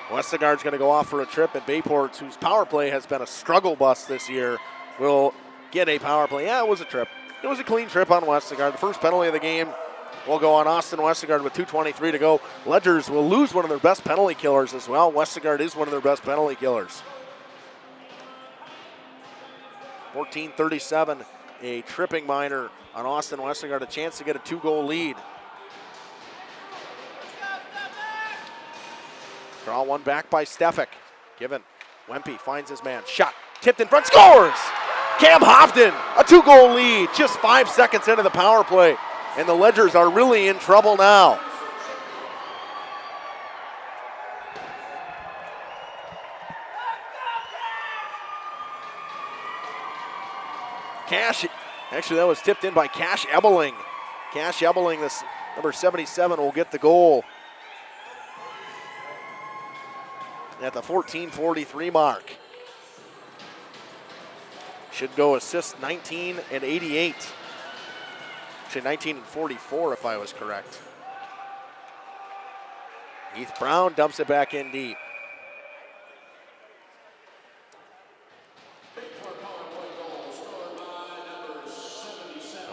Westergaard's going to go off for a trip, and Bayport, whose power play has been a struggle bus this year, will get a power play. Yeah, it was a trip. It was a clean trip on Westergaard. The first penalty of the game will go on Austin Westergaard with 2:23 to go. Ledgers will lose one of their best penalty killers as well. Westergaard is one of their best penalty killers. 14:37, a tripping minor on Austin Westergaard, a chance to get a 2-goal lead. Draw one back by Stefik. Given. Wempe finds his man. Shot. Tipped in front. Scores! Cam Hofden, a 2-goal lead. Just 5 seconds into the power play. And the Ledgers are really in trouble now. Cash, actually that was tipped in by Cash Ebeling. Cash Ebeling, this number 77, will get the goal at the 14:43 mark. Should go assist 19 and 88. Actually 19 and 44 if I was correct. Heath Brown dumps it back in deep.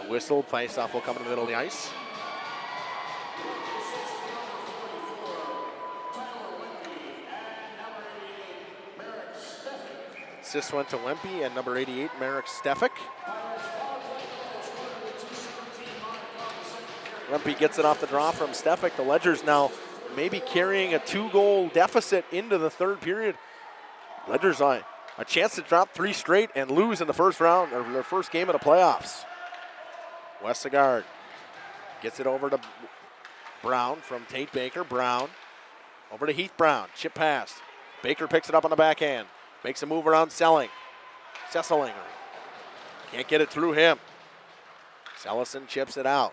A whistle, face-off will come in the middle of the ice. Assist went to Wempe and number 88, Merrick Stefik. Wempe gets it off the draw from Stefik. The Ledgers now maybe carrying a 2-goal deficit into the third period. Ledgers on a chance to drop 3 straight and lose in the first round, or their first game of the playoffs. Westergaard gets it over to Brown from Tate Baker. Brown over to Heath Brown. Chip pass. Baker picks it up on the backhand. Makes a move around Sesslinger. Can't get it through him. Sellison chips it out.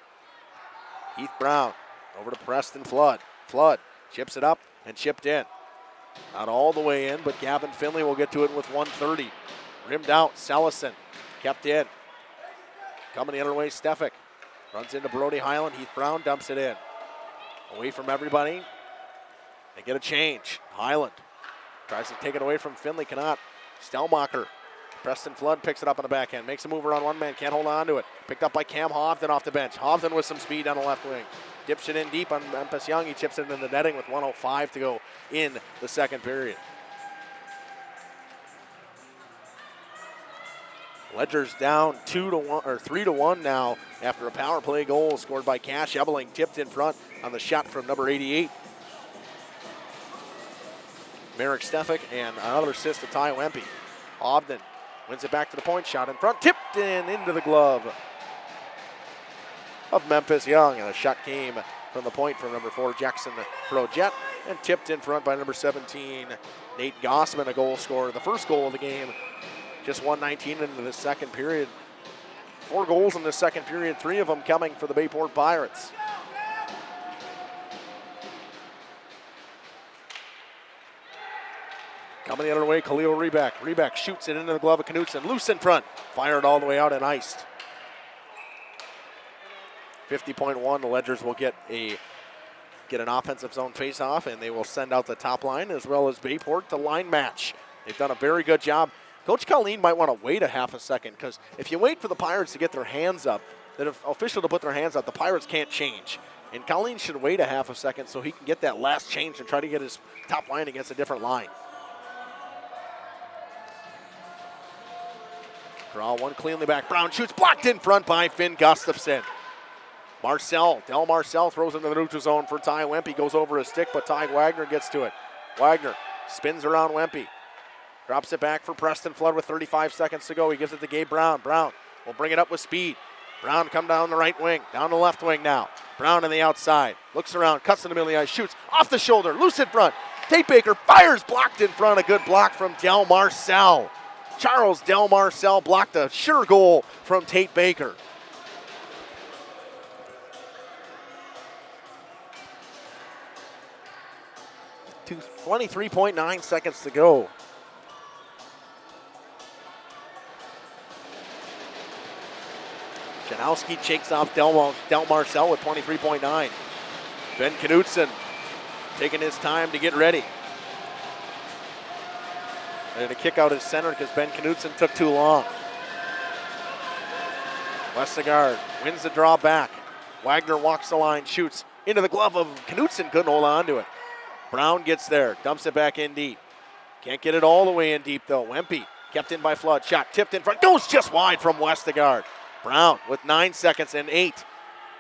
Heath Brown over to Preston Flood. Flood chips it up and chipped in. Not all the way in, but Gavin Finley will get to it with 1:30. Rimmed out, Sellison kept in. Coming the other way, Stefik runs into Brody Highland. Heath Brown dumps it in. Away from everybody. They get a change. Highland tries to take it away from Finley, cannot. Stelmacher. Preston Flood picks it up on the backhand. Makes a move around one man, can't hold on to it. Picked up by Cam Hovden off the bench. Hovden with some speed down the left wing. Dips it in deep on Memphis Young. He chips it into the netting with 1:05 to go in the second period. Ledgers down 2-1 or 3-1 now after a power play goal scored by Cash Ebeling, tipped in front on the shot from number 88. Merrick Stefik and another assist to Ty Wempe. Hovden wins it back to the point, shot in front, tipped in into the glove of Memphis Young, and a shot came from the point from number 4 Jackson Projet and tipped in front by number 17 Nate Gossman, a goal scorer, the first goal of the game. Just 1:19 into the second period. 4 goals in the second period, 3 of them coming for the Bayport Pirates. Coming the other way, Khalil Rebeck. Rebeck shoots it into the glove of Knutson. Loose in front. Fired all the way out and iced. 50.1, the Ledgers will get an offensive zone faceoff, and they will send out the top line as well as Bayport to line match. They've done a very good job. Coach Colleen might want to wait a half a second, because if you wait for the Pirates to get their hands up, the official to put their hands up, the Pirates can't change. And Colleen should wait a half a second so he can get that last change and try to get his top line against a different line. Draw one cleanly back. Brown shoots, blocked in front by Finn Gustafson. Del Marcel throws into the neutral zone for Ty Wempe. Goes over a stick, but Ty Wagner gets to it. Wagner spins around Wempe. Drops it back for Preston Flood with 35 seconds to go. He gives it to Gabe Brown. Brown will bring it up with speed. Brown come down the right wing, down the left wing now. Brown on the outside, looks around, cuts in the middle of the ice, shoots off the shoulder, loose in front. Tate Baker fires, blocked in front. A good block from Del Marcel. Charles Del Marcel blocked a sure goal from Tate Baker. 23.9 seconds to go. Janowski shakes off Del Marcel with 23.9. Ben Knudsen taking his time to get ready. They're going to kick out his center because Ben Knudsen took too long. Westergaard wins the draw back. Wagner walks the line, shoots into the glove of Knudsen, couldn't hold on to it. Brown gets there, dumps it back in deep. Can't get it all the way in deep though. Wempe kept in by Flood, shot tipped in front, goes just wide from Westergaard. Brown with 9 seconds and 8.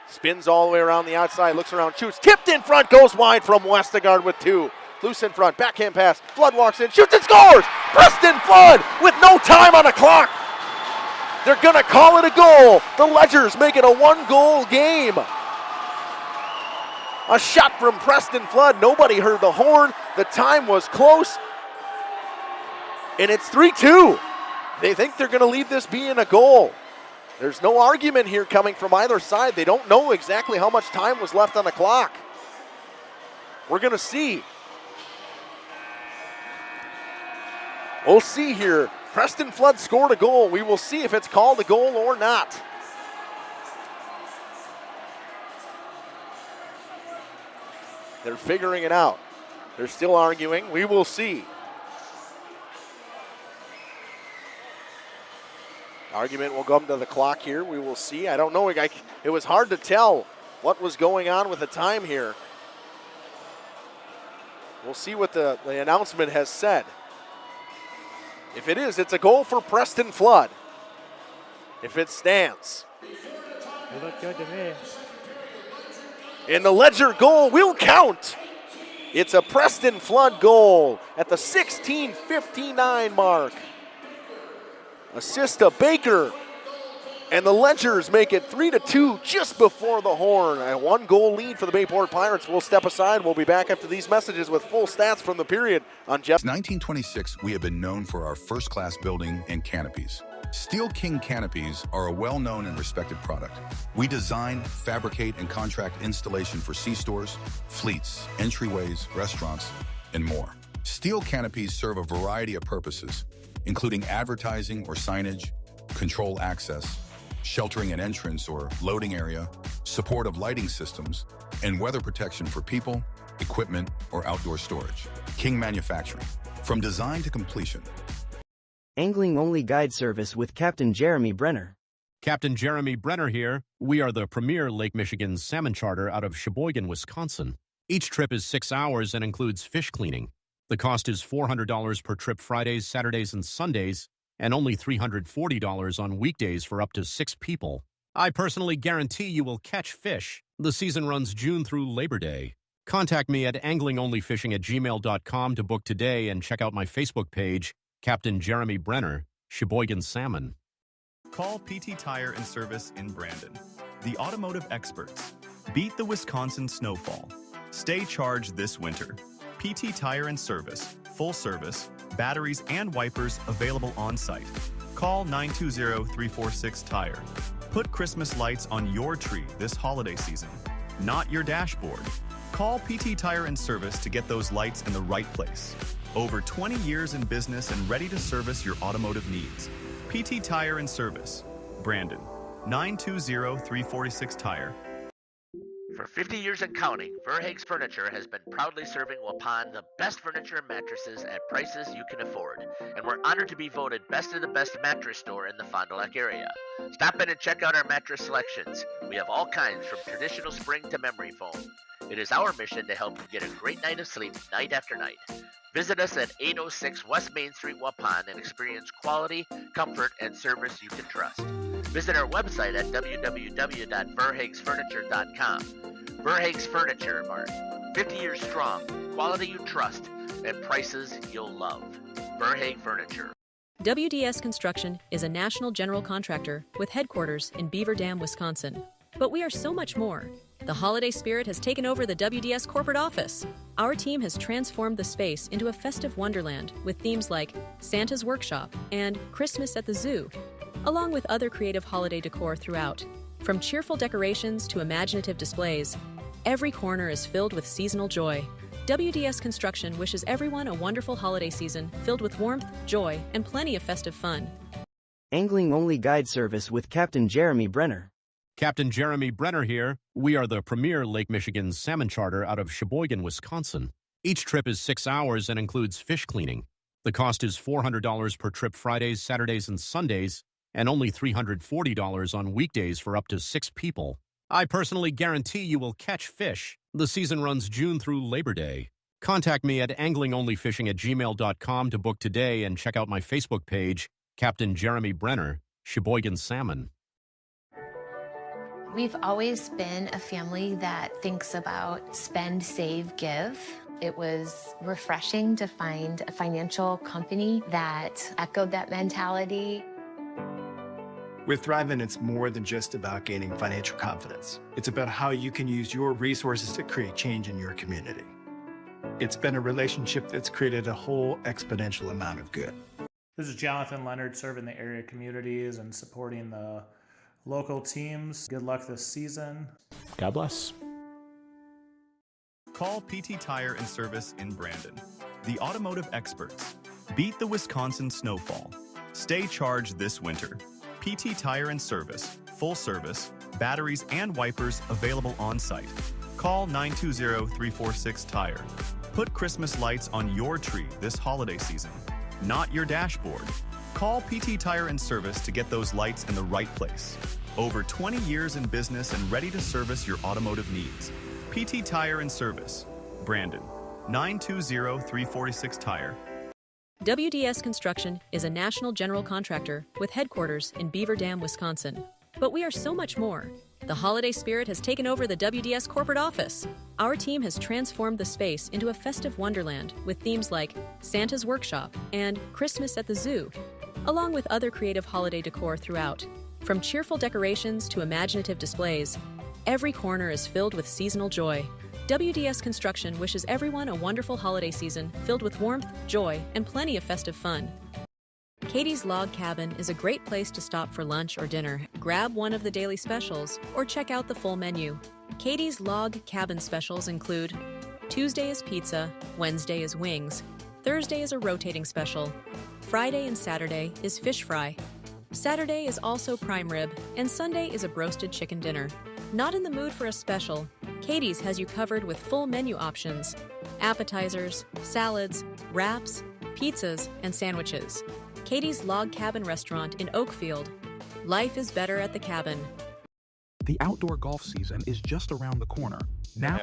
Spins all the way around the outside, looks around, shoots, tipped in front, goes wide from Westergaard with 2. Loose in front, backhand pass, Flood walks in, shoots and scores! Preston Flood with no time on the clock. They're gonna call it a goal. The Ledgers make it a 1-goal game. A shot from Preston Flood, nobody heard the horn, the time was close, and it's 3-2. They think they're gonna leave this being a goal. There's no argument here coming from either side. They don't know exactly how much time was left on the clock. We're going to see. We'll see here. Preston Flood scored a goal. We will see if it's called a goal or not. They're figuring it out. They're still arguing. We will see. Argument will come to the clock here. We will see. I don't know. It was hard to tell what was going on with the time here. We'll see what the announcement has said. If it is, it's a goal for Preston Flood. If it stands. It looked good to me. And the Ledger goal will count. It's a Preston Flood goal at the 16:59 mark. Assist to Baker, and the Ledgers make it 3-2 just before the horn. A 1-goal lead for the Bayport Pirates. We'll step aside. We'll be back after these messages with full stats from the period on Jeff. Since 1926, we have been known for our first-class building and canopies. Steel King canopies are a well-known and respected product. We design, fabricate, and contract installation for C-stores, fleets, entryways, restaurants, and more. Steel canopies serve a variety of purposes, including advertising or signage, control access, sheltering an entrance or loading area, support of lighting systems, and weather protection for people, equipment, or outdoor storage. King Manufacturing, from design to completion. Angling-only guide service with Captain Jeremy Brenner. Captain Jeremy Brenner here. We are the premier Lake Michigan salmon charter out of Sheboygan, Wisconsin. Each trip is 6 hours and includes fish cleaning. The cost is $400 per trip Fridays, Saturdays, and Sundays, and only $340 on weekdays for up to 6 people. I personally guarantee you will catch fish. The season runs June through Labor Day. Contact me at anglingonlyfishing@gmail.com to book today and check out my Facebook page, Captain Jeremy Brenner, Sheboygan Salmon. Call PT Tire and Service in Brandon. The automotive experts. Beat the Wisconsin snowfall. Stay charged this winter. PT Tire and Service, full service, batteries and wipers available on site. Call 920-346-TIRE. Put Christmas lights on your tree this holiday season, not your dashboard. Call PT Tire and Service to get those lights in the right place. Over 20 years in business and ready to service your automotive needs. PT Tire and Service, Brandon, 920-346-TIRE. For 50 years and counting, Verhaeg's Furniture has been proudly serving Waupun the best furniture and mattresses at prices you can afford. And we're honored to be voted best of the best mattress store in the Fond du Lac area. Stop in and check out our mattress selections. We have all kinds from traditional spring to memory foam. It is our mission to help you get a great night of sleep night after night. Visit us at 806 West Main Street, Waupun, and experience quality, comfort, and service you can trust. Visit our website at www.verhaegsfurniture.com. Verhaeg's Furniture Mart. 50 years strong, quality you trust, and prices you'll love. Verhaeg Furniture. WDS Construction is a national general contractor with headquarters in Beaver Dam, Wisconsin. But we are so much more. The holiday spirit has taken over the WDS corporate office. Our team has transformed the space into a festive wonderland with themes like Santa's Workshop and Christmas at the Zoo, along with other creative holiday decor throughout. From cheerful decorations to imaginative displays, every corner is filled with seasonal joy. WDS Construction wishes everyone a wonderful holiday season filled with warmth, joy, and plenty of festive fun. Angling-only guide service with Captain Jeremy Brenner. Captain Jeremy Brenner here. We are the premier Lake Michigan salmon charter out of Sheboygan, Wisconsin. Each trip is 6 hours and includes fish cleaning. The cost is $400 per trip Fridays, Saturdays, and Sundays, and only $340 on weekdays for up to 6 people. I personally guarantee you will catch fish. The season runs June through Labor Day. Contact me at anglingonlyfishing@gmail.com to book today and check out my Facebook page, Captain Jeremy Brenner, Sheboygan Salmon. We've always been a family that thinks about spend, save, give. It was refreshing to find a financial company that echoed that mentality. With Thrivent, it's more than just about gaining financial confidence. It's about how you can use your resources to create change in your community. It's been a relationship that's created a whole exponential amount of good. This is Jonathan Leonard, serving the area communities and supporting the local teams. Good luck this season. God bless. Call PT Tire and Service in Brandon, the automotive experts. Beat the Wisconsin snowfall. Stay charged this winter. PT Tire and Service, full service, batteries and wipers available on site. Call 920-346-TIRE. Put Christmas lights on your tree this holiday season, not your dashboard. Call PT Tire and Service to get those lights in the right place. Over 20 years in business and ready to service your automotive needs. PT Tire and Service, Brandon, 920-346-TIRE. WDS Construction is a national general contractor with headquarters in Beaver Dam, Wisconsin. But we are so much more. The holiday spirit has taken over the WDS corporate office. Our team has transformed the space into a festive wonderland with themes like Santa's Workshop and Christmas at the Zoo, along with other creative holiday decor throughout. From cheerful decorations to imaginative displays, every corner is filled with seasonal joy. WDS Construction wishes everyone a wonderful holiday season filled with warmth, joy, and plenty of festive fun. Katie's Log Cabin is a great place to stop for lunch or dinner. Grab one of the daily specials or check out the full menu. Katie's Log Cabin specials include Tuesday is pizza, Wednesday is wings, Thursday is a rotating special, Friday and Saturday is fish fry, Saturday is also prime rib, and Sunday is a broasted chicken dinner. Not in the mood for a special? Katie's has you covered with full menu options, appetizers, salads, wraps, pizzas, and sandwiches. Katie's Log Cabin Restaurant in Oakfield. Life is better at the cabin. The outdoor golf season is just around the corner. Now,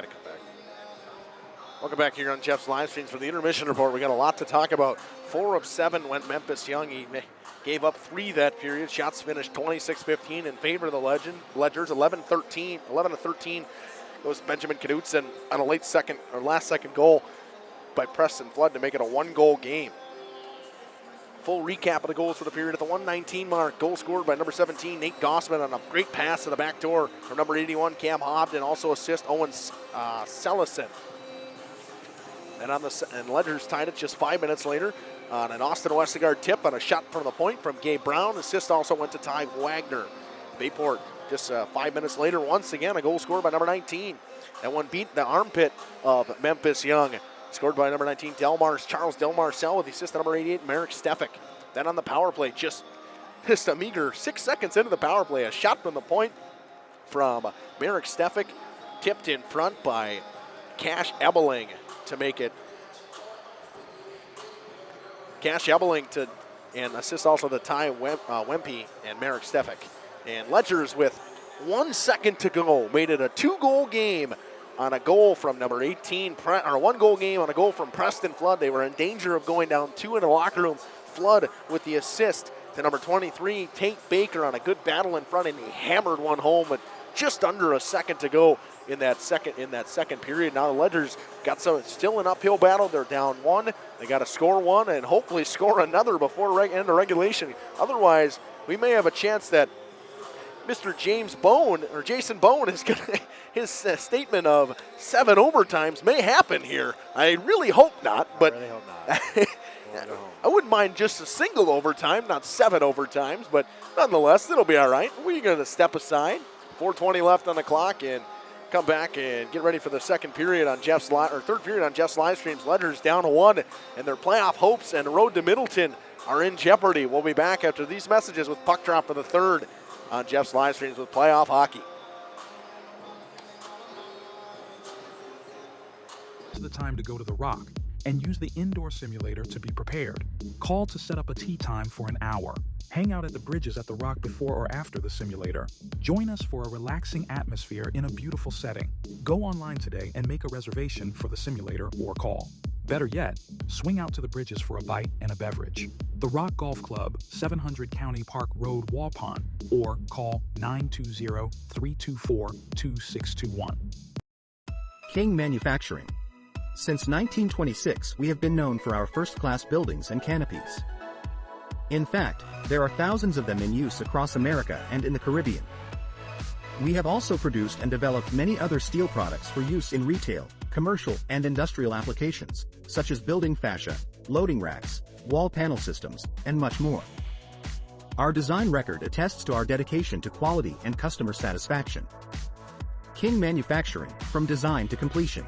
Welcome back here on Jeff's live streams for the intermission report. We got a lot to talk about. 4 of 7 went Memphis Young. He gave up 3 that period. Shots finished 26-15 in favor of the Ledgers. 11-13 goes Benjamin Knudsen on a last second goal by Preston Flood to make it a 1-goal game. Full recap of the goals for the period at the 1:19 mark. Goal scored by number 17, Nate Gossman, on a great pass to the back door from number 81, Cam Hobden. Also assist Owen Sellison. And Ledgers tied it just 5 minutes later on an Austin Westergaard tip on a shot from the point from Gabe Brown. Assist also went to Ty Wagner. Bayport just 5 minutes later, once again, a goal scored by number 19. That one beat the armpit of Memphis Young. Scored by number 19, Charles Del Marcel, with the assist to number 88, Merrick Stefik. Then on the power play, just a meager 6 seconds into the power play, a shot from the point from Merrick Stefik, tipped in front by Cash Ebeling to make it. Cash Ebeling and assist also to Ty Wempe and Merrick Stefik. And Ledgers, with 1 second to go, made it a 2-goal game on a goal from number 18, or a 1-goal game on a goal from Preston Flood. They were in danger of going down 2 in the locker room. Flood with the assist to number 23, Tate Baker, on a good battle in front, and he hammered one home, but just under a second to go in that second period. Now the Ledgers got still an uphill battle. They're down one. They got to score one and hopefully score another before end of regulation. Otherwise, we may have a chance that Mr. Jason Bone is going to, his statement of 7 overtimes may happen here. I really hope not, but I wouldn't mind just a single overtime, not 7 overtimes, but nonetheless, it'll be all right. We're going to step aside. 4:20 left on the clock and come back and get ready for the third period on Jeff's live streams. Ledgers down 1, and their playoff hopes and road to Middleton are in jeopardy. We'll be back after these messages with puck drop for the third on Jeff's live streams with playoff hockey. It's the time to go to the Rock and use the indoor simulator to be prepared. Call to set up a tee time for an hour. Hang out at the bridges at the Rock before or after the simulator. Join us for a relaxing atmosphere in a beautiful setting. Go online today and make a reservation for the simulator or call. Better yet, swing out to the bridges for a bite and a beverage. The Rock Golf Club, 700 County Park Road, Waupun, or call 920-324-2621. King Manufacturing. Since 1926, we have been known for our first-class buildings and canopies. In fact, there are thousands of them in use across America and in the Caribbean. We have also produced and developed many other steel products for use in retail, commercial, and industrial applications, such as building fascia, loading racks, wall panel systems, and much more. Our design record attests to our dedication to quality and customer satisfaction. King Manufacturing, from design to completion.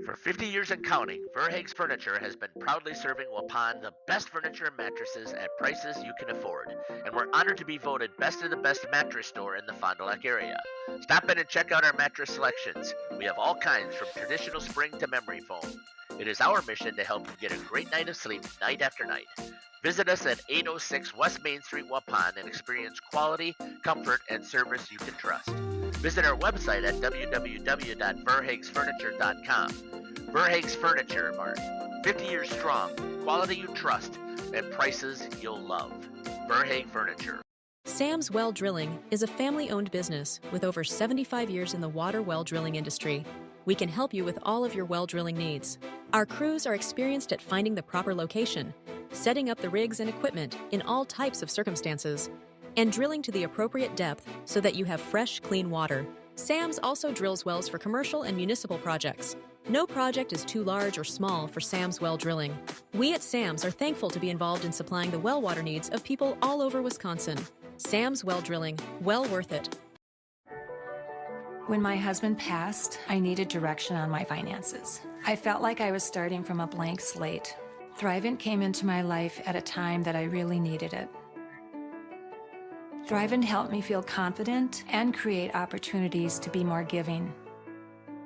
For 50 years and counting, Verhaeg's Furniture has been proudly serving Waupun the best furniture and mattresses at prices you can afford. And we're honored to be voted best of the best mattress store in the Fond du Lac area. Stop in and check out our mattress selections. We have all kinds from traditional spring to memory foam. It is our mission to help you get a great night of sleep night after night. Visit us at 806 West Main Street, Waupun, and experience quality, comfort, and service you can trust. Visit our website at www.verhaegsfurniture.com. Verhaeg's Furniture Mart. 50 years strong, quality you trust, and prices you'll love. Verhaeg Furniture. Sam's Well Drilling is a family-owned business with over 75 years in the water well drilling industry. We can help you with all of your well drilling needs. Our crews are experienced at finding the proper location, setting up the rigs and equipment in all types of circumstances, and drilling to the appropriate depth so that you have fresh, clean water. Sam's also drills wells for commercial and municipal projects. No project is too large or small for Sam's Well Drilling. We at Sam's are thankful to be involved in supplying the well water needs of people all over Wisconsin. Sam's Well Drilling, well worth it. When my husband passed, I needed direction on my finances. I felt like I was starting from a blank slate. Thrivent came into my life at a time that I really needed it. Thrivent helped me feel confident and create opportunities to be more giving.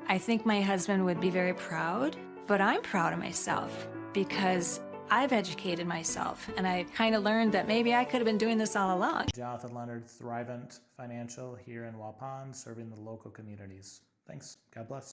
I think my husband would be very proud, but I'm proud of myself because I've educated myself and I kind of learned that maybe I could have been doing this all along. Jonathan Leonard, Thrivent Financial here in Waupun, serving the local communities. Thanks. God bless.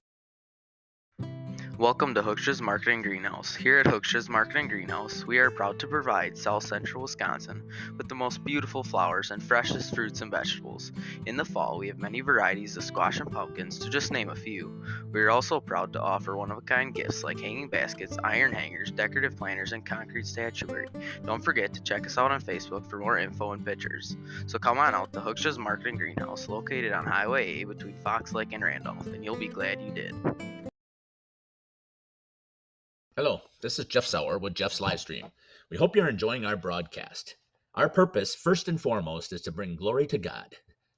Welcome to Hooksha's Market and Greenhouse. Here at Hooksha's Market and Greenhouse, we are proud to provide South Central Wisconsin with the most beautiful flowers and freshest fruits and vegetables. In the fall, we have many varieties of squash and pumpkins, to just name a few. We are also proud to offer one-of-a-kind gifts like hanging baskets, iron hangers, decorative planters, and concrete statuary. Don't forget to check us out on Facebook for more info and pictures. So come on out to Hooksha's Market and Greenhouse, located on Highway A between Fox Lake and Randolph, and you'll be glad you did. Hello, this is Jeff Sauer with Jeff's Livestream. We hope you're enjoying our broadcast. Our purpose, first and foremost, is to bring glory to God.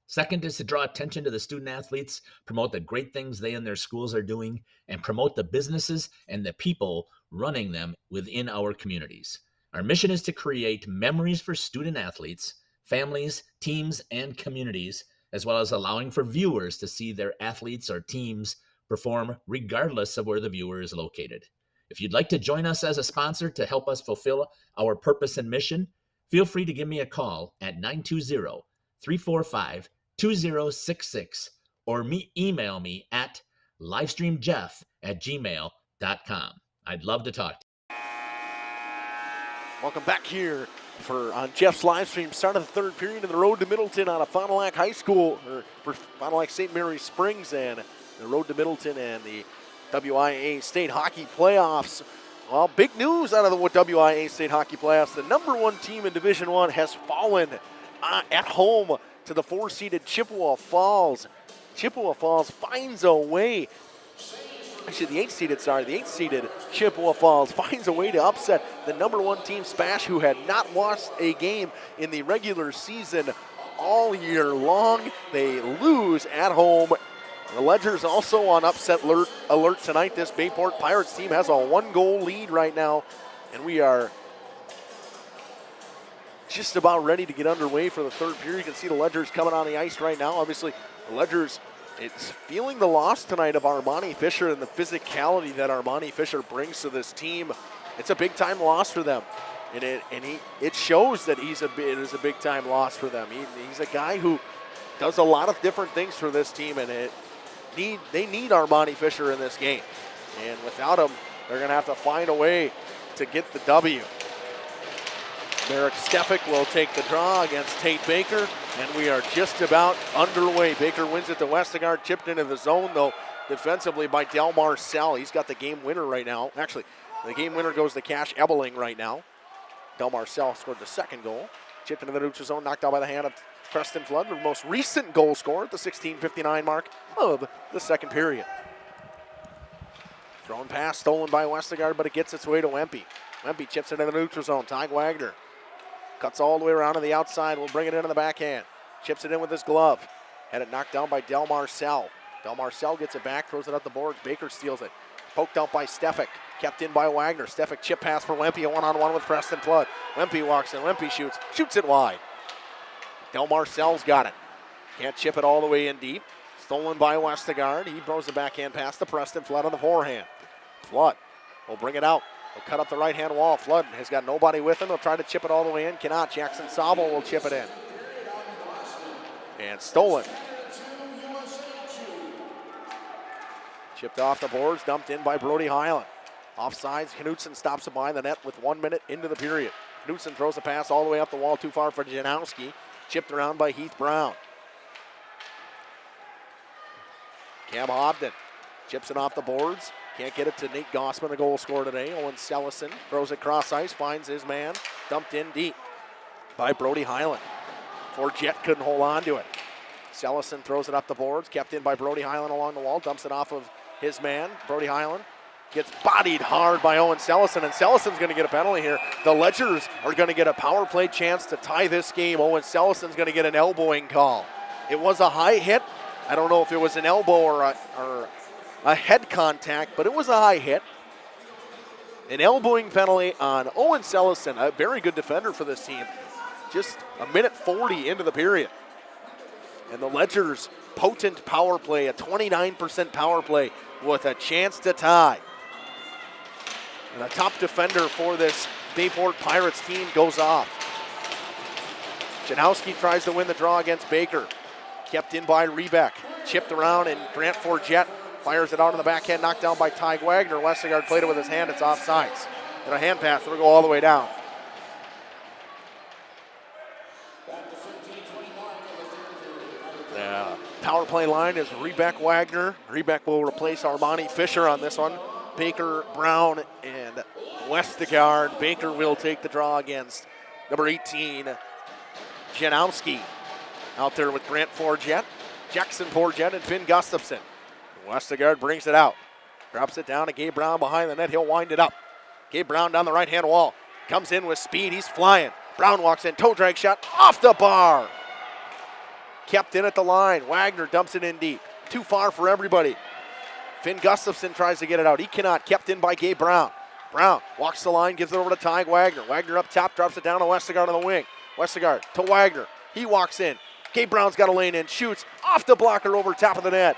Second is to draw attention to the student athletes, promote the great things they and their schools are doing, and promote the businesses and the people running them within our communities. Our mission is to create memories for student athletes, families, teams, and communities, as well as allowing for viewers to see their athletes or teams perform regardless of where the viewer is located. If you'd like to join us as a sponsor to help us fulfill our purpose and mission, feel free to give me a call at 920-345-2066 or email me at livestreamjeff@gmail.com. I'd love to talk to you. Welcome back here on Jeff's live stream. Start of the third period of the road to Middleton out of Fond du Lac High School, or for Fond du Lac St. Mary's Springs, and the road to Middleton and the WIAA State Hockey Playoffs. Well, big news out of the WIAA State Hockey Playoffs. The number one team in Division I has fallen at home to the 4-seeded Chippewa Falls. Chippewa Falls finds a way. Actually, the 8-seeded Chippewa Falls finds a way to upset the number one team, Spash, who had not lost a game in the regular season all year long. They lose at home. The Ledger's also on upset alert tonight. This Bayport Pirates team has a 1-goal lead right now, and we are just about ready to get underway for the third period. You can see the Ledger's coming on the ice right now. Obviously, the Ledger's feeling the loss tonight of Armani Fisher and the physicality that Armani Fisher brings to this team. It's a big-time loss for them, and it shows that it is a big-time loss for them. He's a guy who does a lot of different things for this team, and they need Armani Fisher in this game. And without him, they're going to have to find a way to get the W. Merrick Stefik will take the draw against Tate Baker, and we are just about underway. Baker wins it to Westergaard, chipped into the zone, though, defensively by Del Marcel. He's got the game winner right now. Actually, the game winner goes to Cash Ebeling right now. Del Marcel scored the second goal. Chipped into the neutral zone, knocked out by the hand of Preston Flood, the most recent goal scorer at the 16:59 mark of the second period. Thrown pass, stolen by Westergaard, but it gets its way to Wempe. Wempe chips it in the neutral zone. Ty Wagner cuts all the way around to the outside. Will bring it into the backhand. Chips it in with his glove. Had it knocked down by Del Marcel. Del Marcel gets it back, throws it up the board. Baker steals it. Poked out by Stefik. Kept in by Wagner. Stefik chip pass for Wempe. A one-on-one with Preston Flood. Wempe walks in. Wempe shoots. Shoots it wide. Del Marcel's got it. Can't chip it all the way in deep. Stolen by Westergaard. He throws the backhand pass to Preston Flood on the forehand. Flood will bring it out. He'll cut up the right-hand wall. Flood has got nobody with him. He'll try to chip it all the way in. Cannot. Jackson Sobel will chip it in. And stolen. Chipped off the boards. Dumped in by Brody Highland. Offsides. Knutson stops it behind the net with 1 minute into the period. Knutson throws a pass all the way up the wall, too far for Janowski. Chipped around by Heath Brown. Cam Hobden chips it off the boards. Can't get it to Nate Gossman, a goal scorer today. Owen Sellison throws it cross ice, finds his man. Dumped in deep by Brody Highland. Forget couldn't hold on to it. Sellison throws it up the boards, kept in by Brody Highland along the wall, dumps it off of his man. Brody Highland gets bodied hard by Owen Sellison, and Sellison's going to get a penalty here. The Ledgers are going to get a power play chance to tie this game. Owen Sellison's going to get an elbowing call. It was a high hit. I don't know if it was an elbow or a head contact, but it was a high hit. An elbowing penalty on Owen Sellison, a very good defender for this team. Just a minute 40 into the period. And the Ledgers' potent power play, a 29% power play with a chance to tie. And the top defender for this Bayport Pirates team goes off. Janowski tries to win the draw against Baker. Kept in by Rebeck. Chipped around, and Grant Forget fires it out on the backhand, knocked down by Ty Wagner. Westergaard played it with his hand. It's offsides. And a hand pass. It'll go all the way down. The power play line is Rebeck Wagner. Rebeck will replace Armani Fisher on this one. Baker, Brown, and Westergaard. Baker will take the draw against number 18, Janowski. Out there with Grant Forget, Jackson Forget, and Finn Gustafson. Westergaard brings it out. Drops it down to Gabe Brown behind the net. He'll wind it up. Gabe Brown down the right-hand wall. Comes in with speed. He's flying. Brown walks in. Toe drag shot off the bar. Kept in at the line. Wagner dumps it in deep. Too far for everybody. Finn Gustafson tries to get it out. He cannot. Kept in by Gabe Brown. Brown walks the line, gives it over to Ty Wagner. Wagner up top, drops it down to Westergaard on the wing. Westergaard to Wagner. He walks in. Gabe Brown's got a lane in. Shoots off the blocker over top of the net.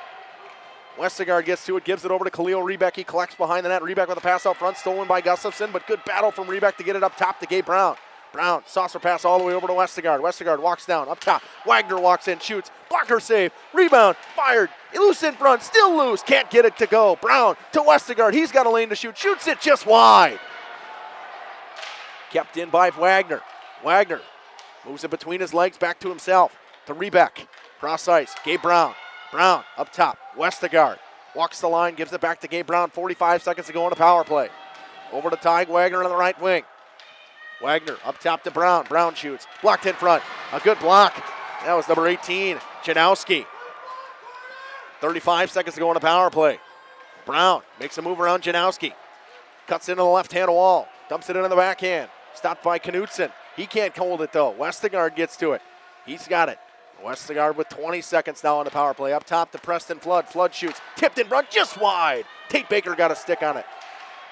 Westergaard gets to it, gives it over to Khalil Rebeck. He collects behind the net. Rebeck with a pass out front, stolen by Gustafson, but good battle from Rebeck to get it up top to Gabe Brown. Brown, saucer pass all the way over to Westergaard. Westergaard walks down, up top. Wagner walks in, shoots, blocker save, rebound, fired, loose in front, still loose, can't get it to go. Brown to Westergaard, he's got a lane to shoot, shoots it just wide. Kept in by Wagner. Wagner moves it between his legs, back to himself. To Rebeck. Cross ice. Gabe Brown. Brown up top. Westergaard walks the line, gives it back to Gabe Brown. 45 seconds to go on the power play. Over to Ty Wagner on the right wing. Wagner up top to Brown. Brown shoots. Blocked in front. A good block. That was number 18, Janowski. 35 seconds to go on the power play. Brown makes a move around Janowski. Cuts into the left-hand wall. Dumps it into the backhand. Stopped by Knutson. He can't hold it, though. Westergaard gets to it. He's got it. Westergaard with 20 seconds now on the power play. Up top to Preston Flood. Flood shoots. Tipped in front, just wide. Tate Baker got a stick on it.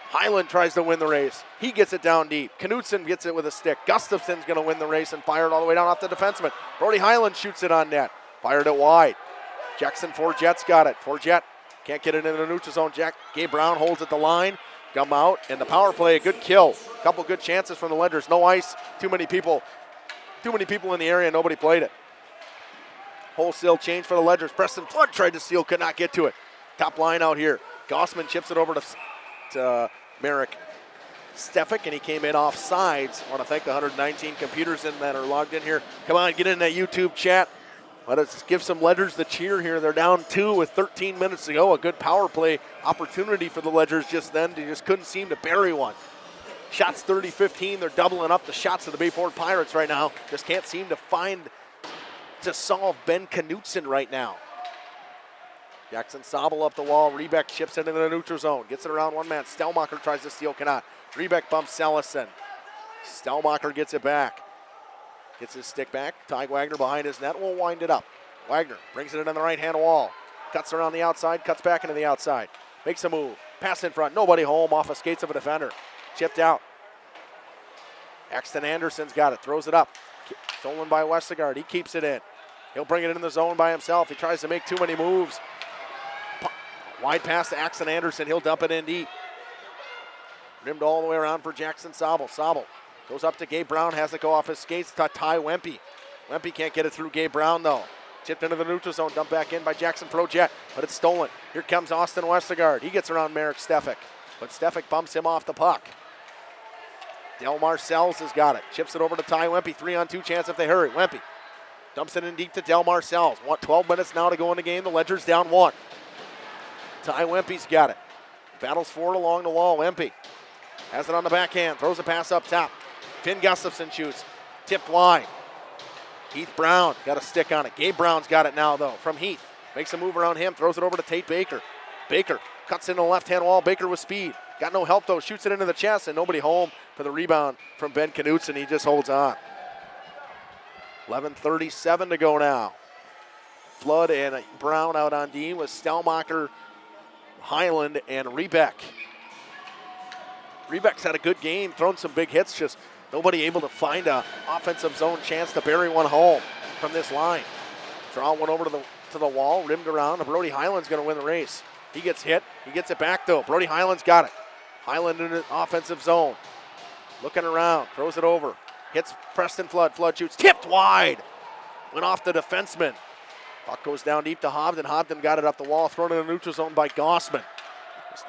Highland tries to win the race. He gets it down deep. Knutson gets it with a stick. Gustafson's going to win the race and fire it all the way down off the defenseman. Brody Highland shoots it on net. Fired it wide. Jackson Forget's got it. Forget can't get it into the neutral zone. Gabe Brown holds at the line. Come out, and the power play, a good kill. A couple good chances from the Ledgers. No ice, too many people in the area, nobody played it. Wholesale change for the Ledgers. Preston Flood tried to steal, could not get to it. Top line out here. Gossman chips it over to Merrick Stefik, and he came in off sides. I want to thank the 119 computers that are logged in here. Come on, get in that YouTube chat. Let us give some Ledgers the cheer here. They're down 2 with 13 minutes to go. A good power play opportunity for the Ledgers just then. They just couldn't seem to bury one. Shots 30-15. They're doubling up the shots of the Bayport Pirates right now. Just can't seem to solve Ben Knutson right now. Jackson Sobel up the wall. Rebeck chips into the neutral zone. Gets it around one man. Stelmacher tries to steal, cannot. Rebeck bumps Sellison. Stelmacher gets it back. Gets his stick back. Ty Wagner behind his net will wind it up. Wagner brings it in on the right-hand wall. Cuts around the outside, cuts back into the outside. Makes a move. Pass in front. Nobody home off the skates of a defender. Chipped out. Axton Anderson's got it. Throws it up. Stolen by Westergaard. He keeps it in. He'll bring it in the zone by himself. He tries to make too many moves. Wide pass to Axton Anderson. He'll dump it in deep. Rimmed all the way around for Jackson Sobel. Sobel goes up to Gabe Brown, has it go off his skates to Ty Wempe. Wempe can't get it through Gabe Brown, though. Chipped into the neutral zone, dumped back in by Jackson Projet, but it's stolen. Here comes Austin Westergaard. He gets around Merrick Stefik, but Stefik bumps him off the puck. Delmar Sells has got it. Chips it over to Ty Wempe. 3-on-2 chance if they hurry. Wempe dumps it in deep to Delmar Sells. 12 minutes now to go in the game. The Ledgers down 1. Ty Wempe's got it. Battles forward along the wall. Wempe has it on the backhand. Throws a pass up top. Finn Gustafson shoots. Tipped wide. Heath Brown got a stick on it. Gabe Brown's got it now, though, from Heath. Makes a move around him. Throws it over to Tate Baker. Baker cuts into the left-hand wall. Baker with speed. Got no help, though. Shoots it into the chest, and nobody home for the rebound from Ben Knutson. He just holds on. 11:37 to go now. Flood and Brown out on D with Stelmacher, Highland, and Rebeck. Rebeck's had a good game, thrown some big hits, just nobody able to find a offensive zone chance to bury one home from this line. Draw one over to the wall, rimmed around, and Brody Highland's going to win the race. He gets hit. He gets it back, though. Brody Highland's got it. Highland in the offensive zone. Looking around, throws it over. Hits Preston Flood. Flood shoots. Tipped wide. Went off the defenseman. Puck goes down deep to Hobden. Hobden got it up the wall, thrown in the neutral zone by Gossman.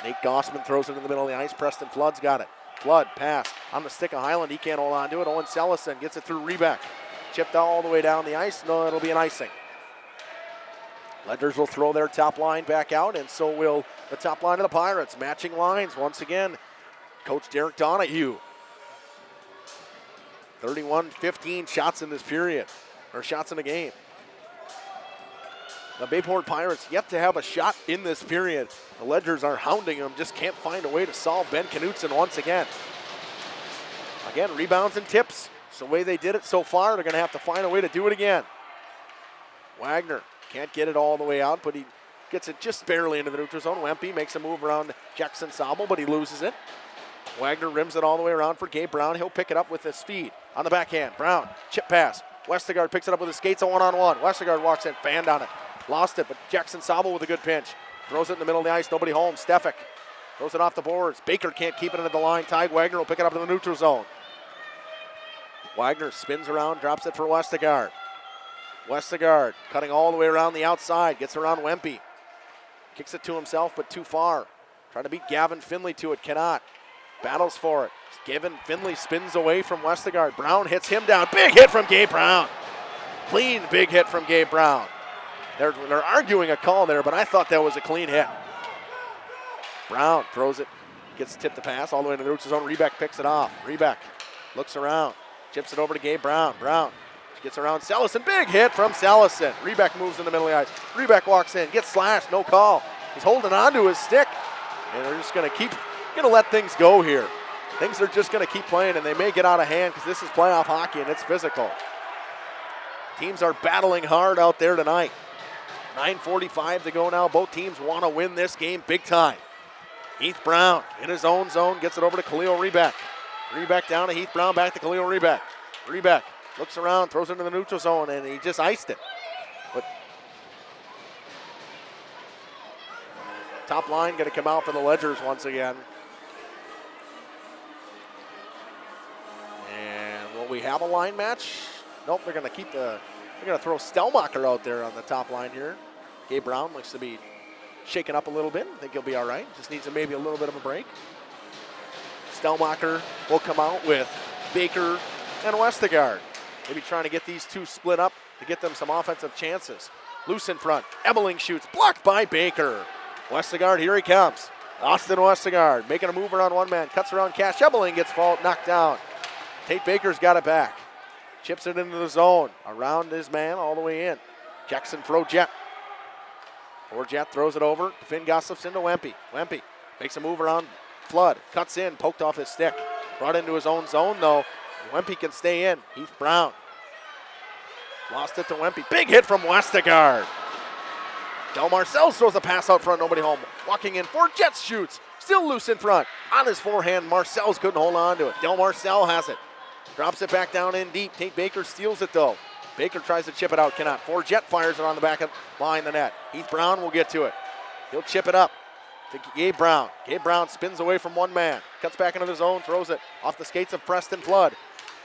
Nate Gossman throws it in the middle of the ice. Preston Flood's got it. Flood pass on the stick of Highland. He can't hold on to it. Owen Sellison gets it through Rebeck. Chipped all the way down the ice. No, it'll be an icing. Ledgers will throw their top line back out, and so will the top line of the Pirates. Matching lines once again. Coach Derek Donahue. 31-15 shots in this period, or shots in the game. The Bayport Pirates yet to have a shot in this period. The Ledgers are hounding them, just can't find a way to solve Ben Knutson once again. Again, rebounds and tips. It's the way they did it so far. They're going to have to find a way to do it again. Wagner can't get it all the way out, but he gets it just barely into the neutral zone. Wempe makes a move around Jackson Sobel, but he loses it. Wagner rims it all the way around for Gabe Brown. He'll pick it up with his speed. On the backhand, Brown, chip pass. Westergaard picks it up with his skates, a one-on-one. Westergaard walks in, fanned on it. Lost it, but Jackson Sobel with a good pinch. Throws it in the middle of the ice, nobody home. Stefik throws it off the boards. Baker can't keep it into the line. Ty Wagner will pick it up in the neutral zone. Wagner spins around, drops it for Westergaard. Westergaard cutting all the way around the outside, gets around Wempe. Kicks it to himself, but too far. Trying to beat Gavin Finley to it, cannot. battles for it. Finley spins away from Westergaard. Brown hits him down. Big hit from Gabe Brown. Clean big hit from Gabe Brown. They're arguing a call there, but I thought that was a clean hit. Brown throws it, gets tipped the pass all the way to the neutral zone. Rebeck picks it off. Rebeck looks around, chips it over to Gabe Brown. Brown gets around Sellison. Big hit from Sellison. Rebeck moves in the middle of the ice. Rebeck walks in, gets slashed, no call. He's holding on to his stick, and they're just going to let things go here. Things are just going to keep playing, and they may get out of hand because this is playoff hockey and it's physical. Teams are battling hard out there tonight. 9:45 to go now. Both teams want to win this game big time. Heath Brown in his own zone, gets it over to Khalil Rebeck. Rebeck down to Heath Brown, back to Khalil Rebeck. Rebeck looks around, throws it into the neutral zone, and he just iced it. But top line going to come out for the Ledgers once again. And will we have a line match? Nope, they're going to throw Stelmacher out there on the top line here. Gabe Brown looks to be shaken up a little bit. I think he'll be all right. Just needs maybe a little bit of a break. Stelmacher will come out with Baker and Westergaard. Maybe trying to get these two split up to get them some offensive chances. Loose in front. Ebeling shoots. Blocked by Baker. Westergaard, here he comes. Austin Westergaard making a move around one man. Cuts around Cash. Ebeling gets knocked down. Tate Baker's got it back. Chips it into the zone. Around his man all the way in. Jackson Frojet. Frojet throws it over to Finn Gustafson to Wempe. Wempe makes a move around Flood. Cuts in, poked off his stick. Brought into his own zone though. Wempe can stay in. Heath Brown. Lost it to Wempe. Big hit from Westergaard. Del Marcel throws a pass out front, nobody home. Walking in, Frojet shoots. Still loose in front. On his forehand, Marcel's couldn't hold on to it. Del Marcel has it. Drops it back down in deep. Tate Baker steals it though. Baker tries to chip it out, cannot. Frojet fires it on the back of behind the net. Heath Brown will get to it. He'll chip it up to Gabe Brown. Gabe Brown spins away from one man. Cuts back into the zone, throws it off the skates of Preston Flood.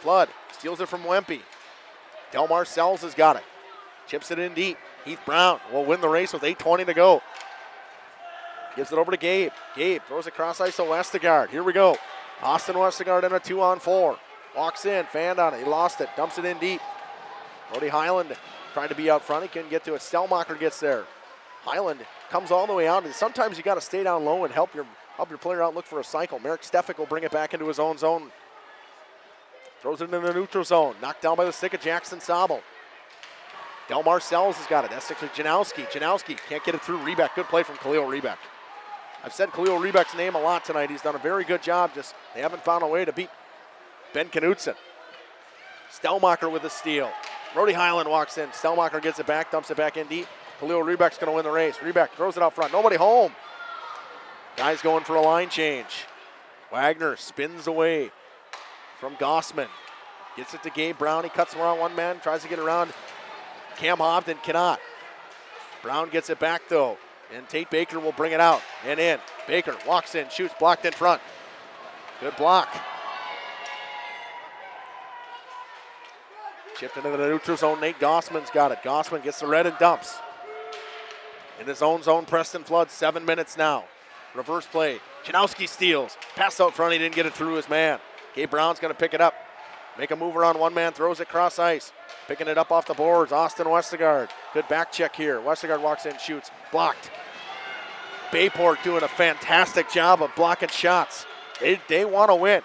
Flood steals it from Wempe. Del Marcel's has got it. Chips it in deep. Heath Brown will win the race with 8:20 to go. Gives it over to Gabe. Gabe throws it cross ice to Westergaard. Here we go. Austin Westergaard in a 2-on-4. Walks in, fanned on it. He lost it. Dumps it in deep. Brody Highland trying to be out front. He couldn't get to it. Stelmacher gets there. Highland comes all the way out. And sometimes you got to stay down low and help your player out, look for a cycle. Merrick Stefik will bring it back into his own zone. Throws it in the neutral zone. Knocked down by the stick of Jackson Sobel. Del Marcel's has got it. That's actually Janowski. Janowski can't get it through Rebeck. Good play from Khalil Rebeck. I've said Khalil Rebeck's name a lot tonight. He's done a very good job. Just they haven't found a way to beat Ben Knutson. Stelmacher with a steal. Brody Highland walks in. Stelmacher gets it back, dumps it back in deep. Khalil Rebeck's going to win the race. Rebeck throws it out front. Nobody home. Guys going for a line change. Wagner spins away from Gossman. Gets it to Gabe Brown. He cuts around one man. Tries to get around Cam Hovden. Cannot. Brown gets it back though. And Tate Baker will bring it out and in. Baker walks in, shoots, blocked in front. Good block. Chipped into the neutral zone. Nate Gossman's got it. Gossman gets the red and dumps. In his own zone, Preston Flood, 7 minutes now. Reverse play. Janowski steals. Pass out front. He didn't get it through his man. Gabe Brown's going to pick it up. Make a move around one man. Throws it cross ice. Picking it up off the boards. Austin Westergaard. Good back check here. Westergaard walks in, shoots. Blocked. Bayport doing a fantastic job of blocking shots. They want to win.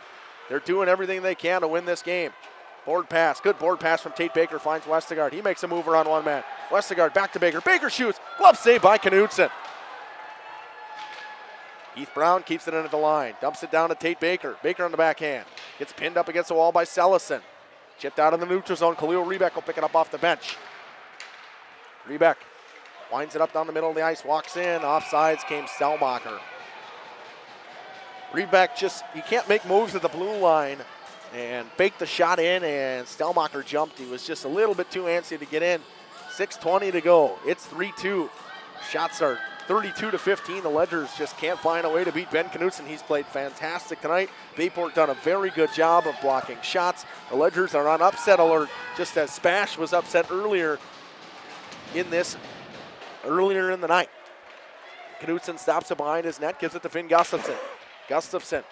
They're doing everything they can to win this game. Board pass. Good board pass from Tate Baker. Finds Westergaard. He makes a move around one man. Westergaard back to Baker. Baker shoots. Glove save by Knutson. Heath Brown keeps it into the line. Dumps it down to Tate Baker. Baker on the backhand. Gets pinned up against the wall by Sellison. Chipped out in the neutral zone. Khalil Rebeck will pick it up off the bench. Rebeck winds it up down the middle of the ice. Walks in. Offsides came Stelmacher. Rebeck you can't make moves at the blue line and baked the shot in, and Stelmacher jumped. He was just a little bit too antsy to get in. 6:20 to go. It's 3-2. Shots are 32-15. The Ledgers just can't find a way to beat Ben Knutson. He's played fantastic tonight. Bayport done a very good job of blocking shots. The Ledgers are on upset alert, just as Spash was upset earlier in the night. Knutson stops it behind his net, gives it to Finn Gustafson. Gustafson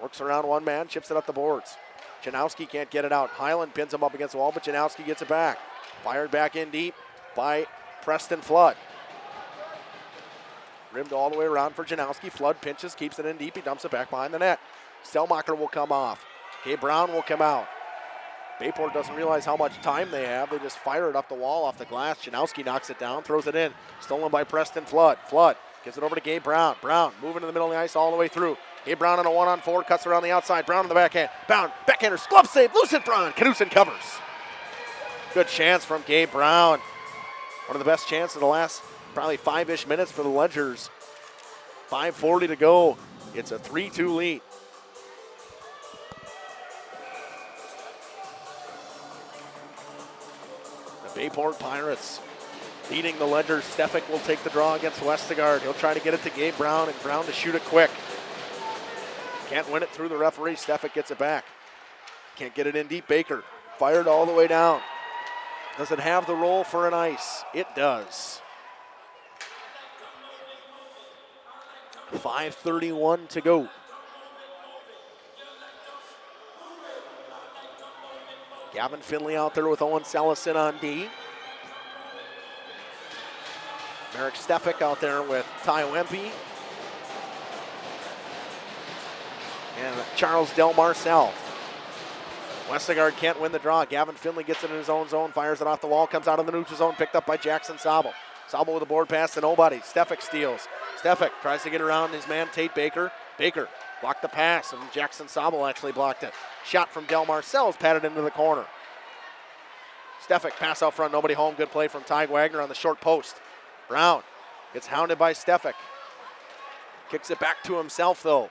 Works around one man, chips it up the boards. Janowski can't get it out. Highland pins him up against the wall, but Janowski gets it back. Fired back in deep by Preston Flood. Rimmed all the way around for Janowski. Flood pinches, keeps it in deep. He dumps it back behind the net. Stelmacher will come off. Gabe Brown will come out. Bayport doesn't realize how much time they have. They just fire it up the wall off the glass. Janowski knocks it down, throws it in. Stolen by Preston Flood. Flood gives it over to Gabe Brown. Brown moving to the middle of the ice all the way through. Gabe Brown on a 1-on-4, cuts around the outside. Brown on the backhand. Brown, backhander, glove save, loose in front. Knudsen covers. Good chance from Gabe Brown. One of the best chances of the last probably 5-ish minutes for the Ledgers. 5:40 to go. It's a 3-2 lead. The Bayport Pirates leading the Ledgers. Stefik will take the draw against Westergaard. He'll try to get it to Gabe Brown, and Brown to shoot it quick. Can't win it through the referee. Stefik gets it back. Can't get it in deep. Baker fired all the way down. Does it have the roll for an ice? It does. 5:31 to go. Gavin Finley out there with Owen Sellison on D. Merrick Stefik out there with Ty Wempe. And Charles Del Marcel. Westergaard can't win the draw. Gavin Finley gets it in his own zone, fires it off the wall, comes out of the neutral zone, picked up by Jackson Sabel. Sabel with a board pass to nobody. Stefik steals. Stefik tries to get around his man, Tate Baker. Baker blocked the pass, and Jackson Sabel actually blocked it. Shot from Del Marcel is patted into the corner. Stefik pass out front, nobody home. Good play from Ty Wagner on the short post. Brown gets hounded by Stefik. Kicks it back to himself, though.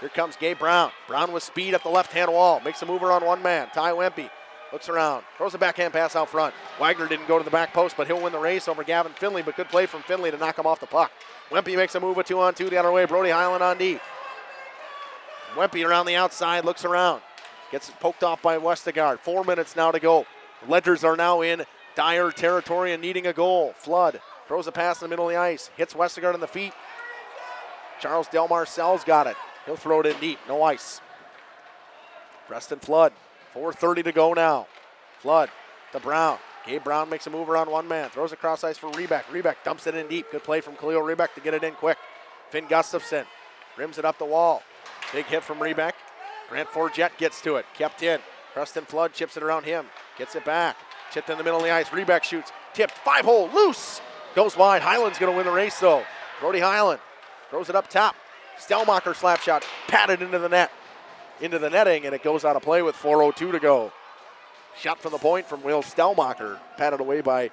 Here comes Gabe Brown. Brown with speed up the left-hand wall. Makes a mover on one man. Ty Wempe looks around. Throws a backhand pass out front. Wagner didn't go to the back post, but he'll win the race over Gavin Finley. But good play from Finley to knock him off the puck. Wempe makes a move with 2-on-2 the other way. Brody Highland on D. Wempe around the outside. Looks around. Gets it poked off by Westergaard. 4 minutes now to go. The Ledgers are now in dire territory and needing a goal. Flood throws a pass in the middle of the ice. Hits Westergaard on the feet. Charles Del Marcel's got it. He'll throw it in deep. No ice. Preston Flood. 4:30 to go now. Flood to Brown. Gabe Brown makes a move around one man. Throws across ice for Rebeck. Rebeck dumps it in deep. Good play from Khalil Rebeck to get it in quick. Finn Gustafson rims it up the wall. Big hit from Rebeck. Grant Forget gets to it. Kept in. Preston Flood chips it around him. Gets it back. Chipped in the middle of the ice. Rebeck shoots. Tipped. 5-hole. Loose. Goes wide. Highland's going to win the race, though. Brody Highland throws it up top. Stelmacher slap shot. Patted into the net. Into the netting, and it goes out of play with 4:02 to go. Shot from the point from Will Stelmacher. Patted away by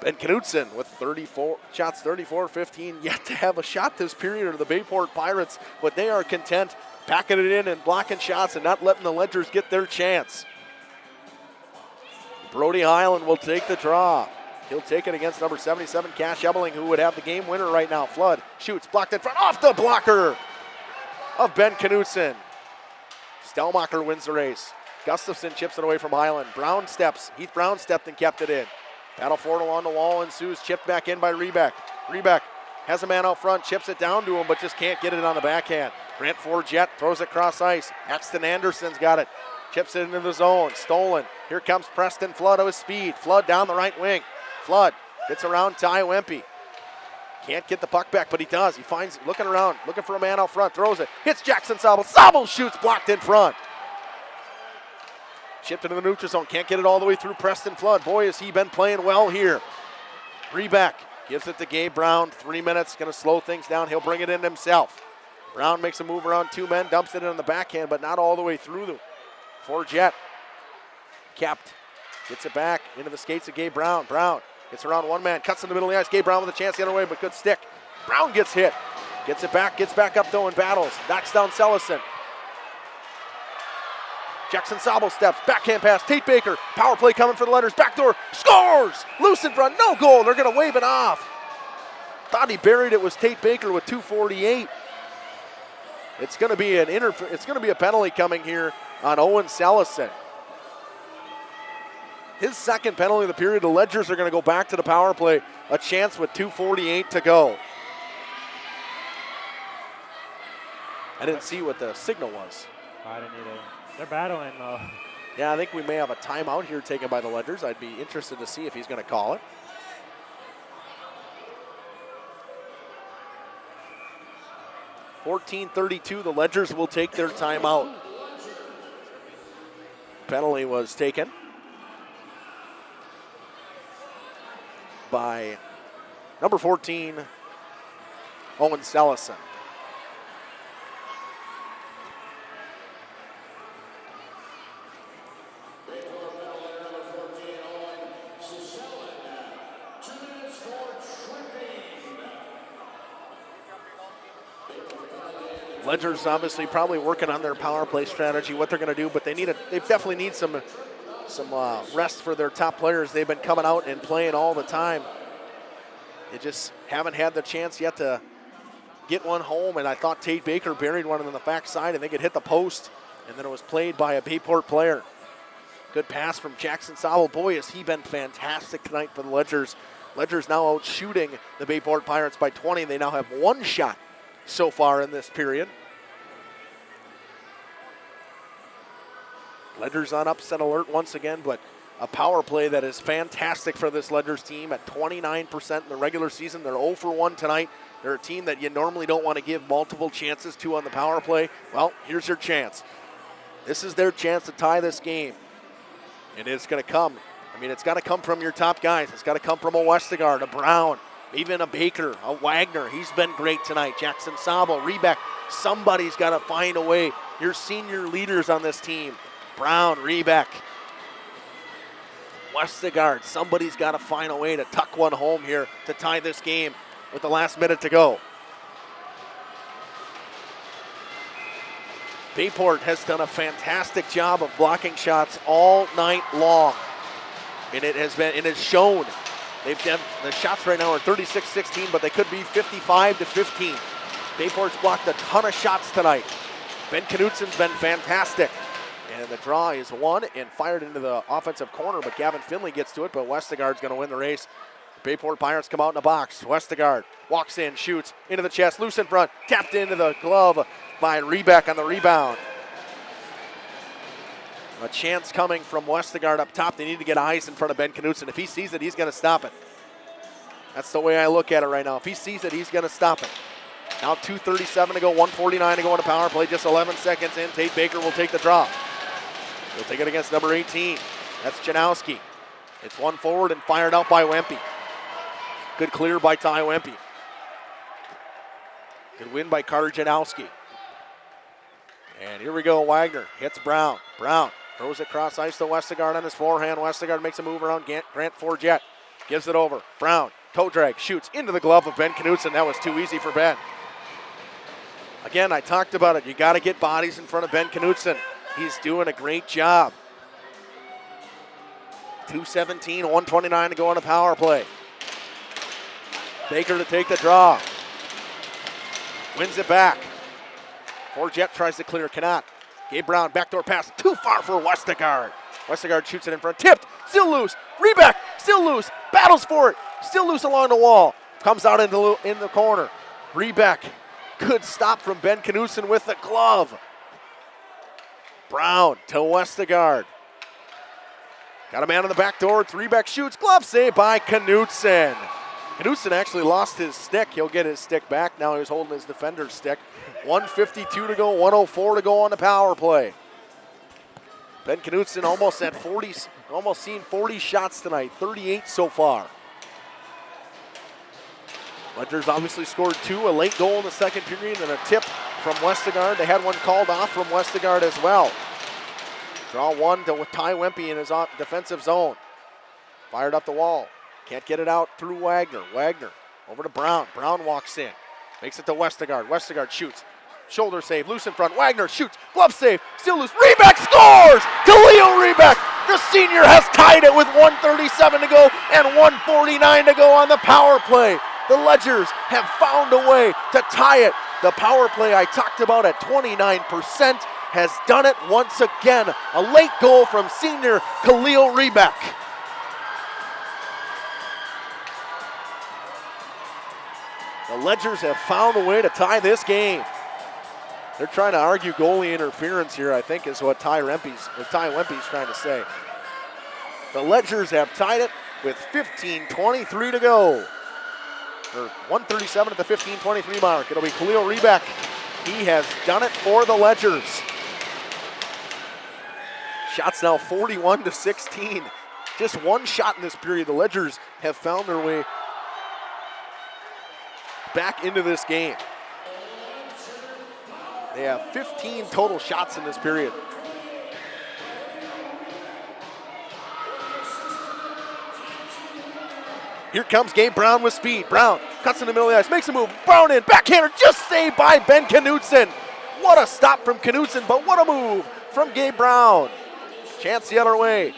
Ben Knudsen with 34 shots, 34-15. Yet to have a shot this period are the Bayport Pirates, but they are content packing it in and blocking shots and not letting the Ledgers get their chance. Brody Highland will take the draw. He'll take it against number 77, Cash Ebeling, who would have the game winner right now. Flood shoots, blocked in front, off the blocker of Ben Knudsen. Stelmacher wins the race. Gustafson chips it away from Highland. Brown steps. Heath Brown stepped and kept it in. Battle for it along the wall ensues. Chipped back in by Rebeck. Rebeck has a man out front, chips it down to him, but just can't get it on the backhand. Grant Forget throws it across ice. Axton Anderson's got it. Chips it into the zone. Stolen. Here comes Preston Flood with speed. Flood down the right wing. Flood gets around Ty Wempe. Can't get the puck back, but he does. He finds, looking around, looking for a man out front, throws it. Hits Jackson Sabel. Sabel shoots, blocked in front. Chipped into the neutral zone. Can't get it all the way through Preston Flood. Boy, has he been playing well here. Rebeck gives it to Gabe Brown. 3 minutes, going to slow things down. He'll bring it in himself. Brown makes a move around two men, dumps it in on the backhand, but not all the way through them. Forget kept. Gets it back into the skates of Gabe Brown. Brown gets around one man, cuts in the middle of the ice. Gabe Brown with a chance the other way, but good stick. Brown gets hit. Gets it back, gets back up though and battles. Knocks down Sellison. Jackson Sabel steps, backhand pass, Tate Baker. Power play coming for the Ledgers. Backdoor, scores! Loose in front, no goal. They're going to wave it off. Thought he buried it, was Tate Baker with 2:48. It's going to be it's going to be a penalty coming here on Owen Sellison. His second penalty of the period. The Ledgers are going to go back to the power play. A chance with 2:48 to go. I didn't see what the signal was. I didn't either. They're battling, though. Yeah, I think we may have a timeout here taken by the Ledgers. I'd be interested to see if he's going to call it. .14:32, the Ledgers will take their timeout. Penalty was taken by number 14, Owen Sellison. Ledgers obviously probably working on their power play strategy, what they're going to do, but they definitely need some rest for their top players. They've been coming out and playing all the time. They just haven't had the chance yet to get one home, and I thought Tate Baker buried one on the backside. I think it hit the post, and then it was played by a Bayport player. Good pass from Jackson Sowell. Boy, has he been fantastic tonight for the Ledgers. Ledgers now out shooting the Bayport Pirates by 20. They now have one shot so far in this period. Ledgers on upset alert once again, but a power play that is fantastic for this Ledgers team at 29% in the regular season. They're 0 for 1 tonight. They're a team that you normally don't want to give multiple chances to on the power play. Well, here's your chance. This is their chance to tie this game. And it's going to come. I mean, it's got to come from your top guys. It's got to come from a Westergaard, a Brown, even a Baker, a Wagner. He's been great tonight. Jackson Sabo, Rebeck. Somebody's got to find a way. Your senior leaders on this team. Brown, Rebeck, Westergaard. Somebody's got to find a way to tuck one home here to tie this game with the last minute to go. Bayport has done a fantastic job of blocking shots all night long. And it has shown. They've done, the shots right now are 36-16, but they could be 55-15. Bayport's blocked a ton of shots tonight. Ben Knutsen's been fantastic. And the draw is won and fired into the offensive corner, but Gavin Finley gets to it, but Westergaard's going to win the race. Bayport Pirates come out in the box. Westergaard walks in, shoots into the chest, loose in front, tapped into the glove by Rebeck on the rebound. A chance coming from Westergaard up top. They need to get eyes in front of Ben Knutsen. If he sees it, he's going to stop it. That's the way I look at it right now. If he sees it, he's going to stop it. Now 2:37 to go, 1:49 to go on the power play. Just 11 seconds in. Tate Baker will take the draw. He'll take it against number 18. That's Janowski. It's one forward and fired out by Wempe. Good clear by Ty Wempe. Good win by Carter Janowski. And here we go. Wagner hits Brown. Brown throws it cross ice to Westergaard on his forehand. Westergaard makes a move around Grant Forget. Gives it over. Brown, toe drag, shoots into the glove of Ben Knutsen. That was too easy for Ben. Again, I talked about it. You got to get bodies in front of Ben Knutsen. He's doing a great job. 2:17, 1:29 to go on the power play. Baker to take the draw. Wins it back. Forget tries to clear, cannot. Gabe Brown, backdoor pass, too far for Westergaard. Westergaard shoots it in front, tipped, still loose. Rebeck, still loose, battles for it, still loose along the wall. Comes out in the corner. Rebeck, good stop from Ben Knutsen with the glove. Brown to Westergaard. Got a man on the back door. It's Rebeck, shoots. Glove save by Knutsen. Knutsen actually lost his stick. He'll get his stick back. Now he's holding his defender's stick. 1:52 to go, 1:04 to go on the power play. Ben Knutsen almost at 40, almost seen 40 shots tonight, 38 so far. Ledgers obviously scored 2, a late goal in the second period and a tip from Westergaard. They had one called off from Westergaard as well. Draw one to Ty Wempe in his defensive zone. Fired up the wall. Can't get it out through Wagner. Wagner over to Brown. Brown walks in. Makes it to Westergaard. Westergaard shoots. Shoulder save. Loose in front. Wagner shoots. Glove save. Still loose. Rebeck scores! Khalil Rebeck. The senior has tied it with 1:37 to go and 1:49 to go on the power play. The Ledgers have found a way to tie it. The power play I talked about at 29% has done it once again. A late goal from senior Khalil Rebeck. The Ledgers have found a way to tie this game. They're trying to argue goalie interference here, I think, is what Ty Wempe's trying to say. The Ledgers have tied it with 15:23 to go. Or 1:37 at the 15:23 mark. It'll be Khalil Rebeck. He has done it for the Ledgers. Shots now 41-16. Just one shot in this period. The Ledgers have found their way back into this game. They have 15 total shots in this period. Here comes Gabe Brown with speed. Brown cuts in the middle of the ice, makes a move. Brown in, backhander, just saved by Ben Knutson. What a stop from Knutson, but what a move from Gabe Brown. Chance the other way.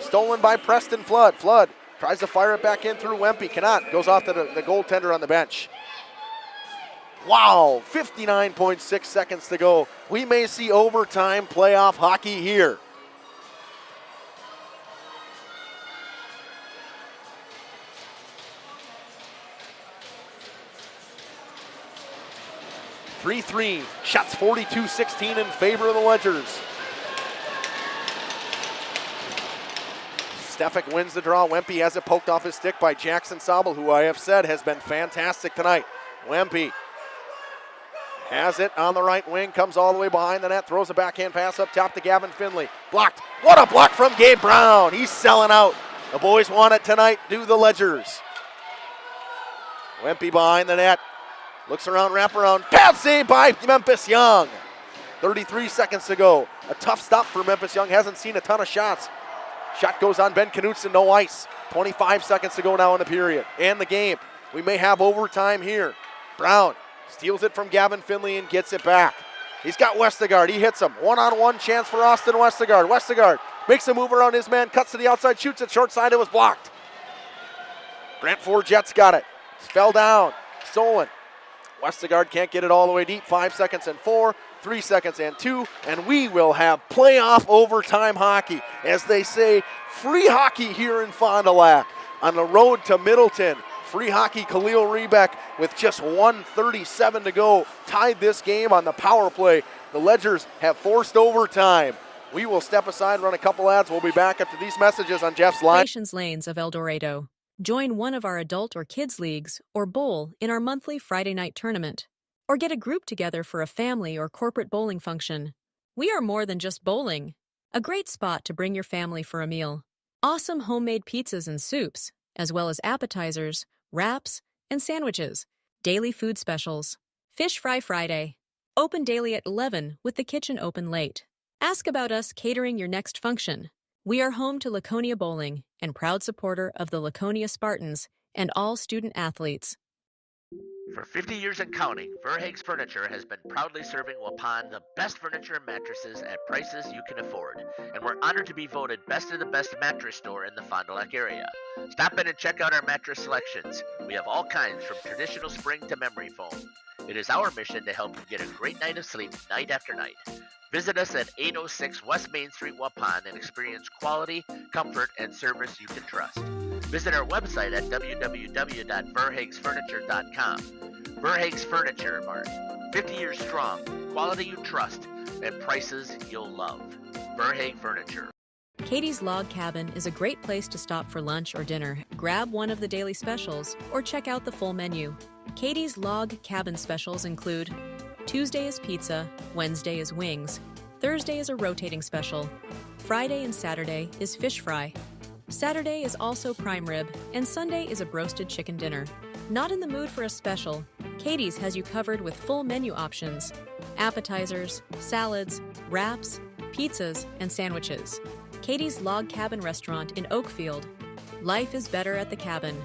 Stolen by Preston Flood. Flood tries to fire it back in through Wempe. Cannot. Goes off to the goaltender on the bench. Wow, 59.6 seconds to go. We may see overtime playoff hockey here. (3-3) shots 42-16 in favor of the Ledgers. Stefik wins the draw. Wempe has it poked off his stick by Jackson Sobel, who I have said has been fantastic tonight. Wempe has it on the right wing, comes all the way behind the net, throws a backhand pass up top to Gavin Finley. Blocked. What a block from Gabe Brown. He's selling out. The boys want it tonight, do the Ledgers. Wempe behind the net. Looks around, wraparound. Bad save by Memphis Young. 33 seconds to go. A tough stop for Memphis Young. Hasn't seen a ton of shots. Shot goes on Ben Knutson, no ice. 25 seconds to go now in the period and the game. We may have overtime here. Brown steals it from Gavin Finley and gets it back. He's got Westergaard. He hits him. One-on-one chance for Austin Westergaard. Westergaard makes a move around his man, cuts to the outside, shoots it short side. It was blocked. Brantford Jets got it. Fell down. Stolen. Westergaard can't get it all the way deep. 5 seconds and 4, 3 seconds and 2, and we will have playoff overtime hockey. As they say, free hockey here in Fond du Lac. On the road to Middleton, free hockey. Khalil Rebeck with just 1:37 to go tied this game on the power play. The Ledgers have forced overtime. We will step aside, run a couple ads. We'll be back after these messages on Jeff's line. Nations Lanes of El Dorado. Join one of our adult or kids leagues or bowl in our monthly Friday night tournament. Or get a group together for a family or corporate bowling function. We are more than just bowling. A great spot to bring your family for a meal. Awesome homemade pizzas and soups, as well as appetizers, wraps, and sandwiches. Daily food specials. Fish Fry Friday. Open daily at 11 with the kitchen open late. Ask about us catering your next function. We are home to Laconia Bowling and proud supporter of the Laconia Spartans and all student athletes. For 50 years and counting, Verhaeg's Furniture has been proudly serving Waupun the best furniture and mattresses at prices you can afford. And we're honored to be voted best of the best mattress store in the Fond du Lac area. Stop in and check out our mattress selections. We have all kinds from traditional spring to memory foam. It is our mission to help you get a great night of sleep night after night. Visit us at 806 West Main Street, Waupun, and experience quality, comfort, and service you can trust. Visit our website at www.verhaegsfurniture.com. Verhaeg's Furniture Mart. 50 years strong, quality you trust, and prices you'll love. Verhaeg Furniture. Katie's Log Cabin is a great place to stop for lunch or dinner. Grab one of the daily specials or check out the full menu. Katie's Log Cabin specials include Tuesday is pizza, Wednesday is wings, Thursday is a rotating special, Friday and Saturday is fish fry, Saturday is also prime rib, and Sunday is a broasted chicken dinner. Not in the mood for a special? Katie's has you covered with full menu options, appetizers, salads, wraps, pizzas, and sandwiches. Katie's Log Cabin Restaurant in Oakfield. Life is better at the cabin.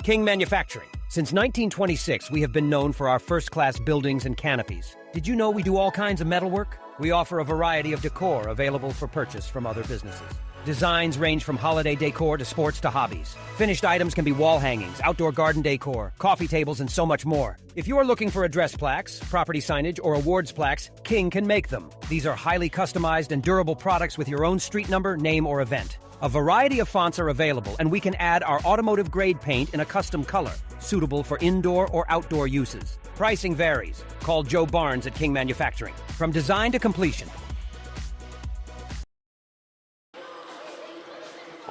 King Manufacturing. Since 1926, we have been known for our first-class buildings and canopies. Did you know we do all kinds of metalwork? We offer a variety of decor available for purchase from other businesses. Designs range from holiday decor to sports to hobbies. Finished items can be wall hangings, outdoor garden decor, coffee tables, and so much more. If you are looking for address plaques, property signage, or awards plaques, King can make them. These are highly customized and durable products with your own street number, name, or event. A variety of fonts are available, and we can add our automotive-grade paint in a custom color. suitable for indoor or outdoor uses. Pricing varies. Call Joe Barnes at King Manufacturing. From design to completion.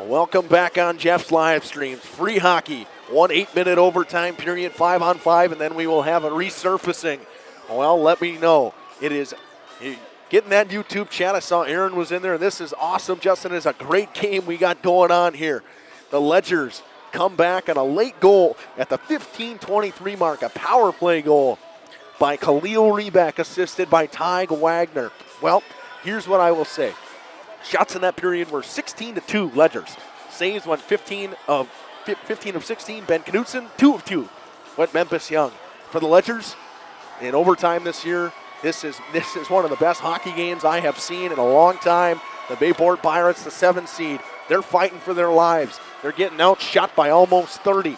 Welcome back on Jeff's live streams. Free hockey, 1 8-minute overtime period, 5-on-5, and then we will have a resurfacing. Well, let me know. It is getting that YouTube chat. I saw Aaron was in there. This is awesome, Justin. It's a great game we got going on here. The Ledgers come back on a late goal at the 15:23 mark, a power play goal by Khalil Reback, assisted by Tyg Wagner. Well, here's what I will say. Shots in that period were 16-2 Ledgers. Saves went 15 of 16. Ben Knutson, 2 of 2 went Memphis Young. For the Ledgers, in overtime this year, this is one of the best hockey games I have seen in a long time. The Bayport Pirates, the 7 seed, they're fighting for their lives. They're getting outshot by almost 30.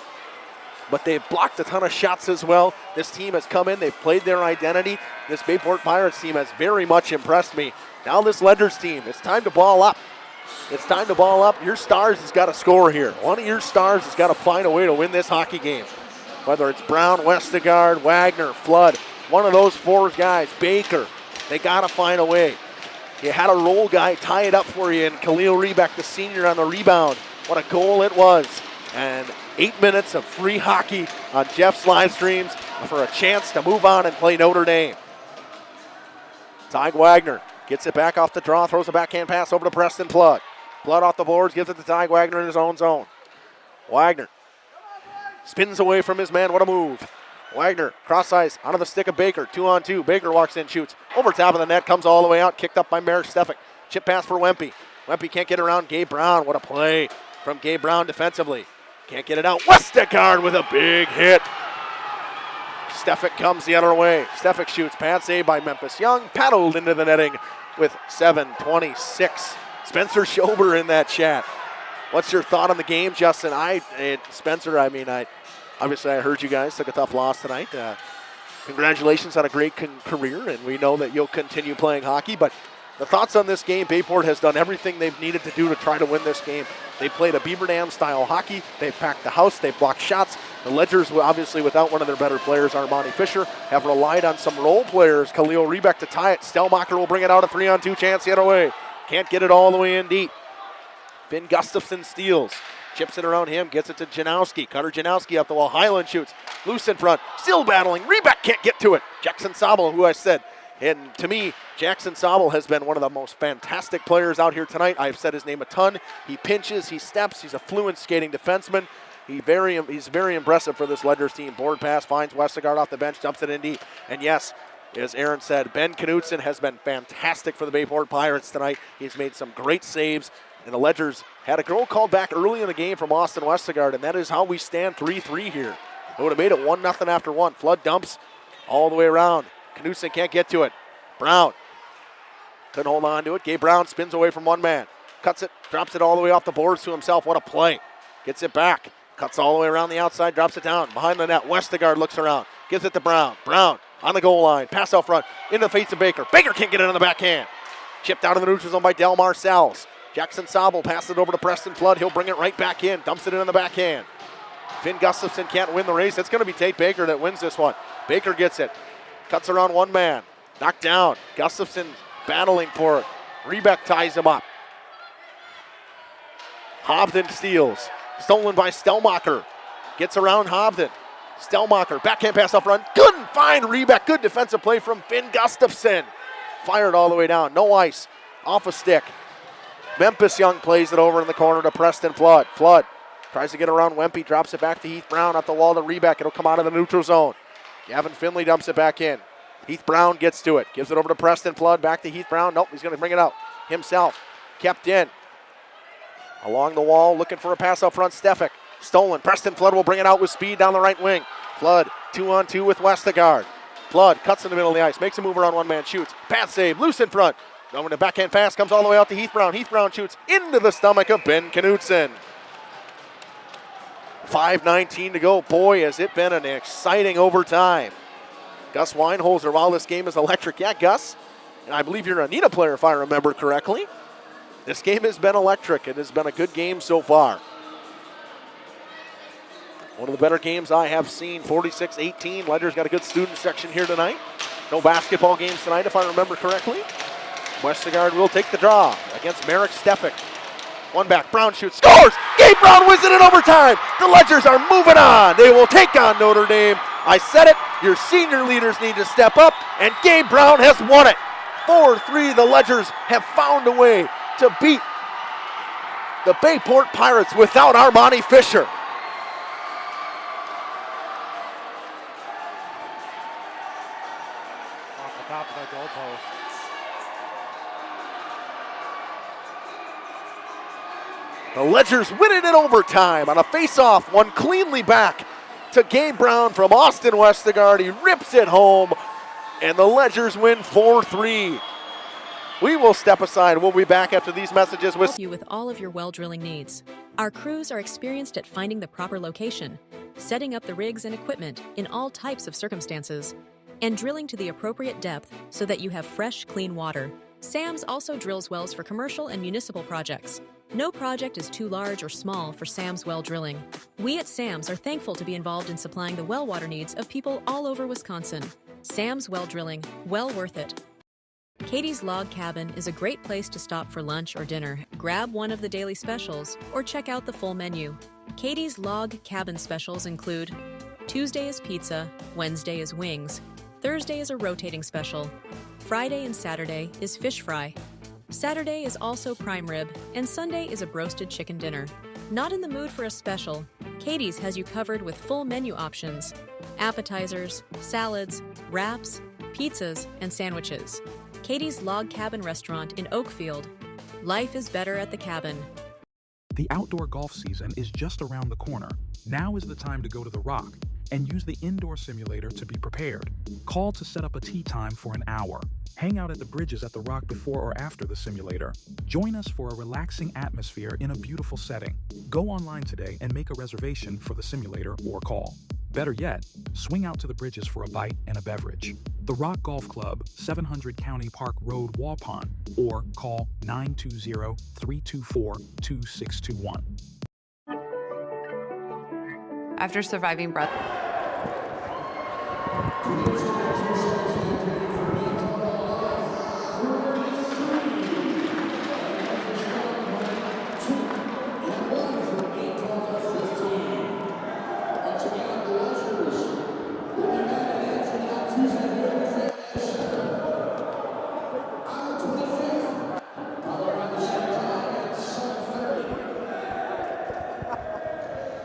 But they've blocked a ton of shots as well. This team has come in, they've played their identity. This Bayport Pirates team has very much impressed me. Now this Ledgers team, it's time to ball up. It's time to ball up. Your Stars has got to score here. One of your Stars has got to find a way to win this hockey game. Whether it's Brown, Westergaard, Wagner, Flood, one of those 4 guys, Baker, they got to find a way. You had a roll guy tie it up for you, and Khalil Reback, the senior, on the rebound. What a goal it was. And 8 minutes of free hockey on Jeff's live streams for a chance to move on and play Notre Dame. Tyg Wagner gets it back off the draw, throws a backhand pass over to Preston Flood. Flood off the boards, gives it to Tyg Wagner in his own zone. Wagner spins away from his man. What a move. Wagner, cross ice, onto the stick of Baker, 2-on-2. Baker walks in, shoots. Over top of the net, comes all the way out, kicked up by Merrick Stefik. Chip pass for Wempe. Wempe can't get around Gabe Brown. What a play from Gabe Brown defensively. Can't get it out. Westergaard with a big hit. Stefik comes the other way. Stefik shoots, pad save by Memphis Young, paddled into the netting with 7:26. Spencer Schober in that chat. What's your thought on the game, Justin? Spencer, obviously I heard you guys took a tough loss tonight. Congratulations on a great career, and we know that you'll continue playing hockey, but the thoughts on this game, Bayport has done everything they've needed to do to try to win this game. They played a Beaver Dam style hockey. They've packed the house. They've blocked shots. The Ledgers, obviously without one of their better players, Armani Fisher, have relied on some role players. Khalil Reback to tie it. Stelmacher will bring it out, a 3-on-2 chance the other way. Can't get it all the way in deep. Finn Gustafson steals. Chips it around him, gets it to Janowski. Cutter Janowski up the wall. Highland shoots. Loose in front. Still battling. Reback can't get to it. Jackson Sobel, who I said, and to me, Jackson Sobel has been one of the most fantastic players out here tonight. I've said his name a ton. He pinches, he steps, he's a fluent skating defenseman. He's very impressive for this Ledgers team. Board pass, finds Westergaard off the bench, dumps it in deep. And yes, as Aaron said, Ben Knutson has been fantastic for the Bayport Pirates tonight. He's made some great saves. And the Ledgers had a goal called back early in the game from Austin Westergaard, and that is how we stand 3-3 here. They would have made it 1-0 after 1. Flood dumps all the way around. Knutson can't get to it. Brown couldn't hold on to it. Gabe Brown spins away from one man. Cuts it, drops it all the way off the boards to himself. What a play. Gets it back. Cuts all the way around the outside, drops it down. Behind the net, Westergaard looks around. Gives it to Brown. Brown on the goal line. Pass out front. Into the face of Baker. Baker can't get it on the backhand. Chipped out of the neutral zone by Del Marcells. Jackson Sobel passes it over to Preston Flood. He'll bring it right back in. Dumps it in on the backhand. Finn Gustafson can't win the race. It's going to be Tate Baker that wins this one. Baker gets it. Cuts around one man. Knocked down. Gustafson battling for it. Rebeck ties him up. Hobden steals. Stolen by Stelmacher. Gets around Hobden. Stelmacher, backhand pass up front. Couldn't find Rebeck. Good defensive play from Finn Gustafson. Fired all the way down. No ice. Off a stick. Memphis Young plays it over in the corner to Preston Flood. Flood tries to get around Wempe. Drops it back to Heath Brown up the wall to Rebeck. It'll come out of the neutral zone. Gavin Finley dumps it back in. Heath Brown gets to it. Gives it over to Preston Flood. Back to Heath Brown. Nope, he's going to bring it out himself. Kept in. Along the wall, looking for a pass up front. Stefik. Stolen. Preston Flood will bring it out with speed down the right wing. Flood 2-on-2 with Westergaard. Flood cuts in the middle of the ice. Makes a move around one man. Shoots. Pass save. Loose in front. Over the backhand pass. Comes all the way out to Heath Brown. Heath Brown shoots into the stomach of Ben Knutson. 5:19 to go. Boy, has it been an exciting overtime. Gus Weinholzer, while this game is electric. Yeah, Gus, and I believe you're a Anita player if I remember correctly. This game has been electric. It has been a good game so far. One of the better games I have seen, 46-18. Ledger's got a good student section here tonight. No basketball games tonight, if I remember correctly. Westergaard will take the draw against Merrick Stefik. One back, Brown shoots, scores! Gabe Brown wins it in overtime! The Ledgers are moving on! They will take on Notre Dame. I said it, your senior leaders need to step up, and Gabe Brown has won it. 4-3, the Ledgers have found a way to beat the Bayport Pirates without Armani Fisher. Off the top of the goalpost. The Ledgers win it in overtime on a face-off, one cleanly back to Gabe Brown from Austin Westergaard. He rips it home, and the Ledgers win 4-3. We will step aside. We'll be back after these messages with you with all of your well drilling needs. Our crews are experienced at finding the proper location, setting up the rigs and equipment in all types of circumstances, and drilling to the appropriate depth so that you have fresh, clean water. SAMS also drills wells for commercial and municipal projects. No project is too large or small for SAMS well drilling. We at SAMS are thankful to be involved in supplying the well water needs of people all over Wisconsin. SAMS well drilling, well worth it. Katie's Log Cabin is a great place to stop for lunch or dinner. Grab one of the daily specials or check out the full menu. Katie's Log Cabin specials include Tuesday is pizza, Wednesday is wings, Thursday is a rotating special, Friday and Saturday is fish fry, Saturday is also prime rib, and Sunday is a broasted chicken dinner. Not in the mood for a special? Katie's has you covered with full menu options, appetizers, salads, wraps, pizzas, and sandwiches. Katie's Log Cabin Restaurant in Oakfield. Life is better at the cabin. The outdoor golf season is just around the corner. Now is the time to go to the Rock and use the indoor simulator to be prepared. Call to set up a tee time for an hour. Hang out at the bridges at the Rock before or after the simulator. Join us for a relaxing atmosphere in a beautiful setting. Go online today and make a reservation for the simulator or call. Better yet, swing out to the bridges for a bite and a beverage. The Rock Golf Club, 700 County Park Road, Waupun, or call 920-324-2621. After surviving breath.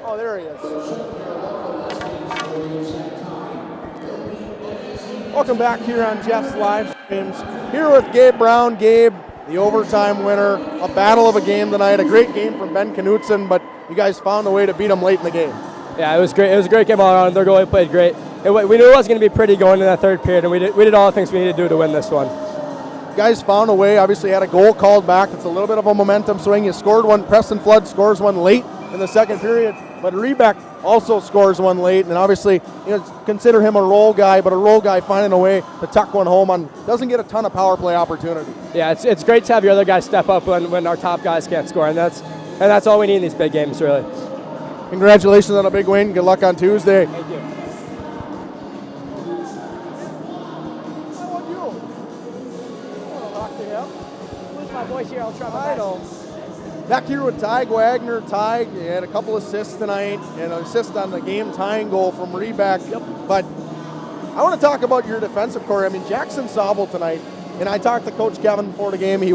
Oh, there he is. Welcome back here on Jeff's live streams. Here with Gabe Brown. Gabe, the overtime winner. A battle of a game tonight. A great game from Ben Knutson, but you guys found a way to beat him late in the game. Yeah, it was great. It was a great game all around. Their goalie played great. We knew it was going to be pretty going in that third period, and we did all the things we needed to do to win this one. You guys found a way. Obviously had a goal called back. It's a little bit of a momentum swing. You scored one. Preston Flood scores one late in the second period, but Rebeck also scores one late, and obviously, consider him a role guy, but a role guy finding a way to tuck one home on doesn't get a ton of power play opportunity. Yeah, it's great to have your other guys step up when our top guys can't score, and that's all we need in these big games, really. Congratulations on a big win. Good luck on Tuesday. Thank you. Who's my voice here? I'll try my best. Back here with Ty Wagner. Ty had a couple assists tonight and an assist on the game-tying goal from Rebeck. Yep. But I want to talk about your defensive core. I mean, Jackson Sobel tonight, and I talked to Coach Kevin before the game. He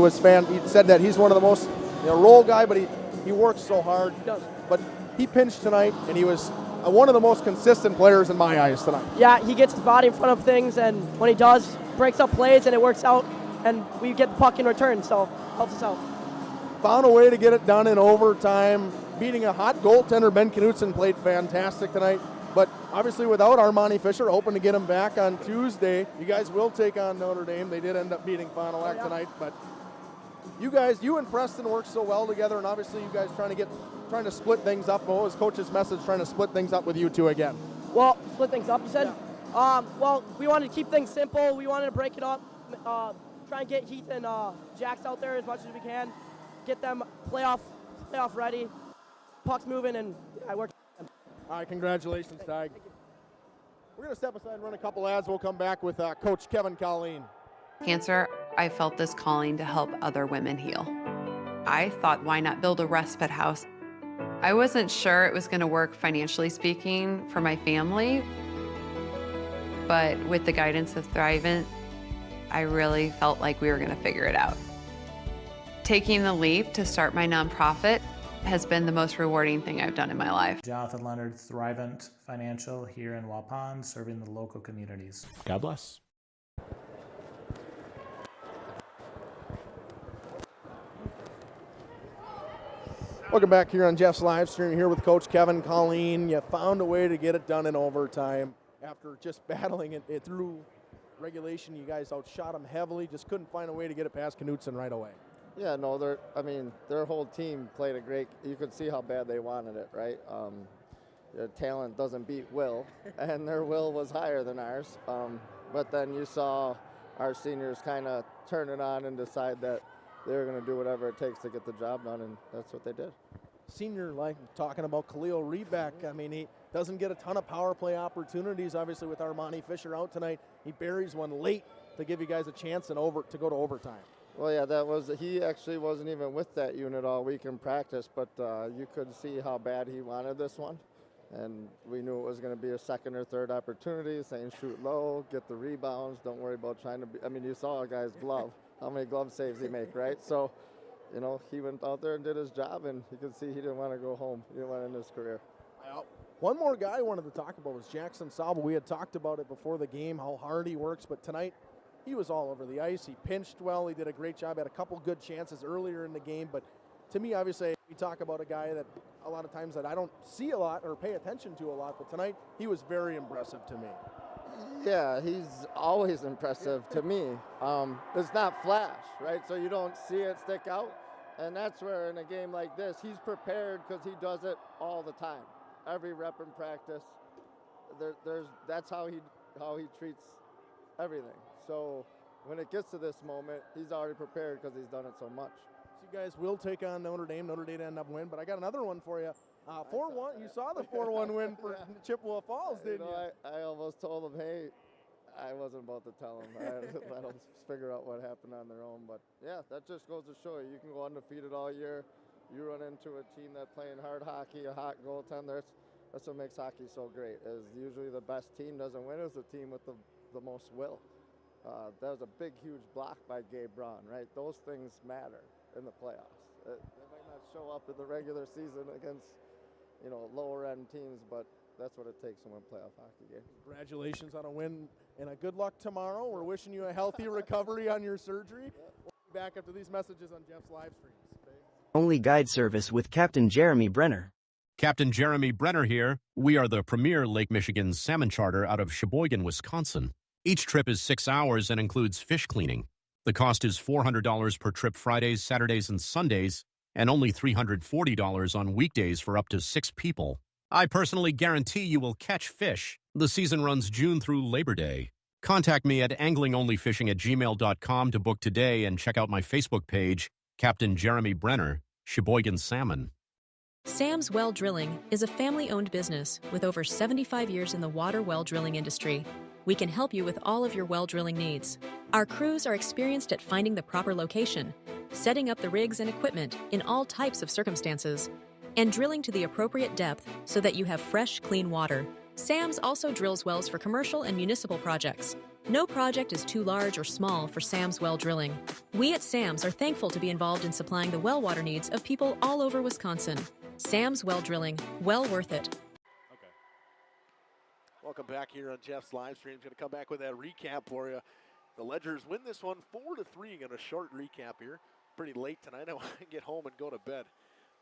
said that he's one of the most role guy, but he works so hard. He does. But he pinched tonight, and he was one of the most consistent players in my eyes tonight. Yeah, he gets his body in front of things, and when he does, breaks up plays, and it works out, and we get the puck in return, so helps us out. Found a way to get it done in overtime, beating a hot goaltender. Ben Knutson played fantastic tonight, but obviously without Armani Fisher, hoping to get him back on Tuesday. You guys will take on Notre Dame. They did end up beating Fond du Lac tonight, but you and Preston work so well together, and obviously you guys trying to split things up. What was Coach's message trying to split things up with you two again? Well, split things up, you said? Yeah. Well, we wanted to keep things simple. We wanted to break it up, try and get Heath and Jax out there as much as we can. Get them playoff ready, pucks moving, and I worked. All right, congratulations, Tig. We're going to step aside and run a couple ads. We'll come back with Coach Kevin Colleen. Cancer, I felt this calling to help other women heal. I thought, why not build a respite house? I wasn't sure it was going to work financially speaking for my family, but with the guidance of Thrivent, I really felt like we were going to figure it out. Taking the leap to start my nonprofit has been the most rewarding thing I've done in my life. Jonathan Leonard, Thrivent Financial here in Waupun, serving the local communities. God bless. Welcome back here on Jeff's live stream here with Coach Kevin Colleen. You found a way to get it done in overtime after just battling it through regulation. You guys outshot them heavily, just couldn't find a way to get it past Knutson right away. Yeah, no, their whole team played a great. You could see how bad they wanted it, right? Their talent doesn't beat will, and their will was higher than ours. But then you saw our seniors kind of turn it on and decide that they were going to do whatever it takes to get the job done, and that's what they did. Senior, like talking about Khalil Rebeck, I mean, he doesn't get a ton of power play opportunities, obviously, with Armani Fisher out tonight. He buries one late to give you guys a chance and to go to overtime. Well, yeah, he actually wasn't even with that unit all week in practice, but you could see how bad he wanted this one. And we knew it was going to be a second or third opportunity, saying shoot low, get the rebounds, don't worry about trying to be. I mean, you saw a guy's glove, how many glove saves he make, right? So, he went out there and did his job, and you could see he didn't want to go home. He didn't want to end his career. One more guy I wanted to talk about was Jackson Sabo. We had talked about it before the game, how hard he works, but tonight he was all over the ice. He pinched well. He did a great job. Had a couple good chances earlier in the game, but to me, obviously, we talk about a guy that a lot of times that I don't see a lot or pay attention to a lot, but tonight he was very impressive to me. Yeah, he's always impressive to me. It's not flash, right? So you don't see it stick out. And that's where in a game like this, he's prepared because he does it all the time. Every rep in practice, that's how he treats everything. So when it gets to this moment, he's already prepared because he's done it so much. So you guys will take on Notre Dame. Notre Dame ended up winning, but I got another one for you. 4-1. You saw the 4-1 win for Chippewa Falls, didn't you? I almost told him, hey, I wasn't about to tell him. Let them figure out what happened on their own. But, yeah, that just goes to show you. You can go undefeated all year. You run into a team that's playing hard hockey, a hot goaltender. That's what makes hockey so great, is usually the best team doesn't win. It's the team with the most will. That was a big, huge block by Gabe Braun, right? Those things matter in the playoffs. They might not show up in the regular season against lower-end teams, but that's what it takes to win playoff hockey games. Congratulations on a win, and a good luck tomorrow. We're wishing you a healthy recovery on your surgery. We'll be back after these messages on Jeff's live streams. Only guide service with Captain Jeremy Brenner. Captain Jeremy Brenner here. We are the premier Lake Michigan salmon charter out of Sheboygan, Wisconsin. Each trip is 6 hours and includes fish cleaning. The cost is $400 per trip Fridays, Saturdays, and Sundays, and only $340 on weekdays for up to 6 people. I personally guarantee you will catch fish. The season runs June through Labor Day. Contact me at anglingonlyfishing@gmail.com to book today and check out my Facebook page, Captain Jeremy Brenner, Sheboygan Salmon. Sam's Well Drilling is a family-owned business with over 75 years in the water well drilling industry. We can help you with all of your well drilling needs. Our crews are experienced at finding the proper location, setting up the rigs and equipment in all types of circumstances, and drilling to the appropriate depth so that you have fresh, clean water. Sam's also drills wells for commercial and municipal projects. No project is too large or small for Sam's Well Drilling. We at Sam's are thankful to be involved in supplying the well water needs of people all over Wisconsin. Sam's Well Drilling, well worth it. Welcome back here on Jeff's live stream. Going to come back with that recap for you. The Ledgers win this one 4-3. Got a short recap here. Pretty late tonight. I want to get home and go to bed.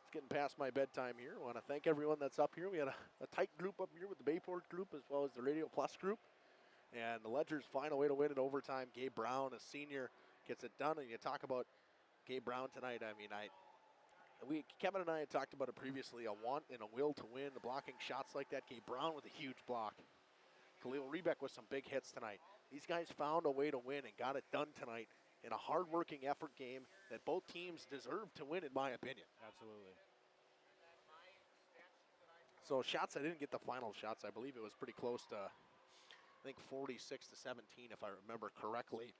It's getting past my bedtime here. I want to thank everyone that's up here. We had a tight group up here with the Bayport group as well as the Radio Plus group. And the Ledgers find a way to win in overtime. Gabe Brown, a senior, gets it done. And you talk about Gabe Brown tonight. I mean, Kevin and I had talked about it previously, a want and a will to win, the blocking shots like that. Gabe Brown with a huge block. Khalil Rebeck with some big hits tonight. These guys found a way to win and got it done tonight in a hard-working effort game that both teams deserve to win, in my opinion. Absolutely. So shots, I didn't get the final shots. I believe it was pretty close to, I think 46-17 if I remember correctly.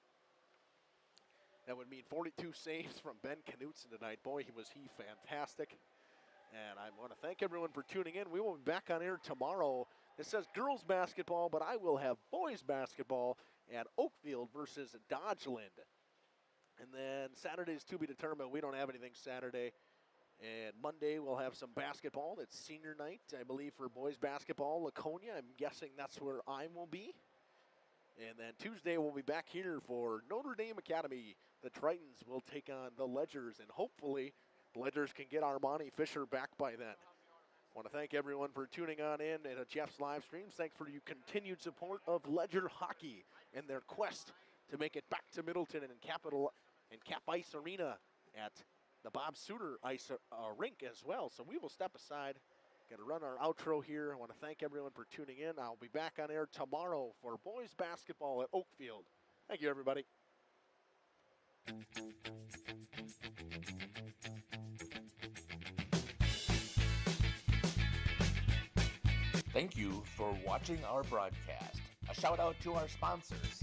That would mean 42 saves from Ben Knutson tonight. Boy, was he fantastic. And I want to thank everyone for tuning in. We will be back on air tomorrow. It says girls basketball, but I will have boys basketball at Oakfield versus Dodgeland. And then Saturday's to be determined. We don't have anything Saturday. And Monday we'll have some basketball. It's senior night, I believe, for boys basketball. Laconia, I'm guessing that's where I will be. And then Tuesday we'll be back here for Notre Dame Academy. The Tritons will take on the Ledgers, and hopefully Ledgers can get Armani Fisher back by then. I want to thank everyone for tuning on in at Jeff's live streams. Thanks for your continued support of Ledger Hockey and their quest to make it back to Middleton and Cap Ice Arena at the Bob Suter Ice rink as well. So we will step aside. Got to run our outro here. I want to thank everyone for tuning in. I'll be back on air tomorrow for boys basketball at Oakfield. Thank you, everybody. Thank you for watching our broadcast. A shout out to our sponsors.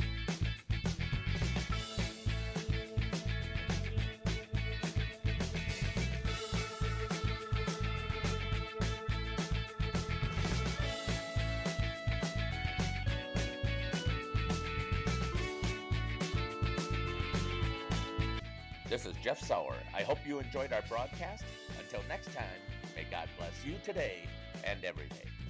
This is Jeff Sauer. I hope you enjoyed our broadcast. Until next time, may God bless you today and every day.